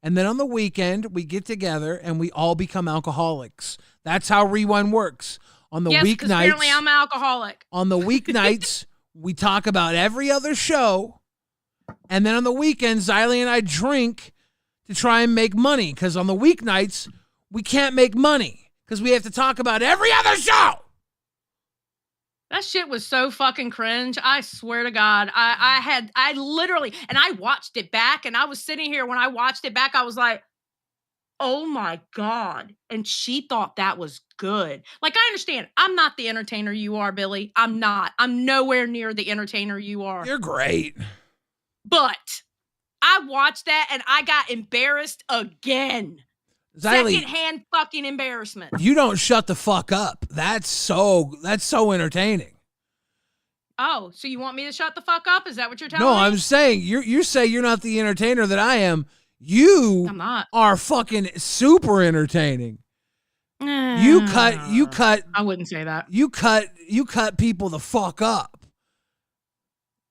[SPEAKER 1] And then on the weekend, we get together and we all become alcoholics. That's how Rewind works. On the
[SPEAKER 2] yes, 'cause apparently
[SPEAKER 1] weeknights,
[SPEAKER 2] I'm an alcoholic.
[SPEAKER 1] on the weeknights, we talk about every other show. And then on the weekends, Xylee and I drink to try and make money. Because on the weeknights, we can't make money because we have to talk about every other show.
[SPEAKER 2] That shit was so fucking cringe. I swear to God. I literally, and I watched it back, and I was sitting here when I watched it back, I was like, oh my God. And she thought that was good. Like, I understand. I'm not the entertainer you are, Billy. I'm not. I'm nowhere near the entertainer you are.
[SPEAKER 1] You're great.
[SPEAKER 2] But I watched that and I got embarrassed again.
[SPEAKER 1] Xylee,
[SPEAKER 2] Secondhand fucking embarrassment.
[SPEAKER 1] you don't shut the fuck up. That's so entertaining.
[SPEAKER 2] Oh, so you want me to shut the fuck up? Is that what you're telling
[SPEAKER 1] No,
[SPEAKER 2] me?
[SPEAKER 1] I'm saying you say you're not the entertainer that I am. You
[SPEAKER 2] I'm not.
[SPEAKER 1] are fucking super entertaining. You cut
[SPEAKER 2] I wouldn't say that.
[SPEAKER 1] You cut people the fuck up.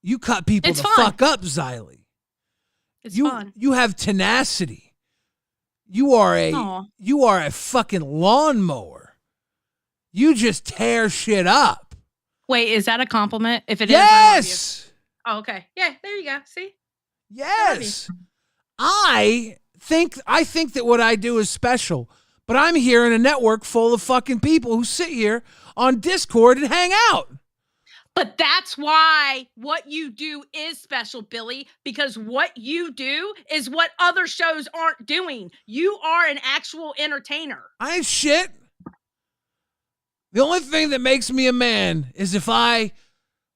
[SPEAKER 1] You cut people
[SPEAKER 2] It's
[SPEAKER 1] the
[SPEAKER 2] fun.
[SPEAKER 1] fuck up, Xylee.
[SPEAKER 2] It's fun.
[SPEAKER 1] You have tenacity. You are
[SPEAKER 2] Aw.
[SPEAKER 1] a fucking lawnmower. You just tear shit up.
[SPEAKER 2] Wait, is that a compliment? If it is,
[SPEAKER 1] Yes.
[SPEAKER 2] I love you. Oh, okay. Yeah, there you go. See?
[SPEAKER 1] Yes. I think that what I do is special, but I'm here in a network full of fucking people who sit here on Discord and hang out.
[SPEAKER 2] But that's why what you do is special, Billy, because what you do is what other shows aren't doing. You are an actual entertainer.
[SPEAKER 1] I ain't shit. The only thing that makes me a man is if I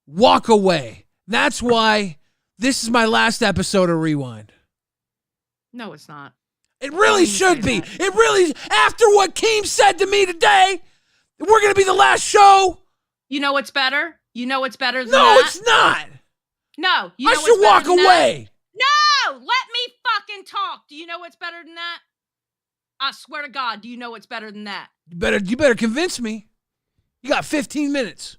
[SPEAKER 1] walk away. That's why this is my last episode of Rewind.
[SPEAKER 2] No, it's not.
[SPEAKER 1] It really should be. It really, after what Keem said to me today, we're going to be the last show.
[SPEAKER 2] You know what's better? You know what's better than
[SPEAKER 1] No,
[SPEAKER 2] that?
[SPEAKER 1] it's not.
[SPEAKER 2] No, you
[SPEAKER 1] I
[SPEAKER 2] know
[SPEAKER 1] should
[SPEAKER 2] what's better
[SPEAKER 1] walk
[SPEAKER 2] than
[SPEAKER 1] away.
[SPEAKER 2] That? No, let me fucking talk. Do you know what's better than that? I swear to God, do you know what's better than that?
[SPEAKER 1] You better convince me. You got 15 minutes.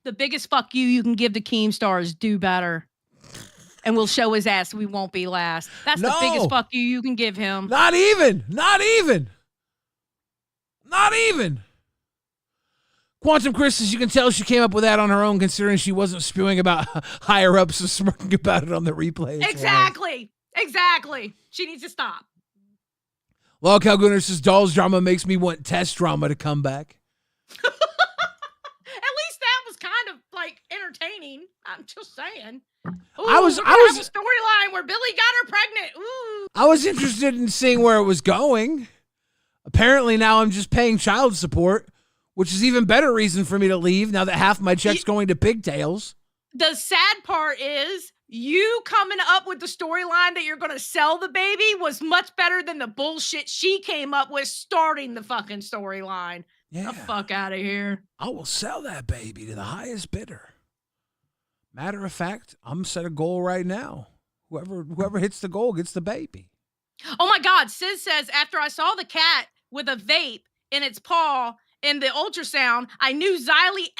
[SPEAKER 2] The biggest fuck you can give to Keemstar is do better. And we'll show his ass we won't be last. That's the biggest fuck you can give him.
[SPEAKER 1] Not even. Not even. Not even. Quantum Chris, as you can tell, she came up with that on her own, considering she wasn't spewing about higher ups and smirking about it on the replay.
[SPEAKER 2] Exactly. Exactly. She needs to stop.
[SPEAKER 1] Lolcow Gunner says Dolls drama makes me want test drama to come back.
[SPEAKER 2] At least that was kind of like entertaining. I'm just saying. Ooh,
[SPEAKER 1] I was
[SPEAKER 2] a storyline where Billy got her pregnant. Ooh.
[SPEAKER 1] I was interested in seeing where it was going. Apparently now I'm just paying child support, which is even better reason for me to leave now that half my check's going to pigtails.
[SPEAKER 2] The sad part is you coming up with the storyline that you're going to sell the baby was much better than the bullshit she came up with starting the fucking storyline.
[SPEAKER 1] Yeah.
[SPEAKER 2] The fuck out of here.
[SPEAKER 1] I will sell that baby to the highest bidder. Matter of fact, I'm set a goal right now. Whoever hits the goal gets the baby.
[SPEAKER 2] Oh my God. Sis says, after I saw the cat with a vape in its paw in the ultrasound, I knew Xylee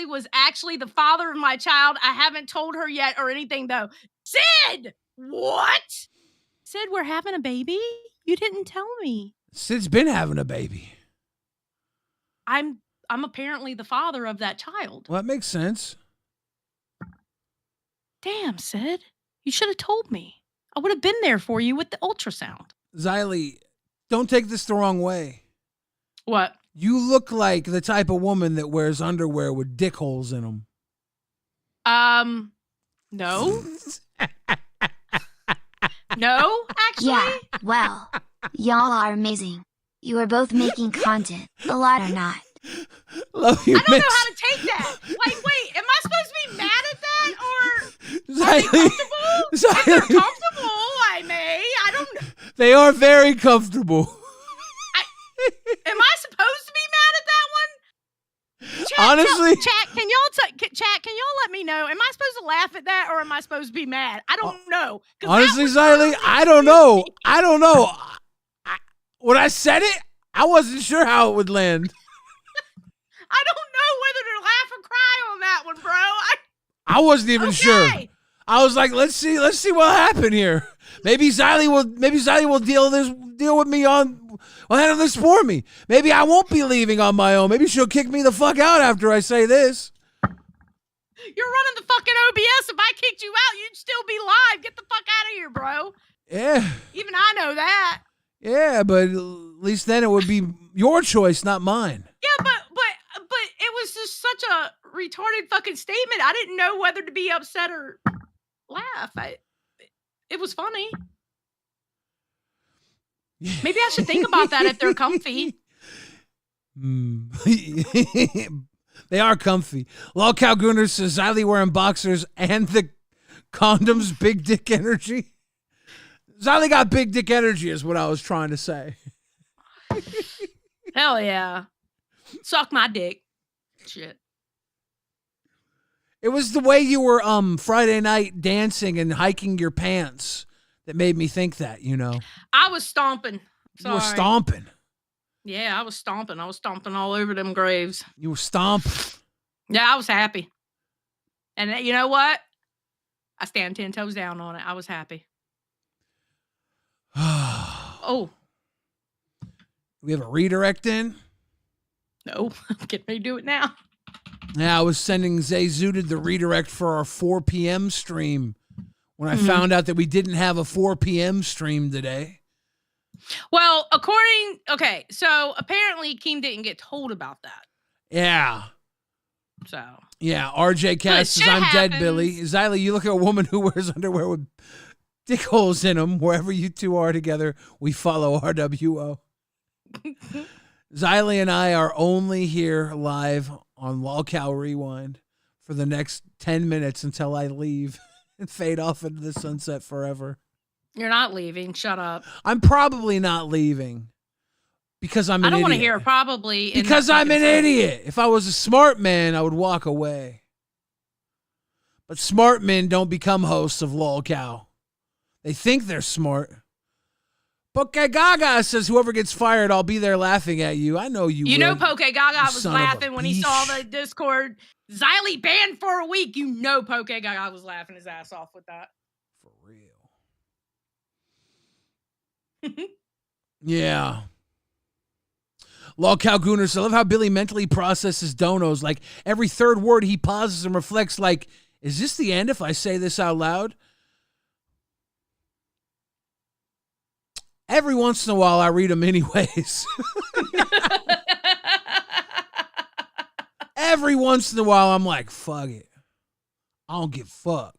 [SPEAKER 2] was actually the father of my child. I haven't told her yet or anything though. Sid! What? Sid, we're having a baby? You didn't tell me.
[SPEAKER 1] Sid's been having a baby.
[SPEAKER 2] I'm apparently the father of that child.
[SPEAKER 1] Well, that makes sense.
[SPEAKER 2] Damn, Sid. You should have told me. I would have been there for you with the ultrasound.
[SPEAKER 1] Xylee, don't take this the wrong way.
[SPEAKER 2] What?
[SPEAKER 1] You look like the type of woman that wears underwear with dick holes in them.
[SPEAKER 2] No. No, actually.
[SPEAKER 3] Yeah, well, y'all are amazing. You are both making content. A lot or not.
[SPEAKER 1] Love you,
[SPEAKER 2] I don't know how to take that. Like, wait, am I supposed to be mad at that? Or are they comfortable? If they're comfortable, I don't know.
[SPEAKER 1] They are very comfortable.
[SPEAKER 2] Am I supposed to be mad at that one? Chat,
[SPEAKER 1] Honestly,
[SPEAKER 2] chat, can y'all let me know? Am I supposed to laugh at that or am I supposed to be mad? I don't know.
[SPEAKER 1] honestly, Xylee, I don't know. When I said it, I wasn't sure how it would land.
[SPEAKER 2] I don't know whether to laugh or cry on that one, bro.
[SPEAKER 1] I wasn't even sure. I was like, let's see what happened here. Maybe Xylee will deal with me will handle this for me. Maybe I won't be leaving on my own. Maybe she'll kick me the fuck out after I say this.
[SPEAKER 2] You're running the fucking OBS. If I kicked you out, you'd still be live. Get the fuck out of here, bro.
[SPEAKER 1] Yeah.
[SPEAKER 2] Even I know that.
[SPEAKER 1] Yeah, but at least then it would be your choice, not mine.
[SPEAKER 2] Yeah, but it was just such a retarded fucking statement. I didn't know whether to be upset or laugh. It was funny. Maybe I should think about that if they're comfy.
[SPEAKER 1] They are comfy. Lolcow Gunner says Xylee wearing boxers and the condoms big dick energy. Xylee got big dick energy is what I was trying to say.
[SPEAKER 2] Hell yeah. Suck my dick. Shit.
[SPEAKER 1] It was the way you were Friday night dancing and hiking your pants that made me think that, you know.
[SPEAKER 2] I was stomping.
[SPEAKER 1] You were stomping.
[SPEAKER 2] Yeah, I was stomping. I was stomping all over them graves.
[SPEAKER 1] You were stomping.
[SPEAKER 2] Yeah, I was happy. And you know what? I stand 10 toes down on it. I was happy. Oh.
[SPEAKER 1] We have a redirect in?
[SPEAKER 2] No, I'm getting ready to do it now.
[SPEAKER 1] Yeah, I was sending Zay Zooted the redirect for our 4 p.m. stream when I found out that we didn't have a 4 p.m. stream today.
[SPEAKER 2] Well, okay, so apparently Keem didn't get told about that.
[SPEAKER 1] Yeah.
[SPEAKER 2] So.
[SPEAKER 1] Yeah, RJ Cass says, I'm dead, Billy. Xylee, you look at a woman who wears underwear with dick holes in them. Wherever you two are together, we follow RWO. Xylee and I are only here live on LolcowRewind for the next 10 minutes until I leave and fade off into the sunset forever.
[SPEAKER 2] You're not leaving. Shut up.
[SPEAKER 1] I'm probably not leaving because I'm an idiot.
[SPEAKER 2] I don't want to hear probably.
[SPEAKER 1] Because I'm an idiot. If I was a smart man, I would walk away. But smart men don't become hosts of LolCow. They think they're smart. Poke Gaga says, whoever gets fired, I'll be there laughing at you. I know you
[SPEAKER 2] You
[SPEAKER 1] will.
[SPEAKER 2] know Poke Gaga was
[SPEAKER 1] son of a
[SPEAKER 2] laughing when he saw the Discord. Xylee banned for a week. You know Poke Gaga was laughing his ass off with that.
[SPEAKER 1] For real. Yeah. LolCow Gooners, I love how Billy mentally processes donos. Like, every third word he pauses and reflects like, is this the end if I say this out loud? Every once in a while, I read them anyways. Every once in a while, I'm like, fuck it. I don't give a fuck.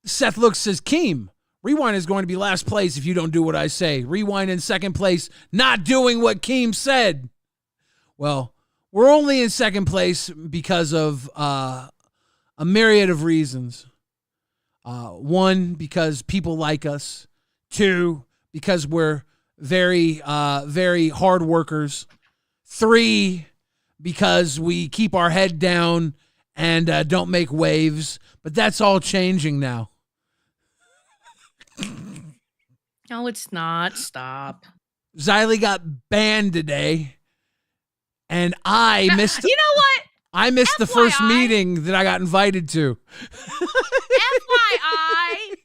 [SPEAKER 1] Seth Looks says, Keem, Rewind is going to be last place if you don't do what I say. Rewind in second place, not doing what Keem said. Well, we're only in second place because of a myriad of reasons. One, because people like us. Two, because we're very, very hard workers. Three, because we keep our head down and don't make waves. But that's all changing now.
[SPEAKER 2] No, it's not. Stop.
[SPEAKER 1] Xylee got banned today. And I missed...
[SPEAKER 2] You know what?
[SPEAKER 1] I missed the first meeting that I got invited to.
[SPEAKER 2] FYI,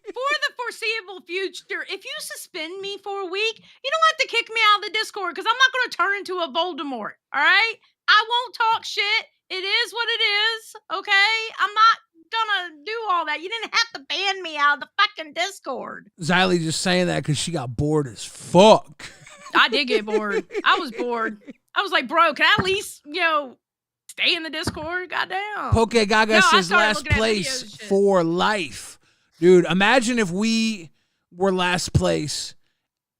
[SPEAKER 2] for the foreseeable future, if you suspend me for a week, you don't have to kick me out of the Discord because I'm not going to turn into a Voldemort, all right? I won't talk shit. It is what it is, okay? I'm not going to do all that. You didn't have to ban me out of the fucking Discord.
[SPEAKER 1] Xylee just saying that because she got bored as fuck.
[SPEAKER 2] I did get bored. I was bored. I was like, bro, can I at least, stay in the Discord? Goddamn.
[SPEAKER 1] Poke Gaga says last place for life. Dude, imagine if we were last place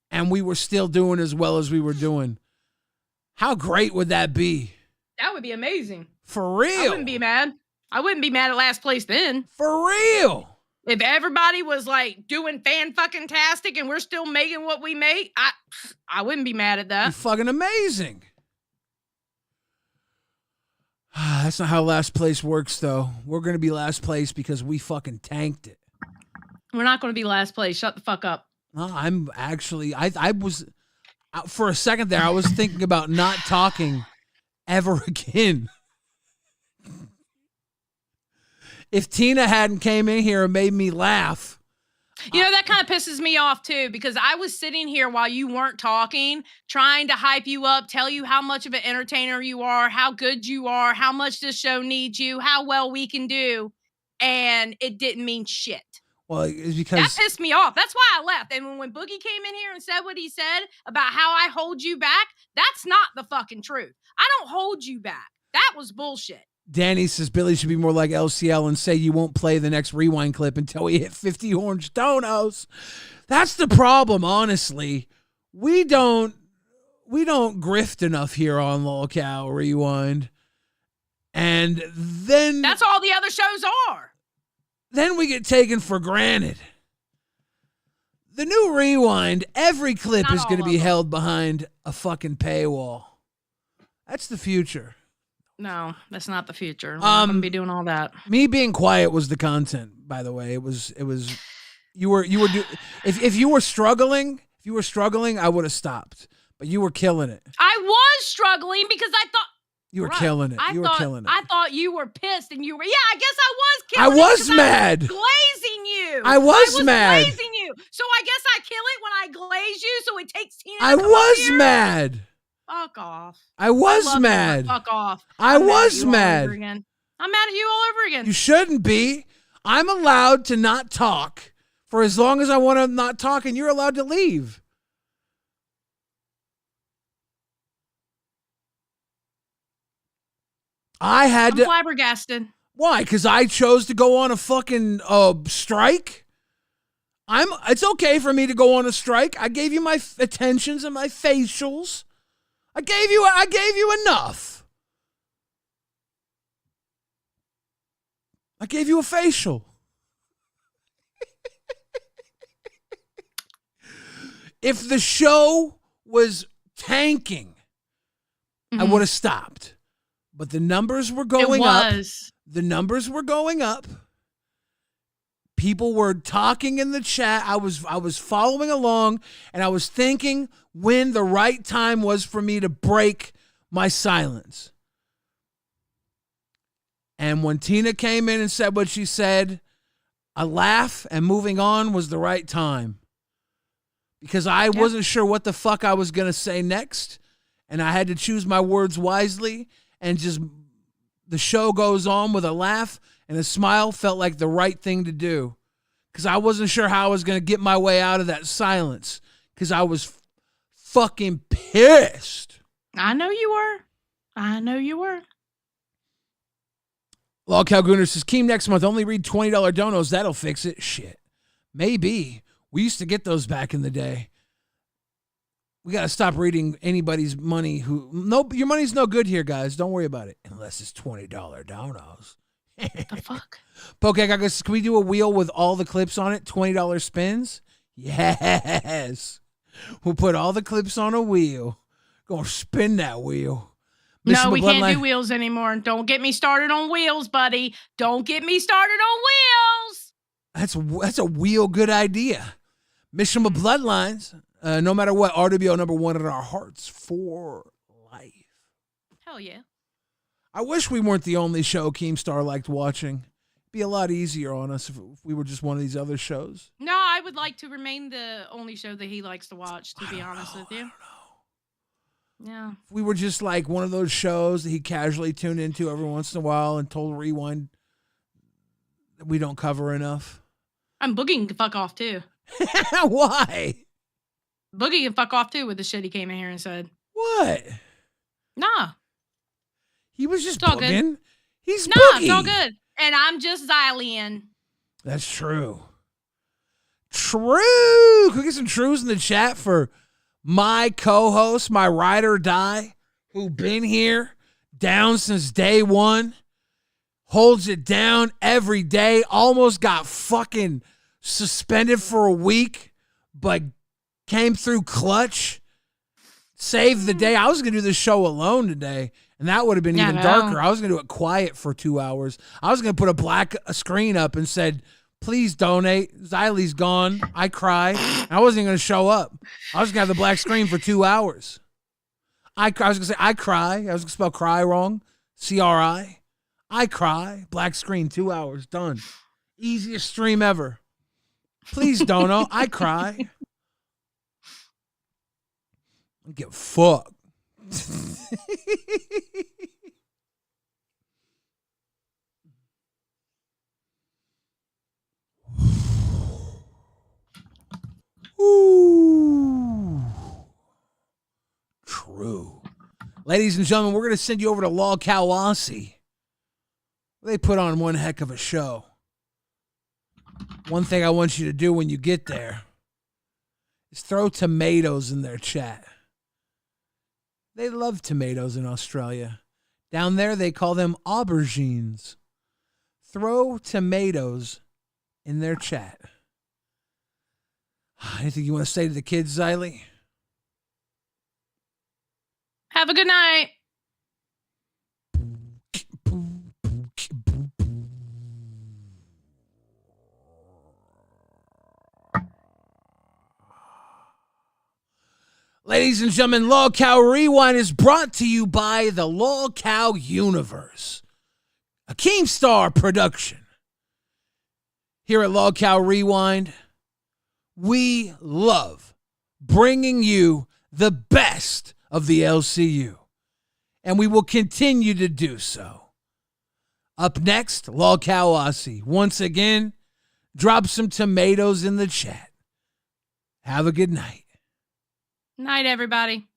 [SPEAKER 1] and we were still doing as well as we were doing. How great would that be?
[SPEAKER 2] That would be amazing.
[SPEAKER 1] For real.
[SPEAKER 2] I wouldn't be mad. I wouldn't be mad at last place then.
[SPEAKER 1] For real.
[SPEAKER 2] If everybody was like doing fan-fucking-tastic and we're still making what we make, I wouldn't be mad at that.
[SPEAKER 1] You're fucking amazing. That's not how last place works, though. We're going to be last place because we fucking tanked it.
[SPEAKER 2] We're not going to be last place. Shut the fuck up.
[SPEAKER 1] No, I'm actually, I was, for a second there, I was thinking about not talking ever again. If Tina hadn't came in here and made me laugh.
[SPEAKER 2] That kind of pisses me off too, because I was sitting here while you weren't talking, trying to hype you up, tell you how much of an entertainer you are, how good you are, how much this show needs you, how well we can do, and it didn't mean shit.
[SPEAKER 1] Well, it's because
[SPEAKER 2] that pissed me off. That's why I left. And when Boogie came in here and said what he said about how I hold you back, that's not the fucking truth. I don't hold you back. That was bullshit.
[SPEAKER 1] Danny says Billy should be more like LCL and say you won't play the next Rewind clip until we hit 50 orange donos. That's the problem, honestly. We don't grift enough here on LolcowRewind. And then
[SPEAKER 2] that's all the other shows are.
[SPEAKER 1] Then we get taken for granted. The new Rewind, every clip is going to be held behind a fucking paywall. That's the future.
[SPEAKER 2] No, that's not the future. We're not gonna be doing all that.
[SPEAKER 1] Me being quiet was the content, by the way. It was you were if you were struggling, I would have stopped. But you were killing it.
[SPEAKER 2] I was struggling because I thought
[SPEAKER 1] you were killing it.
[SPEAKER 2] I thought you were pissed and you were I guess I was killing
[SPEAKER 1] I was mad.
[SPEAKER 2] Glazing
[SPEAKER 1] I was mad.
[SPEAKER 2] glazing you. So I guess I kill it when I glaze you, so it takes Tina to
[SPEAKER 1] I
[SPEAKER 2] come up
[SPEAKER 1] was
[SPEAKER 2] here?
[SPEAKER 1] mad.
[SPEAKER 2] Fuck off.
[SPEAKER 1] I was
[SPEAKER 2] love you,
[SPEAKER 1] mad.
[SPEAKER 2] but fuck off.
[SPEAKER 1] I
[SPEAKER 2] I'm
[SPEAKER 1] was
[SPEAKER 2] mad.
[SPEAKER 1] mad.
[SPEAKER 2] All over again. I'm mad at you all over again.
[SPEAKER 1] You shouldn't be. I'm allowed to not talk for as long as I want to not talk, and you're allowed to leave.
[SPEAKER 2] I'm flabbergasted.
[SPEAKER 1] Why? Because I chose to go on a fucking strike? It's okay for me to go on a strike. I gave you my attentions and my facials. I gave you enough. I gave you a facial. If the show was tanking, I would have stopped. But the numbers were going up. The numbers were going up. People were talking in the chat. I was following along, and I was thinking when the right time was for me to break my silence. And when Tina came in and said what she said, a laugh and moving on was the right time. Because I wasn't sure what the fuck I was going to say next, and I had to choose my words wisely, and just the show goes on with a laugh and a smile felt like the right thing to do. Because I wasn't sure how I was going to get my way out of that silence. Because I was fucking pissed.
[SPEAKER 2] I know you were. I know you were.
[SPEAKER 1] LolcowRewind says, Keem, next month, only read $20 donos. That'll fix it. Shit. Maybe. We used to get those back in the day. We got to stop reading anybody's money your money's no good here, guys. Don't worry about it. Unless it's $20 donos.
[SPEAKER 2] The fuck?
[SPEAKER 1] Poke, can we do a wheel with all the clips on it? $20 spins? Yes. We'll put all the clips on a wheel. Gonna spin that wheel.
[SPEAKER 2] No, we can't do wheels anymore. Don't get me started on wheels, buddy. Don't get me started on wheels.
[SPEAKER 1] That's a wheel good idea. Mission of Bloodlines. No matter what, RWO #1 in our hearts for life.
[SPEAKER 2] Hell yeah.
[SPEAKER 1] I wish we weren't the only show Keemstar liked watching. It'd be a lot easier on us if we were just one of these other shows.
[SPEAKER 2] No, I would like to remain the only show that he likes to watch, to be honest with you. I don't know. Yeah.
[SPEAKER 1] If we were just like one of those shows that he casually tuned into every once in a while and told Rewind that we don't cover enough.
[SPEAKER 2] I'm Boogie can fuck off too.
[SPEAKER 1] Why?
[SPEAKER 2] Boogie can fuck off too with the shit he came in here and said.
[SPEAKER 1] What?
[SPEAKER 2] Nah.
[SPEAKER 1] He was just
[SPEAKER 2] all
[SPEAKER 1] booging.
[SPEAKER 2] good.
[SPEAKER 1] He's
[SPEAKER 2] Nah,
[SPEAKER 1] Boogie.
[SPEAKER 2] it's all good. And I'm just Xylian.
[SPEAKER 1] That's true. True. Can we get some trues in the chat for my co-host, my ride or die, who been here down since day one, holds it down every day, almost got fucking suspended for a week, but came through clutch, saved the day. I was going to do this show alone today, and that would have been even darker. I was going to do it quiet for 2 hours. I was going to put a black screen up and said, please donate. Xylie's gone. I cry. And I wasn't even going to show up. I was going to have the black screen for 2 hours. I was going to say, I cry. I was going to spell cry wrong. C-R-I. I cry. Black screen, 2 hours. Done. Easiest stream ever. Please, Dono. I cry. I don't give a fuck. Ooh. True. Ladies and gentlemen, we're going to send you over to LolcowRewind. They put on one heck of a show. One thing I want you to do when you get there is throw tomatoes in their chat. They love tomatoes in Australia. Down there, they call them aubergines. Throw tomatoes in their chat. Anything you want to say to the kids, Xylie?
[SPEAKER 2] Have a good night.
[SPEAKER 1] Ladies and gentlemen, LolcowRewind is brought to you by the Lolcow Universe, a Keemstar production. here at LolcowRewind, we love bringing you the best of the LCU, and we will continue to do so. Up next, Lolcow once again, drop some tomatoes in the chat. Have a good night.
[SPEAKER 2] Night, everybody.